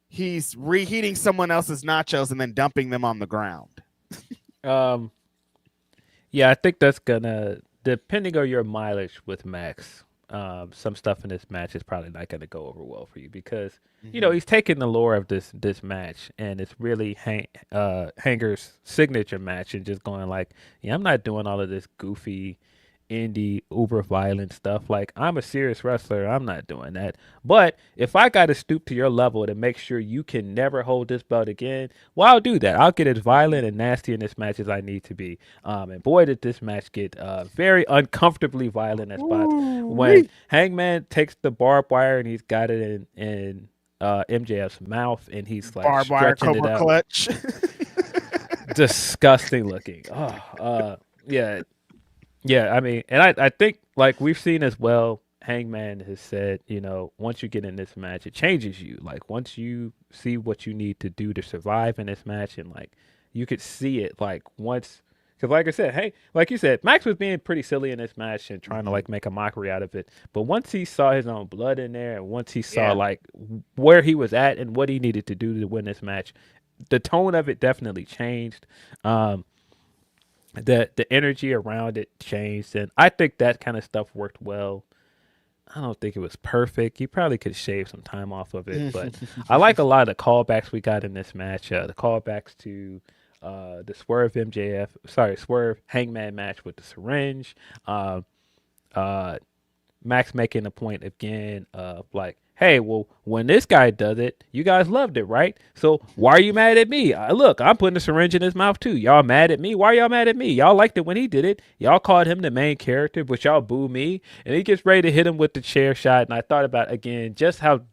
[SPEAKER 2] he's reheating someone else's nachos and then dumping them on the ground.
[SPEAKER 1] Yeah, I think that's gonna, depending on your mileage with Max, some stuff in this match is probably not going to go over well for you because you know he's taking the lore of this match and it's really Hanger's signature match and just going like, yeah, I'm not doing all of this goofy indie uber violent stuff. Like, I'm a serious wrestler, I'm not doing that. But if I got to stoop to your level to make sure you can never hold this belt again, well, I'll do that. I'll get as violent and nasty in this match as I need to be. And boy, did this match get very uncomfortably violent at spots. When
[SPEAKER 2] Ooh-wee.
[SPEAKER 1] Hangman takes the barbed wire and he's got it in MJF's mouth, and he's like
[SPEAKER 2] Barbed wire
[SPEAKER 1] stretching it
[SPEAKER 2] cobra
[SPEAKER 1] up.
[SPEAKER 2] clutch.
[SPEAKER 1] Disgusting looking. Yeah, yeah. I mean, and I think like we've seen as well. Hangman has said, once you get in this match, it changes you. Like once you see what you need to do to survive in this match, and like you could see it. Like once, because like I said, hey, like you said, Max was being pretty silly in this match and trying to like make a mockery out of it. But once he saw his own blood in there, and once he saw
[SPEAKER 2] Yeah.
[SPEAKER 1] like where he was at and what he needed to do to win this match, the tone of it definitely changed. The energy around it changed, and I think that kind of stuff worked well. I don't think it was perfect. You probably could shave some time off of it, but I like a lot of the callbacks we got in this match. The callbacks to the Swerve Hangman match with the syringe. Uh, uh, Max making a point again of like, hey, well, when this guy does it, you guys loved it, right? So why are you mad at me? Look, I'm putting a syringe in his mouth too. Y'all mad at me? Why are y'all mad at me? Y'all liked it when he did it. Y'all called him the main character, but y'all boo me. And he gets ready to hit him with the chair shot. And I thought about again just how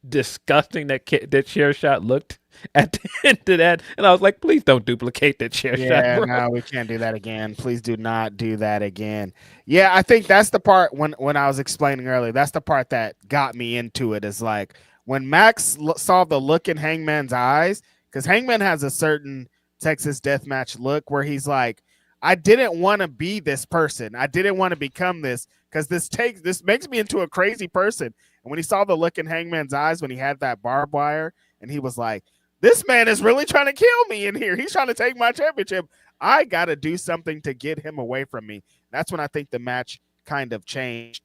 [SPEAKER 1] disgusting that chair shot looked at the end of that, and I was like, please don't duplicate that chair shot, bro.
[SPEAKER 2] No, we can't do that again. Please do not do that again. Yeah, I think that's the part when I was explaining earlier. That's the part that got me into it. Is like when Max saw the look in Hangman's eyes, because Hangman has a certain Texas Deathmatch look where he's like, I didn't want to be this person. I didn't want to become this because this makes me into a crazy person. And when he saw the look in Hangman's eyes when he had that barbed wire, and he was like, this man is really trying to kill me in here. He's trying to take my championship. I got to do something to get him away from me. That's when I think the match kind of changed.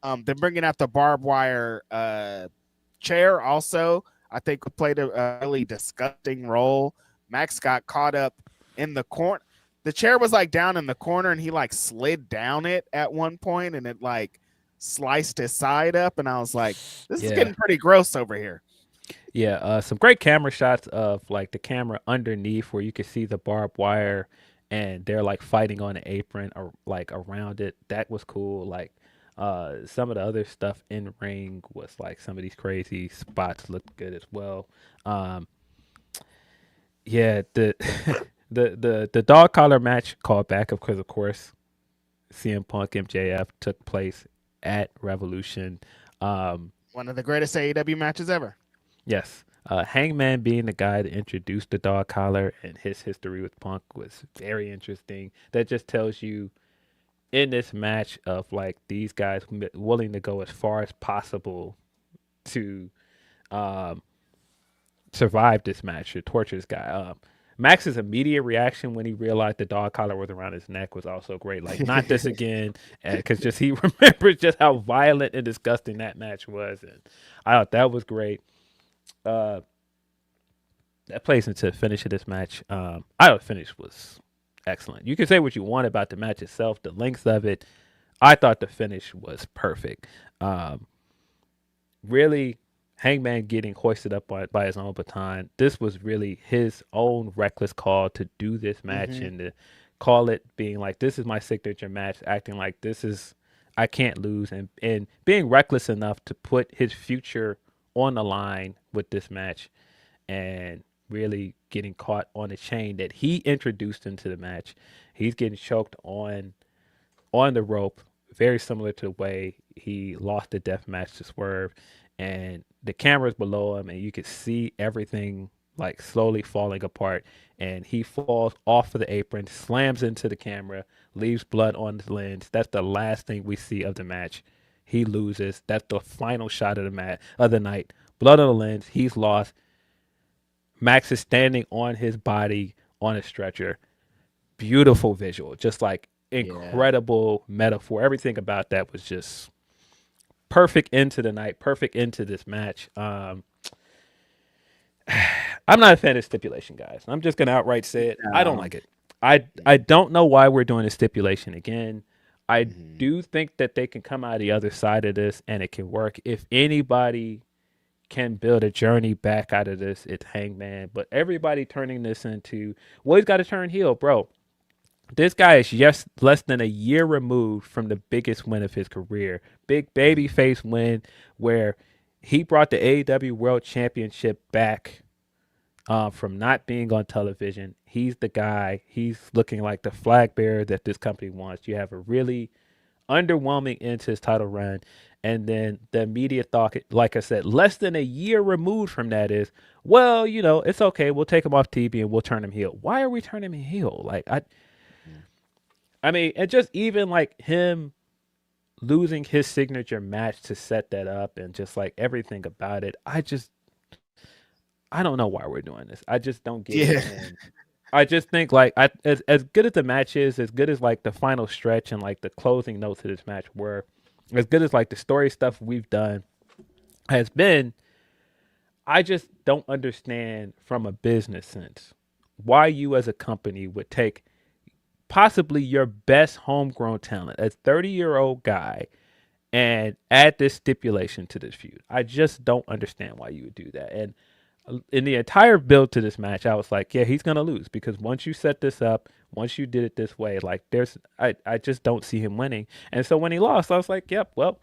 [SPEAKER 2] Then bringing out the barbed wire chair also, I think played a really disgusting role. Max got caught up in the corner. The chair was like down in the corner, and he like slid down it at one point, and it like sliced his side up. And I was like, this is getting pretty gross over here.
[SPEAKER 1] Yeah, some great camera shots of like the camera underneath where you can see the barbed wire, and they're like fighting on an apron or like around it. That was cool. Like some of the other stuff in ring was like some of these crazy spots looked good as well. Yeah, the the dog collar match called back because of course CM Punk MJF took place at Revolution.
[SPEAKER 2] One of the greatest AEW matches ever.
[SPEAKER 1] Yes. Hangman being the guy to introduce the dog collar and his history with Punk was very interesting. That just tells you in this match of like these guys willing to go as far as possible to survive this match or torture this guy. Max's immediate reaction when he realized the dog collar was around his neck was also great. Like, not this again, because just he remembers just how violent and disgusting that match was, and I thought that was great. That plays into the finish of this match. I thought the finish was excellent. You can say what you want about the match itself, the length of it. I thought the finish was perfect. Really, Hangman getting hoisted up by his own baton. This was really his own reckless call to do this match and to call it being like, this is my signature match, acting like this is, I can't lose, and being reckless enough to put his future on the line with this match and really getting caught on a chain that he introduced into the match. He's getting choked on the rope, very similar to the way he lost the death match to Swerve, and the camera's below him and you can see everything like slowly falling apart, and he falls off of the apron, slams into the camera, leaves blood on the lens. That's the last thing we see of the match. He loses. That's the final shot of the night. Blood on the lens. He's lost. Max is standing on his body on a stretcher. Beautiful visual. Just like incredible metaphor. Everything about that was just perfect into the night. Perfect into this match. I'm not a fan of stipulation, guys. I'm just going to outright say it. I don't like it. I don't know why we're doing a stipulation again. I
[SPEAKER 2] Mhm.
[SPEAKER 1] do think that they can come out the other side of this and it can work. If anybody can build a journey back out of this, it's Hangman. But everybody turning this into, well, he's got to turn heel, bro. This guy is just less than a year removed from the biggest win of his career. Big babyface win where he brought the AEW World Championship back from not being on television. He's the guy. He's looking like the flag bearer that this company wants. You have a really underwhelming end to his title run. And then the immediate thought, like I said, less than a year removed from that is, well, it's okay. We'll take him off TV and we'll turn him heel. Why are we turning him heel? I mean, and just even like him losing his signature match to set that up and just like everything about it, I don't know why we're doing this. I just don't get
[SPEAKER 2] Yeah.
[SPEAKER 1] it. And I just think like as good as the match is, as good as like the final stretch and like the closing notes of this match were, as good as like the story stuff we've done has been, I just don't understand from a business sense why you as a company would take possibly your best homegrown talent, a 30-year-old guy, and add this stipulation to this feud. I just don't understand why you would do that. And in the entire build to this match, I was like, yeah, he's gonna lose because once you set this up, once you did it this way, like I just don't see him winning. And so when he lost, I was like, yep, well,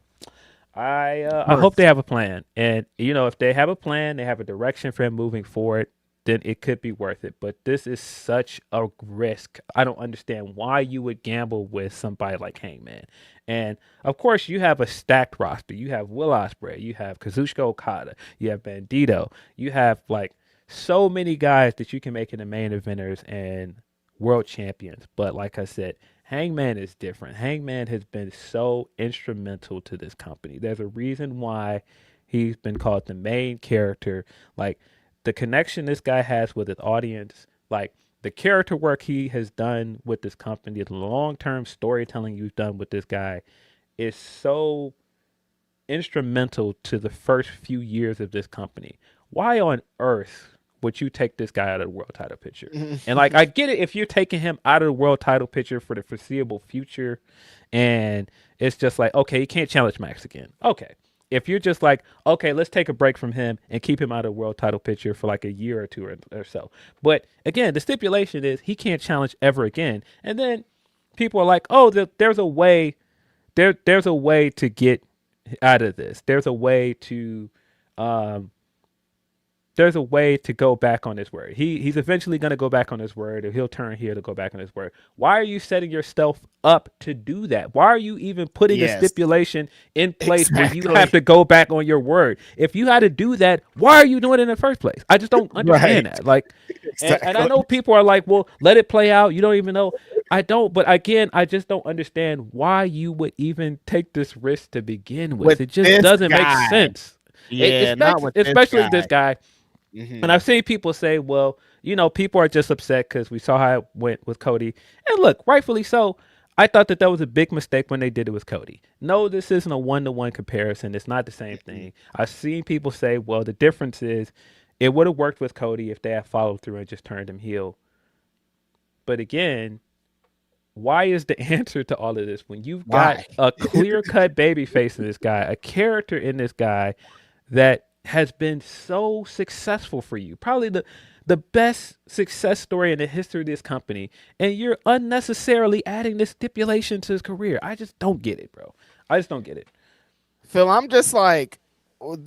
[SPEAKER 1] I hope they have a plan. And if they have a plan, they have a direction for him moving forward, then it could be worth it. But this is such a risk. I don't understand why you would gamble with somebody like Hangman. And of course, you have a stacked roster. You have Will Ospreay, you have Kazuchika Okada, you have Bandito, you have like so many guys that you can make into main eventers and world champions. But like I said, Hangman is different. Hangman has been so instrumental to this company. There's a reason why he's been called the main character. Like the connection this guy has with his audience, like the character work he has done with this company, the long-term storytelling you've done with this guy is so instrumental to the first few years of this company. Why on earth would you take this guy out of the world title picture? And like, I get it if you're taking him out of the world title picture for the foreseeable future, and it's just like, okay, he can't challenge Max again. Okay. If you're just like, okay, let's take a break from him and keep him out of the world title picture for like a year or two or so. But again, the stipulation is he can't challenge ever again. And then people are like, oh, there's a way, there's a way to get out of this. Um, there's a way to go back on his word. He's eventually going to go back on his word, or he'll turn here to go back on his word. Why are you setting yourself up to do that? Why are you even putting a
[SPEAKER 2] Yes.
[SPEAKER 1] stipulation in place where you
[SPEAKER 2] Exactly.
[SPEAKER 1] have to go back on your word? If you had to do that, why are you doing it in the first place? I just don't understand
[SPEAKER 2] Right.
[SPEAKER 1] that. Like, and I
[SPEAKER 2] Exactly.
[SPEAKER 1] know people are like, well, let it play out. You don't even know. I don't, but again, I just don't understand why you would even take this risk to begin with.
[SPEAKER 2] With
[SPEAKER 1] It just
[SPEAKER 2] this
[SPEAKER 1] doesn't make
[SPEAKER 2] guy.
[SPEAKER 1] sense.
[SPEAKER 2] Yeah, not with this
[SPEAKER 1] Especially this
[SPEAKER 2] guy.
[SPEAKER 1] guy. And
[SPEAKER 2] Hmm.
[SPEAKER 1] I've seen people say, well, people are just upset because we saw how it went with Cody. And look, rightfully so. I thought that was a big mistake when they did it with Cody. No, this isn't a one-to-one comparison. It's not the same thing. I've seen people say, well, the difference is it would have worked with Cody if they had followed through and just turned him heel. But again, why is the answer to all of this when you've got
[SPEAKER 2] Why?
[SPEAKER 1] a clear-cut baby face in this guy, a character in this guy that has been so successful for you, probably the best success story in the history of this company, and you're unnecessarily adding this stipulation to his career. I just don't get it, bro. I just don't get it.
[SPEAKER 2] Phil, I'm just like,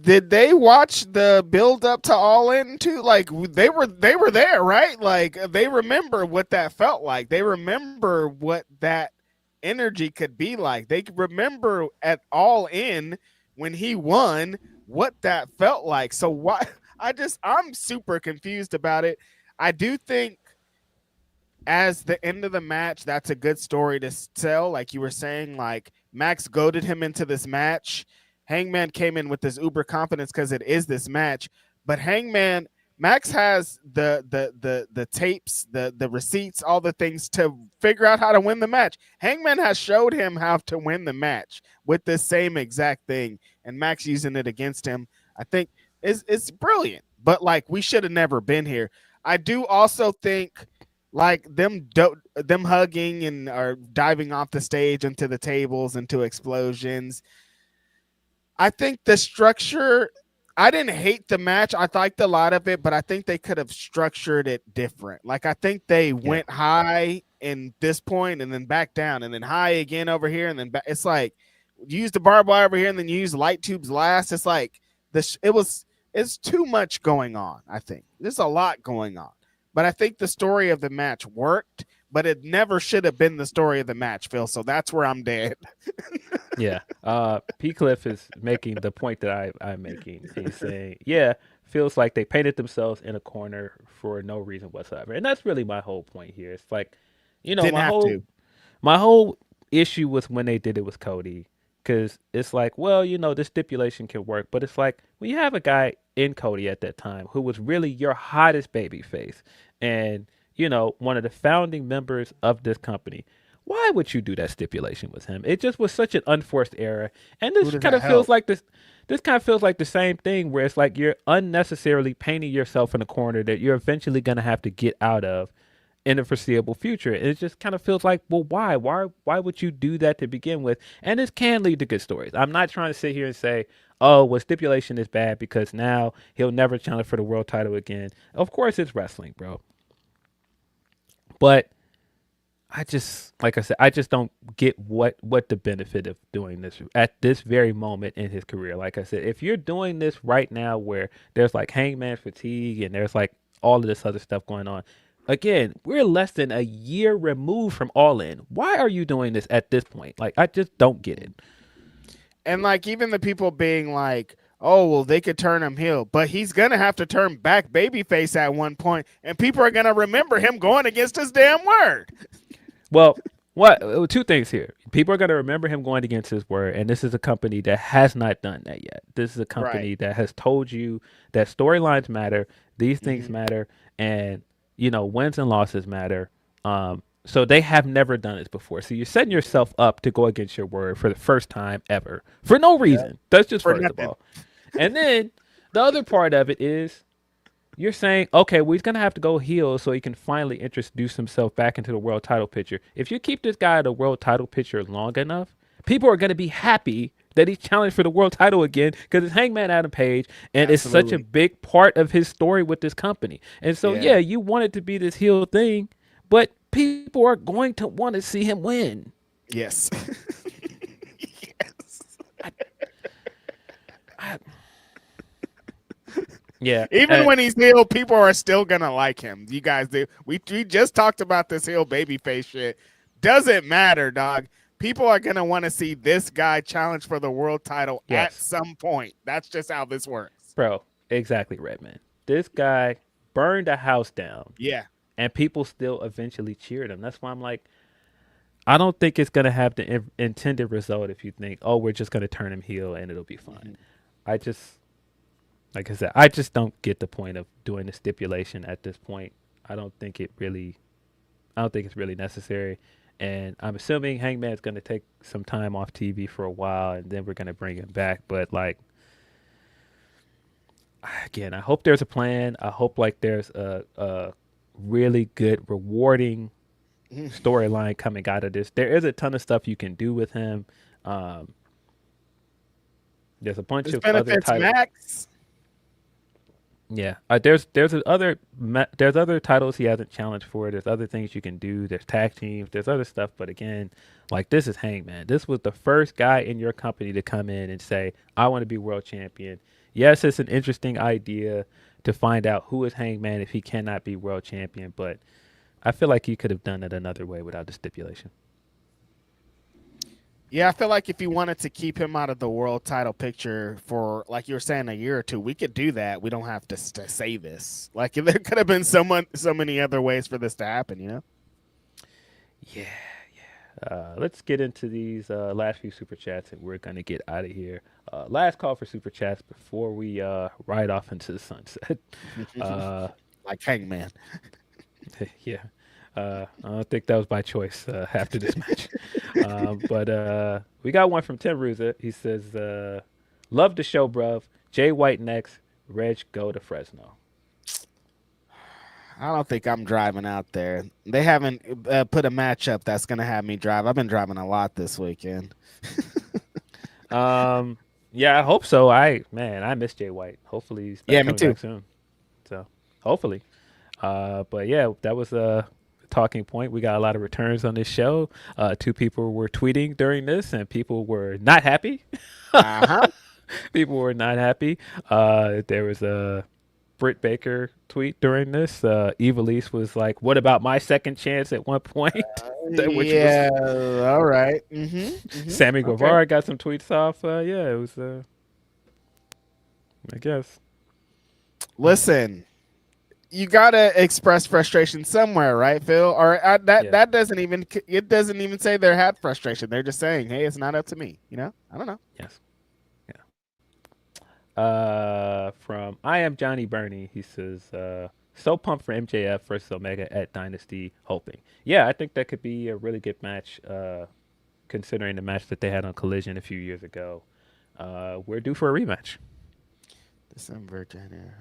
[SPEAKER 2] did they watch the build up to All In too? Like they were there, right? Like they remember what that felt like. They remember what that energy could be like. They remember at All In when he won what that felt like. So why I'm super confused about it. I do think as the end of the match, that's a good story to tell. Like you were saying, like Max goaded him into this match. Hangman came in with this uber confidence because it is this match. But Max has the tapes, the receipts, all the things to figure out how to win the match. Hangman has showed him how to win the match with this same exact thing, and Max using it against him. I think it's brilliant. But like we should have never been here. I do also think like them hugging and or diving off the stage into the tables into explosions. I think the structure, I didn't hate the match. I liked a lot of it, but I think they could have structured it different. Like I think they
[SPEAKER 1] Yeah.
[SPEAKER 2] went high in this point and then back down and then high again over here and then back. It's like you use the barbed wire over here and then you use light tubes last. It's like this. It's too much going on. I think there's a lot going on, but I think the story of the match worked. But it never should have been the story of the match, Phil. So that's where I'm dead.
[SPEAKER 1] Yeah. P. Cliff is making the point that I'm making. He's saying, yeah, feels like they painted themselves in a corner for no reason whatsoever. And that's really my whole point here. It's like,
[SPEAKER 2] Didn't
[SPEAKER 1] my
[SPEAKER 2] have
[SPEAKER 1] whole
[SPEAKER 2] to.
[SPEAKER 1] issue was when they did it with Cody. Because it's like, well, this stipulation can work. But it's like, when you have a guy in Cody at that time who was really your hottest baby face and, one of the founding members of this company, why would you do that stipulation with him? It just was such an unforced error. And
[SPEAKER 2] Who
[SPEAKER 1] this
[SPEAKER 2] does
[SPEAKER 1] kind
[SPEAKER 2] that
[SPEAKER 1] of feels
[SPEAKER 2] help?
[SPEAKER 1] like this kind of feels like the same thing where it's like you're unnecessarily painting yourself in a corner that you're eventually going to have to get out of in the foreseeable future. It just kind of feels like, well, why? Why would you do that to begin with? And this can lead to good stories. I'm not trying to sit here and say, oh, well, stipulation is bad because now he'll never challenge for the world title again. Of course, it's wrestling, bro. But I just, like I said, I just don't get what the benefit of doing this at this very moment in his career. Like I said, if you're doing this right now, where there's like hangman fatigue and there's like all of this other stuff going on, again, we're less than a year removed from All In. Why are you doing this at this point? Like, I just don't get it.
[SPEAKER 2] And like even the people being like, "Oh, well, they could turn him heel, but he's gonna have to turn back babyface at one point, and people are gonna remember him going against his damn word."
[SPEAKER 1] Well, two things here. People are going to remember him going against his word, and this is a company that has not done that yet. This is a
[SPEAKER 2] Right.
[SPEAKER 1] company that has told you that storylines matter, these things
[SPEAKER 2] Mm-hmm.
[SPEAKER 1] matter, and wins and losses matter. So they have never done this before. So you're setting yourself up to go against your word for the first time ever for no
[SPEAKER 2] Yeah.
[SPEAKER 1] reason. That's just
[SPEAKER 2] For
[SPEAKER 1] first of
[SPEAKER 2] nothing.
[SPEAKER 1] all. And then the other part of it is you're saying, okay, well, he's going to have to go heel so he can finally introduce himself back into the world title picture. If you keep this guy at the world title picture long enough, people are going to be happy that he's challenged for the world title again because it's Hangman Adam Page and it's such a
[SPEAKER 2] Absolutely.
[SPEAKER 1] big part of his story with this company. And so,
[SPEAKER 2] Yeah.
[SPEAKER 1] yeah, you want it to be this heel thing, but people are going to want to see him win.
[SPEAKER 2] Yes. Yes.
[SPEAKER 1] I, I, yeah.
[SPEAKER 2] Even when he's heel, people are still gonna like him. You guys do. We just talked about this heel babyface shit. Doesn't matter, dog. People are gonna want to see this guy challenge for the world title at
[SPEAKER 1] Yes,
[SPEAKER 2] some point. That's just how this works.
[SPEAKER 1] bro. Exactly, Redman. This guy burned a house down
[SPEAKER 2] Yeah.
[SPEAKER 1] and people still eventually cheered him. That's why I'm like, I don't think it's gonna have the intended result if you think, oh, we're just gonna turn him heel and it'll be fine.
[SPEAKER 2] Mhm.
[SPEAKER 1] I just, like I said, I just don't get the point of doing the stipulation at this point. I don't think it really, I don't think it's really necessary. And I'm assuming Hangman's gonna take some time off TV for a while, and then we're gonna bring him back. But like, again, I hope there's a plan. I hope like there's a really good, rewarding storyline coming out of this. There is a ton of stuff you can do with him. Um, there's a bunch
[SPEAKER 2] This
[SPEAKER 1] of other
[SPEAKER 2] benefits
[SPEAKER 1] titles.
[SPEAKER 2] Max.
[SPEAKER 1] Yeah, there's other titles he hasn't challenged for. There's other things you can do. There's tag teams. There's other stuff. But again, like this is Hangman. This was the first guy in your company to come in and say, "I want to be world champion." Yes, it's an interesting idea to find out who is Hangman if he cannot be world champion. But I feel like you could have done it another way without the stipulation.
[SPEAKER 2] Yeah, I feel like if you wanted to keep him out of the world title picture for, like you were saying, a year or two, we could do that. We don't have to say this. Like there could have been so many other ways for this to happen. You know.
[SPEAKER 1] Yeah, let's get into these last few super chats and we're gonna get out of here. Last call for super chats before we ride off into the sunset. uh,
[SPEAKER 2] Like Hangman.
[SPEAKER 1] yeah, I don't think that was by choice after this match. But we got one from Tim Ruza. He says, "Love the show, bruv. Jay White next. Reg go to Fresno."
[SPEAKER 2] I don't think I'm driving out there. They haven't put a matchup that's gonna have me drive. I've been driving a lot this weekend.
[SPEAKER 1] Yeah, I hope so. I miss Jay White. Hopefully he's
[SPEAKER 2] Yeah, me
[SPEAKER 1] coming
[SPEAKER 2] too.
[SPEAKER 1] back soon. So hopefully. But yeah, that was a talking point. We got a lot of returns on this show. Two people were tweeting during this, and people were not happy.
[SPEAKER 2] Uh huh.
[SPEAKER 1] People were not happy. There was a Britt Baker tweet during this. Evilise was like, "What about my second chance?" At one point, which was
[SPEAKER 2] Yeah. All right. Mm-hmm.
[SPEAKER 1] Sammy
[SPEAKER 2] Okay.
[SPEAKER 1] Guevara got some tweets off. Yeah, it was. I guess.
[SPEAKER 2] Listen, you gotta express frustration somewhere, right, Phil? Or
[SPEAKER 1] Yeah.
[SPEAKER 2] that doesn't even say they had frustration. They're just saying, "Hey, it's not up to me." You know? I don't know.
[SPEAKER 1] Yes. From I am Johnny Burney. He says, so pumped for MJF versus Omega at Dynasty. Hoping. Yeah, I think that could be a really good match. Considering the match that they had on Collision a few years ago. We're due for a rematch.
[SPEAKER 2] December, January.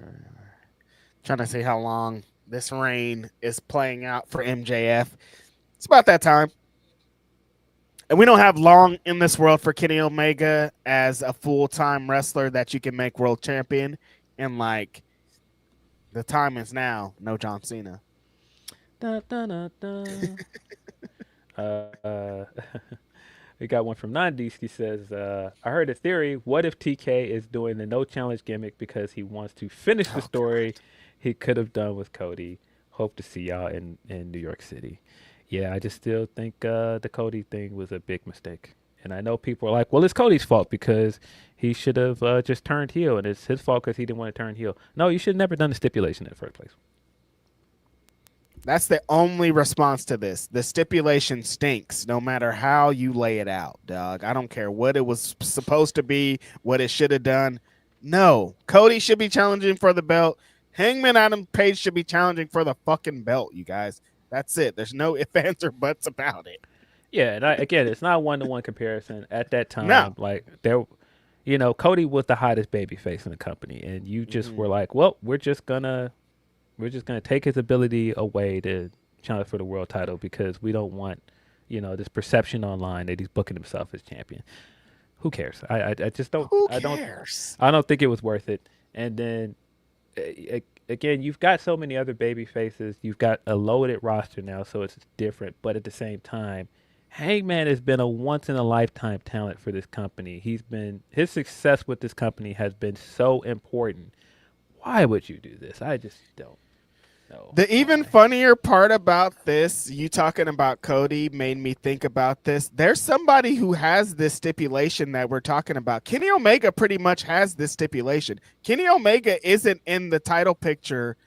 [SPEAKER 2] Trying to see how long this reign is playing out for MJF. It's about that time. And we don't have long in this world for Kenny Omega as a full-time wrestler that you can make world champion. And like, the time is now. No John Cena.
[SPEAKER 1] Da, da, da, da. We got one from Non-Deist. He says, I heard a theory. What if TK is doing the no challenge gimmick because he wants to finish the story he could have done with Cody? Hope to see y'all in New York City. Yeah, I just still think the Cody thing was a big mistake. And I know people are like, well, it's Cody's fault because he should have just turned heel. And it's his fault because he didn't want to turn heel. No, you should have never done the stipulation in the first place.
[SPEAKER 2] That's the only response to this. The stipulation stinks no matter how you lay it out, dog. I don't care what it was supposed to be, what it should have done. No, Cody should be challenging for the belt. Hangman Adam Page should be challenging for the fucking belt, you guys. That's it. There's no ifs, ands, or buts about it.
[SPEAKER 1] Yeah, and again, it's not a one-to-one comparison. At that time,
[SPEAKER 2] No.
[SPEAKER 1] like Cody was the hottest baby face in the company, and you just were like, well, we're just gonna take his ability away to challenge for the world title because we don't want, this perception online that he's booking himself as champion. Who cares? I just don't.
[SPEAKER 2] Who cares?
[SPEAKER 1] I don't think it was worth it. And then again, you've got so many other baby faces. You've got a loaded roster now, so it's different. But at the same time, Hangman has been a once in a lifetime talent for this company. His success with this company has been so important. Why would you do this? I just don't know.
[SPEAKER 2] The even funnier part about this, you talking about Cody, made me think about this. There's somebody who has this stipulation that we're talking about. Kenny Omega pretty much has this stipulation. Kenny Omega isn't in the title picture.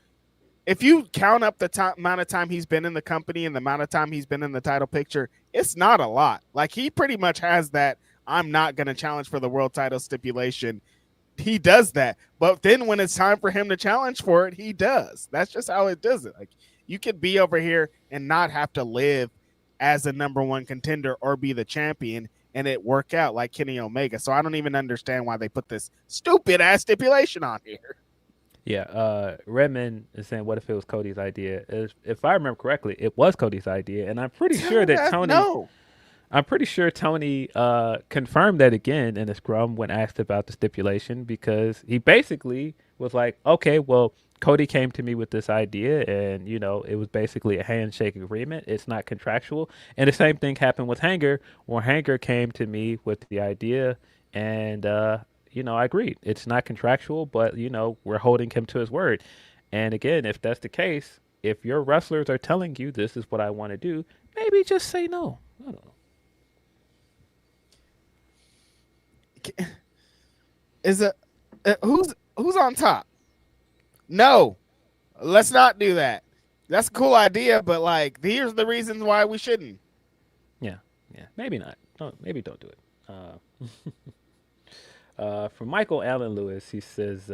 [SPEAKER 2] If you count up the amount of time he's been in the company and the amount of time he's been in the title picture, it's not a lot. Like, he pretty much has that I'm not going to challenge for the world title stipulation. He does that. But then when it's time for him to challenge for it, he does. That's just how it does it. Like, you could be over here and not have to live as a number one contender or be the champion and it work out like Kenny Omega. So I don't even understand why they put this stupid ass stipulation on here.
[SPEAKER 1] Yeah, Redman is saying, "What if it was Cody's idea?" If I remember correctly, it was Cody's idea, and I'm pretty sure that Tony.
[SPEAKER 2] No.
[SPEAKER 1] I'm pretty sure Tony confirmed that again in the scrum when asked about the stipulation because he basically was like, "Okay, well, Cody came to me with this idea, and it was basically a handshake agreement. It's not contractual." And the same thing happened with Hanger, where Hanger came to me with the idea, and I agreed. It's not contractual, but we're holding him to his word. And again, if that's the case, if your wrestlers are telling you this is what I want to do, maybe just say no. I don't know.
[SPEAKER 2] Is it who's on top? No, let's not do that. That's a cool idea, but like, here's the reasons why we shouldn't.
[SPEAKER 1] Yeah, maybe not. Maybe don't do it. From Michael Allen Lewis, he says,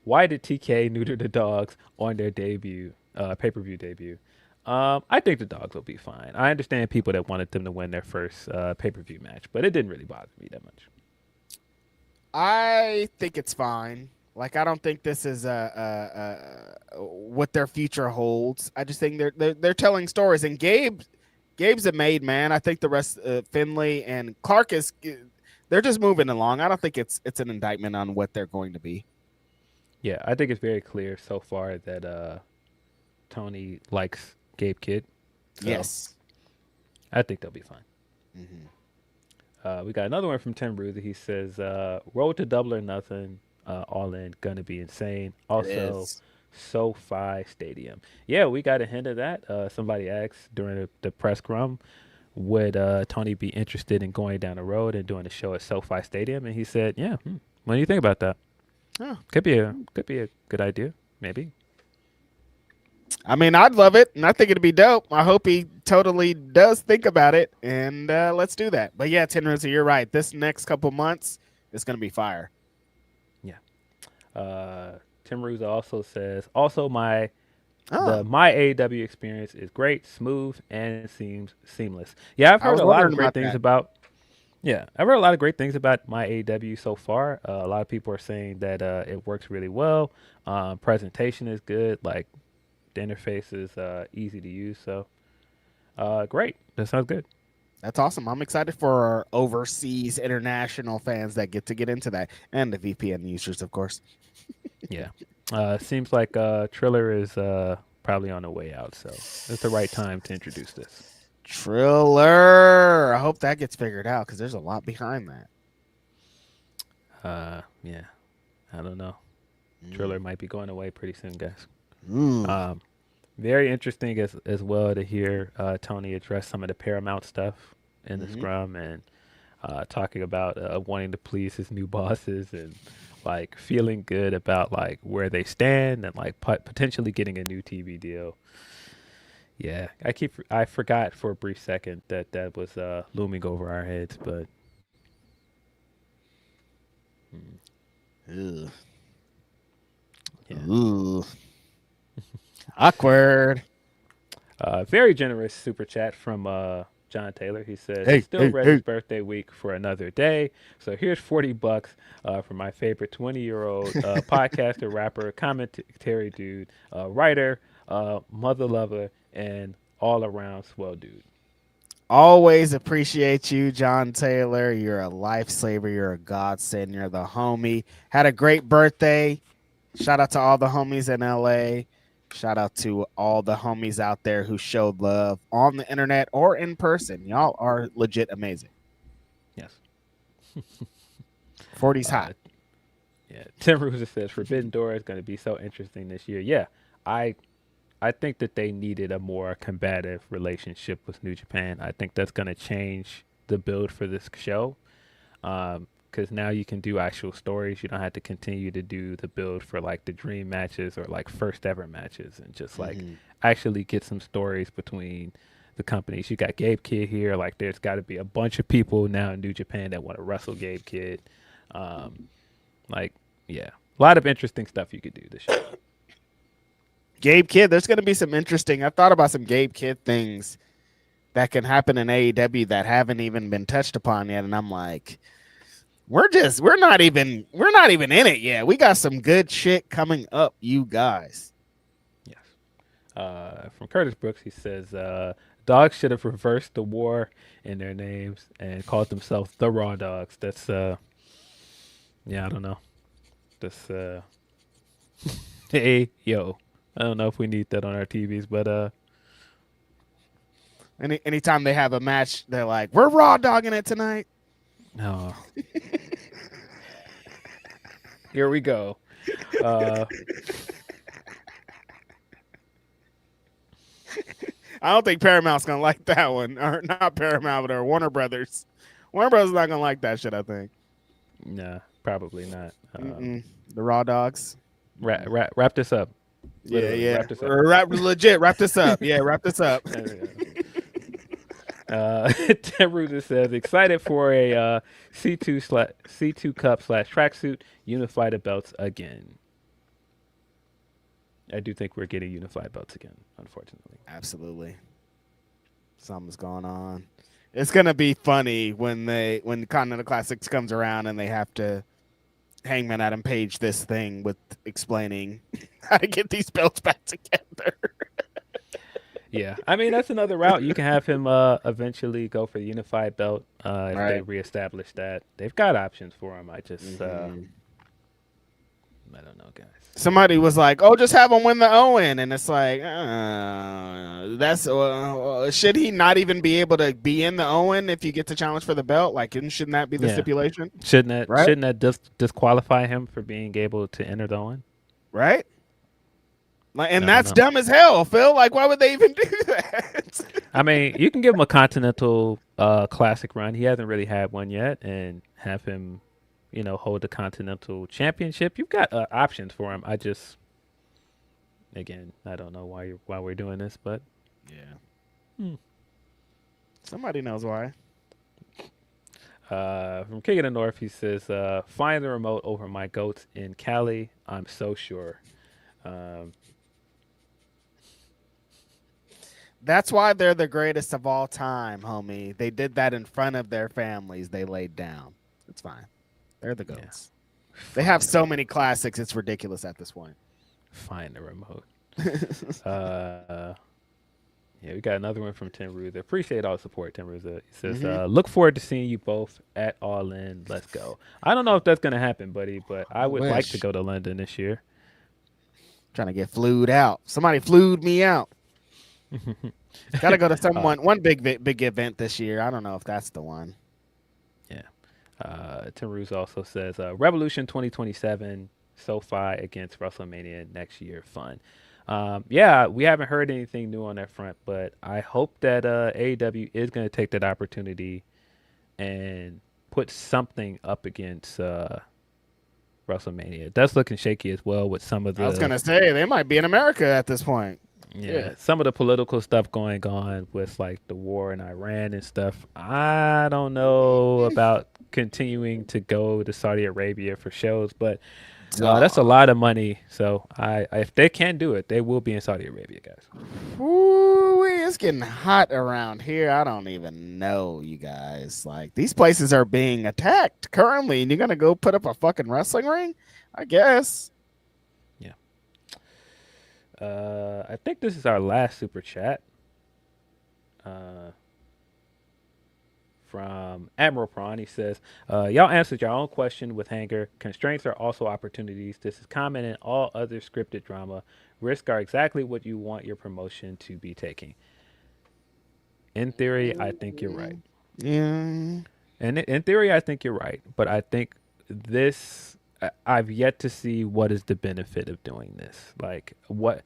[SPEAKER 1] "Why did TK neuter the dogs on their debut, pay-per-view debut?" I think the dogs will be fine. I understand people that wanted them to win their first pay-per-view match, but it didn't really bother me that much.
[SPEAKER 2] I think it's fine. Like, I don't think this is what their future holds. I just think they're telling stories. And Gabe's a made man. I think the rest, Finley and Clark they're just moving along. I don't think it's an indictment on what they're going to be.
[SPEAKER 1] Yeah, I think it's very clear so far that Tony likes Gabe Kidd. So
[SPEAKER 2] Yes.
[SPEAKER 1] I think they'll be fine.
[SPEAKER 2] Mm-hmm.
[SPEAKER 1] We got another one from Tim Ruth. He says, "Road to Double or Nothing, all in, gonna be insane."
[SPEAKER 2] It
[SPEAKER 1] Also,
[SPEAKER 2] is.
[SPEAKER 1] SoFi Stadium. Yeah, we got a hint of that. Somebody asked during the press scrum, would Tony be interested in going down the road and doing a show at SoFi Stadium? And he said, "Yeah. What do you think about that?
[SPEAKER 2] Huh.
[SPEAKER 1] Could be a good idea, maybe."
[SPEAKER 2] I mean, I'd love it, and I think it'd be dope. I hope he totally does think about it, and let's do that. But yeah, Tin Rooster, you're right. This next couple months is going to be fire.
[SPEAKER 1] Yeah. Tim Ruza also says, also my
[SPEAKER 2] Oh,
[SPEAKER 1] AEW experience is great, smooth, and seems seamless. Yeah, I've
[SPEAKER 2] I
[SPEAKER 1] heard
[SPEAKER 2] was
[SPEAKER 1] a lot of
[SPEAKER 2] wondering
[SPEAKER 1] great
[SPEAKER 2] about
[SPEAKER 1] things
[SPEAKER 2] that.
[SPEAKER 1] about. Yeah, I've heard a lot of great things about my AEW so far. A lot of people are saying that it works really well. Presentation is good. Like the interface is easy to use. So great. That sounds good.
[SPEAKER 2] That's awesome. I'm excited for our overseas international fans that get into that, and the VPN users, of course.
[SPEAKER 1] Yeah. Seems like Triller is probably on the way out. So it's the right time to introduce this.
[SPEAKER 2] Triller. I hope that gets figured out because there's a lot behind that.
[SPEAKER 1] Yeah. I don't know. Triller might be going away pretty soon, guys.
[SPEAKER 2] Mm.
[SPEAKER 1] Very interesting as well to hear Tony address some of the Paramount stuff in the scrum and talking about wanting to please his new bosses and like feeling good about like where they stand and like potentially getting a new TV deal. Yeah, I forgot for a brief second that was looming over our heads, but
[SPEAKER 2] Ugh.
[SPEAKER 1] yeah.
[SPEAKER 2] Ooh. Awkward.
[SPEAKER 1] Very generous super chat from John Taylor. He says
[SPEAKER 2] Hey,
[SPEAKER 1] it's still
[SPEAKER 2] hey,
[SPEAKER 1] Reg's
[SPEAKER 2] hey.
[SPEAKER 1] birthday week for another day. So here's $40 for my favorite 20-year-old podcaster, rapper, commentary dude, writer, mother lover, and all around swell dude.
[SPEAKER 2] Always appreciate you, John Taylor. You're a lifesaver. You're a godsend. You're the homie. Had a great birthday. Shout out to all the homies in LA. Shout out to all the homies out there who showed love on the internet or in person. Y'all are legit amazing.
[SPEAKER 1] Yes.
[SPEAKER 2] 40's
[SPEAKER 1] Uh,
[SPEAKER 2] hot.
[SPEAKER 1] yeah. Tim Ruza says Forbidden Door is going to be so interesting this year. Yeah, I I think that they needed a more combative relationship with New Japan. I think that's going to change the build for this show. Because now you can do actual stories. You don't have to continue to do the build for like the dream matches or like first ever matches, and just like actually get some stories between the companies. You got Gabe Kidd here. Like there's got to be a bunch of people now in New Japan that want to wrestle Gabe Kidd. Like yeah, a lot of interesting stuff you could do this year.
[SPEAKER 2] Gabe Kidd, there's going to be some interesting. I've thought about some Gabe Kidd things that can happen in AEW that haven't even been touched upon yet, and I'm like, we're not even in it yet. We got some good shit coming up, you guys.
[SPEAKER 1] Yes. From Curtis Brooks, he says, "Dogs should have reversed the war in their names and called themselves the Raw Dogs." That's yeah, I don't know. That's hey yo, I don't know if we need that on our TVs, but
[SPEAKER 2] Anytime they have a match, they're like, we're Raw dogging it tonight.
[SPEAKER 1] no. Here we go. Uh,
[SPEAKER 2] I don't think Paramount's gonna like that one, or not Paramount, but Warner Brothers. Warner Brothers not gonna like that shit. I think.
[SPEAKER 1] nah, probably not.
[SPEAKER 2] The Raw Dogs.
[SPEAKER 1] Wrap this up. Literally,
[SPEAKER 2] Yeah.
[SPEAKER 1] wrap this up.
[SPEAKER 2] Legit. Wrap this up. Yeah, wrap this up.
[SPEAKER 1] Teruta says excited for a C2 Cup / tracksuit. Unify the belts again. I do think we're getting unified belts again, unfortunately.
[SPEAKER 2] Absolutely. Something's going on. It's gonna be funny when Continental Classics comes around and they have to Hangman Adam Page this thing with explaining how to get these belts back together.
[SPEAKER 1] Yeah, I mean that's another route. You can have him eventually go for the unified belt if they
[SPEAKER 2] Right.
[SPEAKER 1] reestablish that. They've got options for him.
[SPEAKER 2] Mm-hmm.
[SPEAKER 1] I don't know, guys.
[SPEAKER 2] Somebody was like, "Oh, just have him win the Owen," and it's like, that's should he not even be able to be in the Owen if you get to challenge for the belt? Like, shouldn't that be the
[SPEAKER 1] Yeah,
[SPEAKER 2] stipulation?
[SPEAKER 1] shouldn't
[SPEAKER 2] Right,
[SPEAKER 1] that disqualify him for being able to enter the one?
[SPEAKER 2] right. Like, and
[SPEAKER 1] I don't
[SPEAKER 2] that's
[SPEAKER 1] know.
[SPEAKER 2] dumb as hell, Phil. Like, why would they even do that?
[SPEAKER 1] I mean, you can give him a Continental Classic run. He hasn't really had one yet, and have him, hold the Continental Championship. You've got options for him. Again, I don't know why we're doing this, but
[SPEAKER 2] Yeah,
[SPEAKER 1] hmm.
[SPEAKER 2] somebody knows why.
[SPEAKER 1] From King of the North, he says, "Find the remote over my goats in Cali. I'm so sure." Um,
[SPEAKER 2] That's why they're the greatest of all time, homie. They did that in front of their families. They laid down. It's fine. They're the
[SPEAKER 1] yeah,
[SPEAKER 2] goats. They have so many classics. It's ridiculous at this point.
[SPEAKER 1] find the remote. Uh, yeah, we got another one from Tim Ruza. Appreciate all the support, Tim Ruza. He says, "Look forward to seeing you both at All In. Let's go." I don't know if that's gonna happen, buddy, but I would like to go to London this year.
[SPEAKER 2] Trying to get flued out. Somebody flued me out. Got to go to one big event this year. I don't know if that's the one.
[SPEAKER 1] Yeah. Tim Ruza also says, "Revolution 2027, SoFi against WrestleMania next year. Fun." Yeah, we haven't heard anything new on that front, but I hope that AEW is going to take that opportunity and put something up against WrestleMania. That's looking shaky as well with some of the.
[SPEAKER 2] I was gonna say they might be in America at this point.
[SPEAKER 1] Yeah, some of the political stuff going on with like the war in Iran and stuff. I don't know about continuing to go to Saudi Arabia for shows, but that's a lot of money. So if they can do it, they will be in Saudi Arabia, guys.
[SPEAKER 2] Ooh, it's getting hot around here. I don't even know, you guys. Like, these places are being attacked currently, and you're gonna go put up a fucking wrestling ring? I guess.
[SPEAKER 1] Yeah. I think this is our last super chat. From Admiral Prawn, he says, "Y'all answered your own question with Hanger. Constraints are also opportunities. This is common in all other scripted drama. Risks are exactly what you want your promotion to be taking." In theory, I think you're right.
[SPEAKER 2] Yeah.
[SPEAKER 1] And in theory, I think you're right. But I think I've yet to see what is the benefit of doing this. Like, what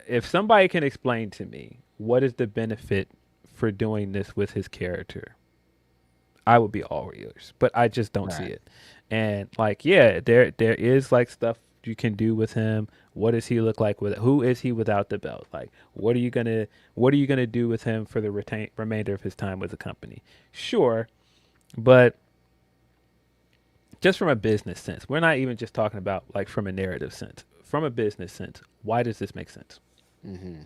[SPEAKER 1] if somebody can explain to me what is the benefit for doing this with his character? I would be all ears, but I just don't see it. And like, yeah, there is like stuff you can do with him. What does he look like who is he without the belt? Like, what are you gonna do with him for the remainder of his time with the company? Sure, but just from a business sense, we're not even just talking about like from a narrative sense. From a business sense, why does this make sense?
[SPEAKER 2] Mm-hmm.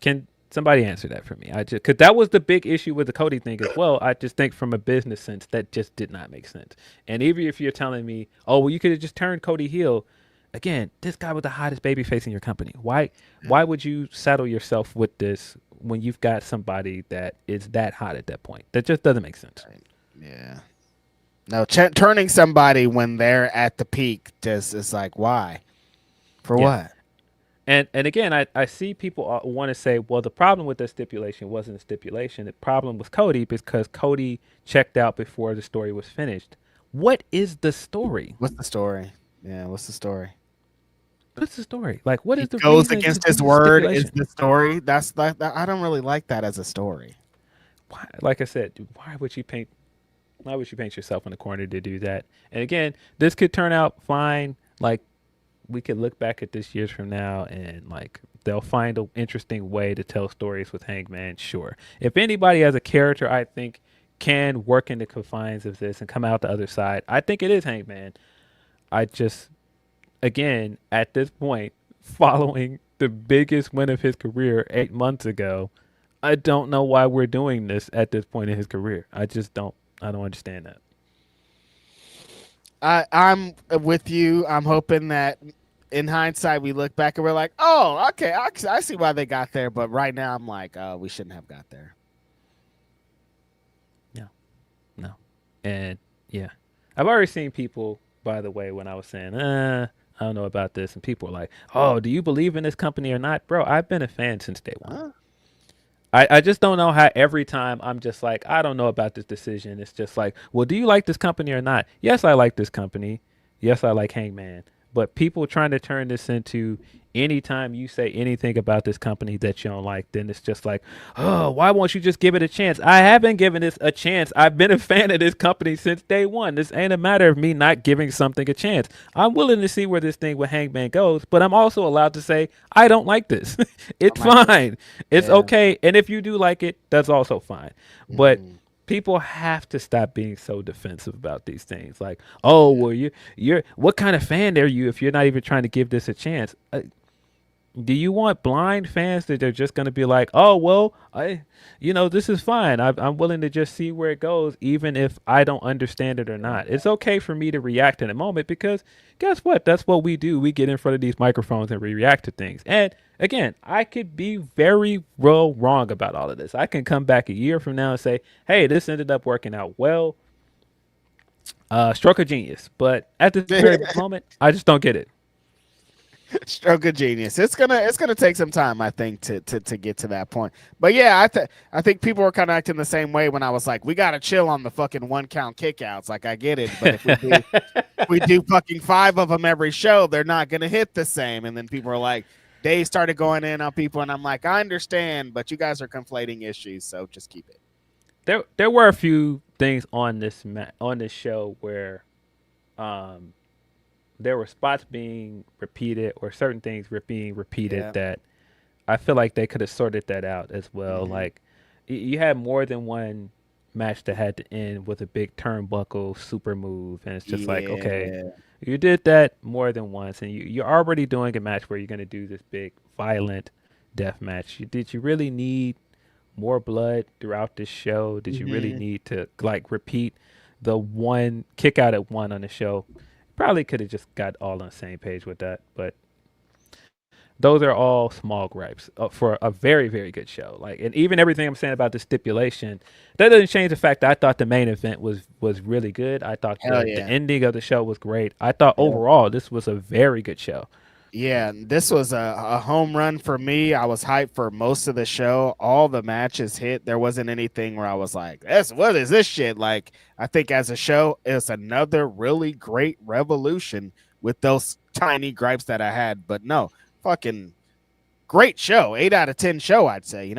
[SPEAKER 1] Can somebody answer that for me? Because that was the big issue with the Cody thing as well. I just think from a business sense that just did not make sense. And even if you're telling me, oh well, you could have just turned Cody heel. Again, this guy was the hottest babyface in your company. Why would you saddle yourself with this when you've got somebody that is that hot at that point? That just doesn't make sense.
[SPEAKER 2] Yeah. No, turning somebody when they're at the peak just is like, why? For what?
[SPEAKER 1] And again, I see people want to say, well, the problem with the stipulation wasn't a stipulation. The problem was Cody because Cody checked out before the story was finished. What is the story?
[SPEAKER 2] What's the story? Yeah, what's the story?
[SPEAKER 1] What's the story? Like, what is the
[SPEAKER 2] goes
[SPEAKER 1] reason
[SPEAKER 2] against
[SPEAKER 1] to
[SPEAKER 2] his
[SPEAKER 1] do
[SPEAKER 2] word
[SPEAKER 1] stipulation?
[SPEAKER 2] is the story. That's that. I don't really like that as a story.
[SPEAKER 1] Why, like I said, why would you paint yourself in the corner to do that? And again, this could turn out fine. Like, we could look back at this years from now and like they'll find an interesting way to tell stories with Hangman. Sure. If anybody has a character I think can work in the confines of this and come out the other side, I think it is Hangman. I just, again, at this point, following the biggest win of his career 8 months ago, I don't know why we're doing this at this point in his career. I don't understand that.
[SPEAKER 2] I'm with you. I'm hoping that in hindsight we look back and we're like, oh, okay, I see why they got there. But right now I'm like, oh, we shouldn't have got there.
[SPEAKER 1] No, no, and yeah, I've already seen people. By the way, when I was saying, I don't know about this, and people were like, "Oh, do you believe in this company or not, bro?" I've been a fan since day one.
[SPEAKER 2] Huh?
[SPEAKER 1] I just don't know how every time I'm just like, I don't know about this decision. It's just like, well, do you like this company or not? Yes, I like this company. Yes, I like Hangman. But people trying to turn this into anytime you say anything about this company that you don't like, then it's just like, oh, why won't you just give it a chance? I haven't given this a chance. I've been a fan of this company since day one. This ain't a matter of me not giving something a chance. I'm willing to see where this thing with Hangman goes, but I'm also allowed to say, I don't like this. It's
[SPEAKER 2] I'm like,
[SPEAKER 1] fine. It's
[SPEAKER 2] yeah.
[SPEAKER 1] okay. And if you do like it, that's also fine. But
[SPEAKER 2] Mm,
[SPEAKER 1] people have to stop being so defensive about these things. Like, oh, well, you're what kind of fan are you if you're not even trying to give this a chance? Do you want blind fans that they're just going to be like, oh, well, this is fine. I'm willing to just see where it goes, even if I don't understand it or not. It's okay for me to react in a moment because guess what? That's what we do. We get in front of these microphones and we react to things. And again, I could be very well wrong about all of this. I can come back a year from now and say, hey, this ended up working out well. Stroke of genius. But at this very moment, I just don't get it.
[SPEAKER 2] Stroke of genius. It's gonna take some time, I think, to get to that point. But yeah, I think people were kind of acting the same way when I was like, we gotta chill on the fucking 1 count kickouts. Like I get it, but if we do fucking 5 of them every show, they're not gonna hit the same. And then people are like, they started going in on people, and I'm like, I understand, but you guys are conflating issues, so just keep it.
[SPEAKER 1] There were a few things on on this show where um there were spots being repeated or certain things were being repeated
[SPEAKER 2] Yeah.
[SPEAKER 1] that I feel like they could have sorted that out as well.
[SPEAKER 2] Hmm.
[SPEAKER 1] Like you had more than one match that had to end with a big turnbuckle super move, and it's just like, okay,
[SPEAKER 2] Yeah.
[SPEAKER 1] you did that more than once, and you're already doing a match where you're going to do this big violent death match. Did you really need more blood throughout this show? Did you really
[SPEAKER 2] Hmm.
[SPEAKER 1] need to like repeat the one kick out at one on the show? Probably could have just got all on the same page with that, but those are all small gripes for a very very good show. Like, and even everything I'm saying about the stipulation, that doesn't change the fact that I thought the main event was really good. I thought
[SPEAKER 2] Hell
[SPEAKER 1] the
[SPEAKER 2] yeah.
[SPEAKER 1] ending of the show was great. I thought
[SPEAKER 2] Yeah.
[SPEAKER 1] overall this was a very good show.
[SPEAKER 2] Yeah, this was a home run for me. I was hyped for most of the show. All the matches hit. There wasn't anything where I was like, "This, what is this shit?" Like, I think as a show, it's another really great revolution with those tiny gripes that I had. But no, fucking great show. 8 out of 10 show, I'd say.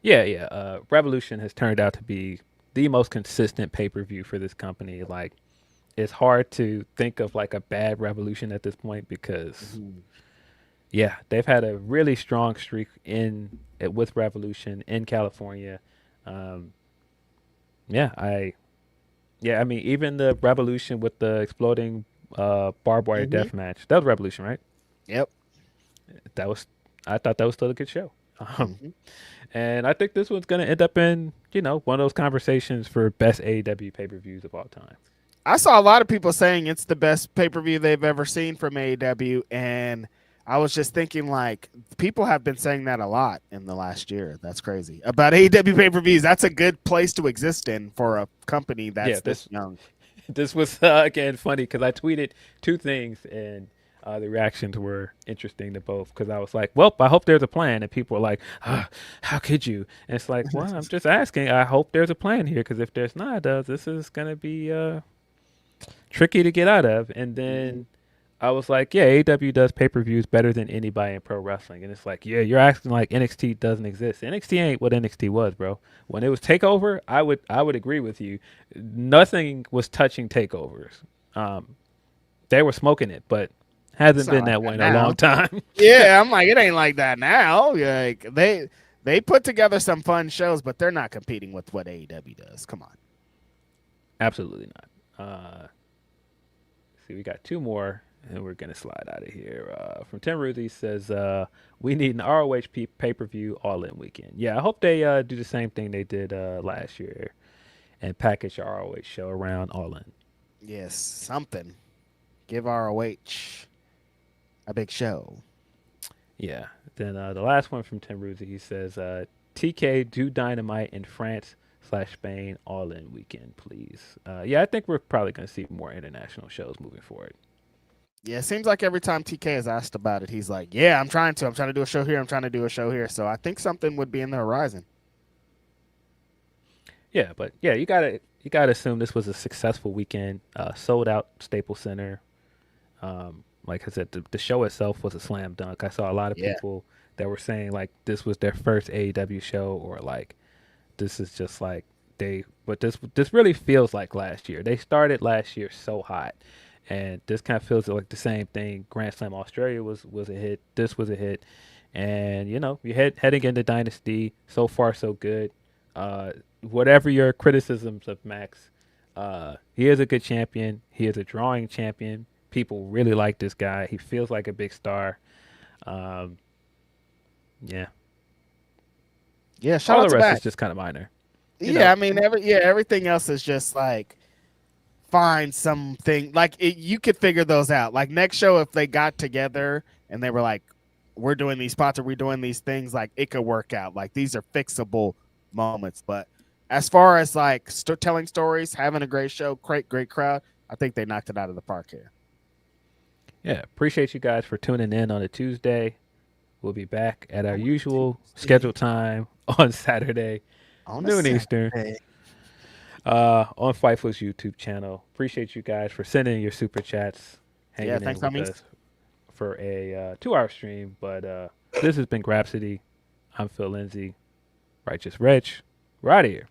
[SPEAKER 1] Yeah, yeah. Revolution has turned out to be the most consistent pay per view for this company. Like, it's hard to think of like a bad Revolution at this point because
[SPEAKER 2] Mhm.
[SPEAKER 1] yeah, they've had a really strong streak with Revolution in California. Um, yeah, I mean even the Revolution with the exploding barbed wire
[SPEAKER 2] Mhm.
[SPEAKER 1] death match. That was Revolution, right?
[SPEAKER 2] Yep.
[SPEAKER 1] That was I thought that was still a good show. Um,
[SPEAKER 2] Mhm.
[SPEAKER 1] and I think this one's gonna end up in one of those conversations for best AEW pay per views of all time.
[SPEAKER 2] I saw a lot of people saying it's the best pay per view they've ever seen from AEW, and I was just thinking like people have been saying that a lot in the last year. That's crazy about AEW pay per views. That's a good place to exist in for a company
[SPEAKER 1] Yeah,
[SPEAKER 2] that's this
[SPEAKER 1] this
[SPEAKER 2] young.
[SPEAKER 1] this was again funny because I tweeted two things and the reactions were interesting to both because I was like, "Well, I hope there's a plan," and people were like, "How could you?" And it's like, "Well, I'm just asking. I hope there's a plan here because if there's not, this is gonna be tricky to get out of." And
[SPEAKER 2] Mhm.
[SPEAKER 1] then I was like, "Yeah, AEW does pay per views better than anybody in pro wrestling," and it's like, "Yeah, you're acting like NXT doesn't exist. NXT ain't what NXT was, bro. When it was Takeover, I would agree with you. Nothing was touching takeovers. Um, they were smoking it, but
[SPEAKER 2] It's
[SPEAKER 1] hasn't
[SPEAKER 2] not
[SPEAKER 1] been
[SPEAKER 2] like
[SPEAKER 1] that way
[SPEAKER 2] that
[SPEAKER 1] in a long
[SPEAKER 2] now.
[SPEAKER 1] time."
[SPEAKER 2] Yeah, I'm like it ain't like that now. Like they put together some fun shows, but they're not competing with what AEW does. Come on.
[SPEAKER 1] Absolutely not. See, we got two more, and we're gonna slide out of here. From Tim Ruthie says, "We need an ROH pay per view all in weekend." Yeah, I hope they do the same thing they did last year and package our ROH show around all in.
[SPEAKER 2] Yes, something. Give ROH a big show.
[SPEAKER 1] Yeah. Then the last one from Tim Ruzzi, he says, TK do Dynamite in France/Spain all in weekend, please. Yeah, I think we're probably going to see more international shows moving forward.
[SPEAKER 2] Yeah, it seems like every time TK is asked about it, he's like, "Yeah, I'm trying to. I'm trying to do a show here. I'm trying to do a show here." So I think something would be in the horizon.
[SPEAKER 1] Yeah, but yeah, you gotta assume this was a successful weekend. Sold out Staples Center. Like I said, the show itself was a slam dunk. I saw a lot of
[SPEAKER 2] Yeah.
[SPEAKER 1] people that were saying like this was their first AEW show, or like this is just like but this really feels like last year. They started last year so hot, and this kind of feels like the same thing. Grand Slam Australia was a hit. This was a hit, and you heading into Dynasty. So far, so good. Whatever your criticisms of Max, he is a good champion. He is a drawing champion. People really like this guy. He feels like a big star. Um, yeah.
[SPEAKER 2] Yeah, shout
[SPEAKER 1] All
[SPEAKER 2] out
[SPEAKER 1] the
[SPEAKER 2] to
[SPEAKER 1] rest is
[SPEAKER 2] Max.
[SPEAKER 1] just kind of minor. You
[SPEAKER 2] Yeah,
[SPEAKER 1] know,
[SPEAKER 2] I mean, everything else is just like find something like you could figure those out. Like next show, if they got together and they were like, "We're doing these spots or we're doing these things," like it could work out. Like these are fixable moments. But as far as like telling stories, having a great show, great crowd, I think they knocked it out of the park here.
[SPEAKER 1] yeah. Appreciate you guys for tuning in on a Tuesday. We'll be back at our
[SPEAKER 2] On
[SPEAKER 1] usual
[SPEAKER 2] Tuesday,
[SPEAKER 1] scheduled time on Saturday,
[SPEAKER 2] on a
[SPEAKER 1] noon Eastern,
[SPEAKER 2] Saturday.
[SPEAKER 1] on Fightful's YouTube channel. Appreciate you guys for sending your super chats,
[SPEAKER 2] Yeah,
[SPEAKER 1] hanging in
[SPEAKER 2] thanks,
[SPEAKER 1] with
[SPEAKER 2] homies.
[SPEAKER 1] us for a 2-hour stream. But this has been Grapsody. I'm Phil Lindsey, Righteous Reg. We're out of here.